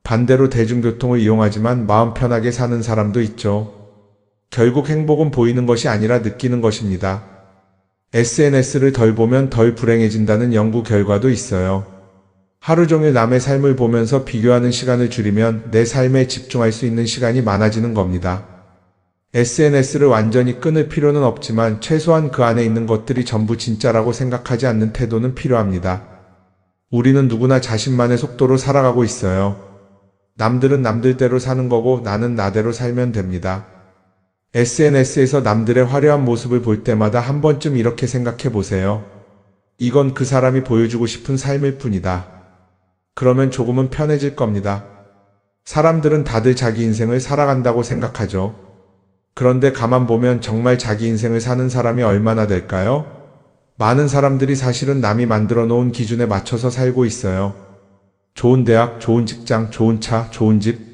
반대로 대중교통을 이용하지만 마음 편하게 사는 사람도 있죠. 결국 행복은 보이는 것이 아니라 느끼는 것입니다. SNS를 덜 보면 덜 불행해진다는 연구 결과도 있어요. 하루 종일 남의 삶을 보면서 비교하는 시간을 줄이면 내 삶에 집중할 수 있는 시간이 많아지는 겁니다. SNS를 완전히 끊을 필요는 없지만 최소한 그 안에 있는 것들이 전부 진짜라고 생각하지 않는 태도는 필요합니다. 우리는 누구나 자신만의 속도로 살아가고 있어요. 남들은 남들대로 사는 거고 나는 나대로 살면 됩니다. SNS에서 남들의 화려한 모습을 볼 때마다 한 번쯤 이렇게 생각해 보세요. 이건 그 사람이 보여주고 싶은 삶일 뿐이다. 그러면 조금은 편해질 겁니다. 사람들은 다들 자기 인생을 살아간다고 생각하죠. 그런데 가만 보면 정말 자기 인생을 사는 사람이 얼마나 될까요? 많은 사람들이 사실은 남이 만들어 놓은 기준에 맞춰서 살고 있어요. 좋은 대학, 좋은 직장, 좋은 차, 좋은 집.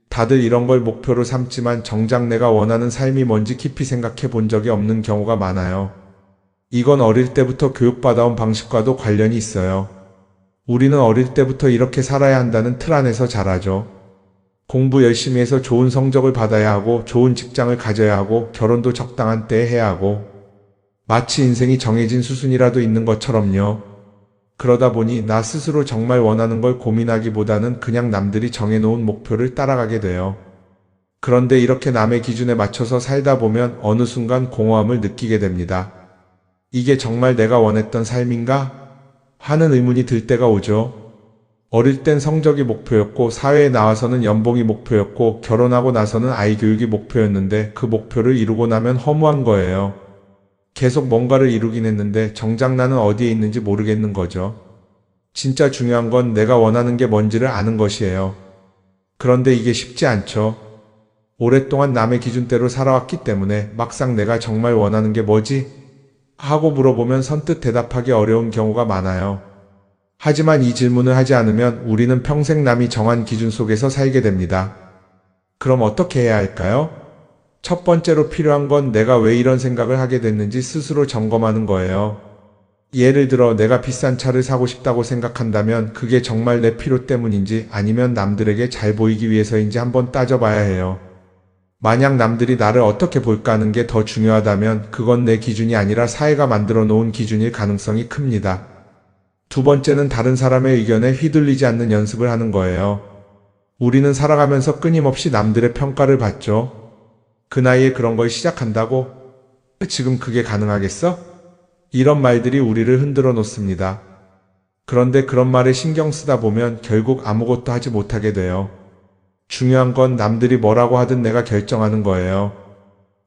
다들 이런 걸 목표로 삼지만 정작 내가 원하는 삶이 뭔지 깊이 생각해 본 적이 없는 경우가 많아요. 이건 어릴 때부터 교육받아온 방식과도 관련이 있어요. 우리는 어릴 때부터 이렇게 살아야 한다는 틀 안에서 자라죠. 공부 열심히 해서 좋은 성적을 받아야 하고 좋은 직장을 가져야 하고 결혼도 적당한 때에 해야 하고 마치 인생이 정해진 수순이라도 있는 것처럼요. 그러다 보니 나 스스로 정말 원하는 걸 고민하기보다는 그냥 남들이 정해놓은 목표를 따라가게 돼요. 그런데 이렇게 남의 기준에 맞춰서 살다 보면 어느 순간 공허함을 느끼게 됩니다. 이게 정말 내가 원했던 삶인가? 하는 의문이 들 때가 오죠. 어릴 땐 성적이 목표였고 사회에 나와서는 연봉이 목표였고 결혼하고 나서는 아이 교육이 목표였는데 그 목표를 이루고 나면 허무한 거예요. 계속 뭔가를 이루긴 했는데 정작 나는 어디에 있는지 모르겠는 거죠. 진짜 중요한 건 내가 원하는 게 뭔지를 아는 것이에요. 그런데 이게 쉽지 않죠. 오랫동안 남의 기준대로 살아왔기 때문에 막상 내가 정말 원하는 게 뭐지? 하고 물어보면 선뜻 대답하기 어려운 경우가 많아요. 하지만 이 질문을 하지 않으면 우리는 평생 남이 정한 기준 속에서 살게 됩니다. 그럼 어떻게 해야 할까요? 첫 번째로 필요한 건 내가 왜 이런 생각을 하게 됐는지 스스로 점검하는 거예요. 예를 들어 내가 비싼 차를 사고 싶다고 생각한다면 그게 정말 내 필요 때문인지 아니면 남들에게 잘 보이기 위해서인지 한번 따져봐야 해요. 만약 남들이 나를 어떻게 볼까 하는 게 더 중요하다면 그건 내 기준이 아니라 사회가 만들어 놓은 기준일 가능성이 큽니다. 두 번째는 다른 사람의 의견에 휘둘리지 않는 연습을 하는 거예요. 우리는 살아가면서 끊임없이 남들의 평가를 받죠. 그 나이에 그런 걸 시작한다고? 지금 그게 가능하겠어? 이런 말들이 우리를 흔들어 놓습니다. 그런데 그런 말에 신경 쓰다 보면 결국 아무것도 하지 못하게 돼요. 중요한 건 남들이 뭐라고 하든 내가 결정하는 거예요.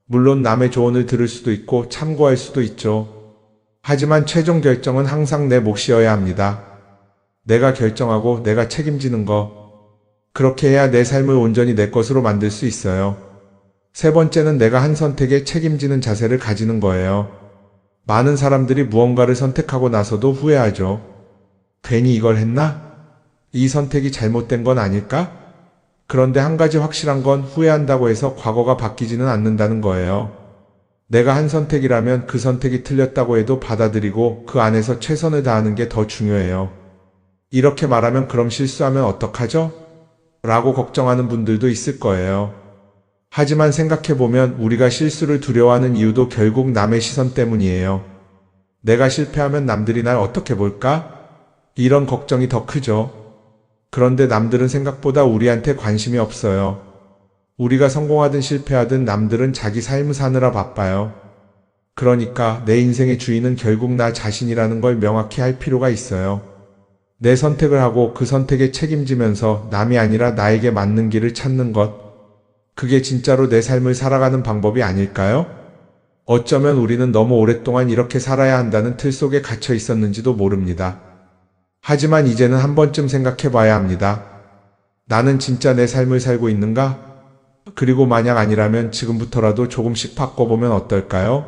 물론 남의 조언을 들을 수도 있고 참고할 수도 있죠. 하지만 최종 결정은 항상 내 몫이어야 합니다. 내가 결정하고 내가 책임지는 거. 그렇게 해야 내 삶을 온전히 내 것으로 만들 수 있어요. 세 번째는 내가 한 선택에 책임지는 자세를 가지는 거예요. 많은 사람들이 무언가를 선택하고 나서도 후회하죠. 괜히 이걸 했나? 이 선택이 잘못된 건 아닐까? 그런데 한 가지 확실한 건 후회한다고 해서 과거가 바뀌지는 않는다는 거예요. 내가 한 선택이라면 그 선택이 틀렸다고 해도 받아들이고 그 안에서 최선을 다하는 게 더 중요해요. 이렇게 말하면 그럼 실수하면 어떡하죠? 라고 걱정하는 분들도 있을 거예요. 하지만 생각해보면 우리가 실수를 두려워하는 이유도 결국 남의 시선 때문이에요. 내가 실패하면 남들이 날 어떻게 볼까? 이런 걱정이 더 크죠. 그런데 남들은 생각보다 우리한테 관심이 없어요. 우리가 성공하든 실패하든 남들은 자기 삶을 사느라 바빠요. 그러니까 내 인생의 주인은 결국 나 자신이라는 걸 명확히 할 필요가 있어요. 내 선택을 하고 그 선택에 책임지면서 남이 아니라 나에게 맞는 길을 찾는 것. 그게 진짜로 내 삶을 살아가는 방법이 아닐까요? 어쩌면 우리는 너무 오랫동안 이렇게 살아야 한다는 틀 속에 갇혀 있었는지도 모릅니다. 하지만 이제는 한 번쯤 생각해 봐야 합니다. 나는 진짜 내 삶을 살고 있는가? 그리고 만약 아니라면 지금부터라도 조금씩 바꿔보면 어떨까요?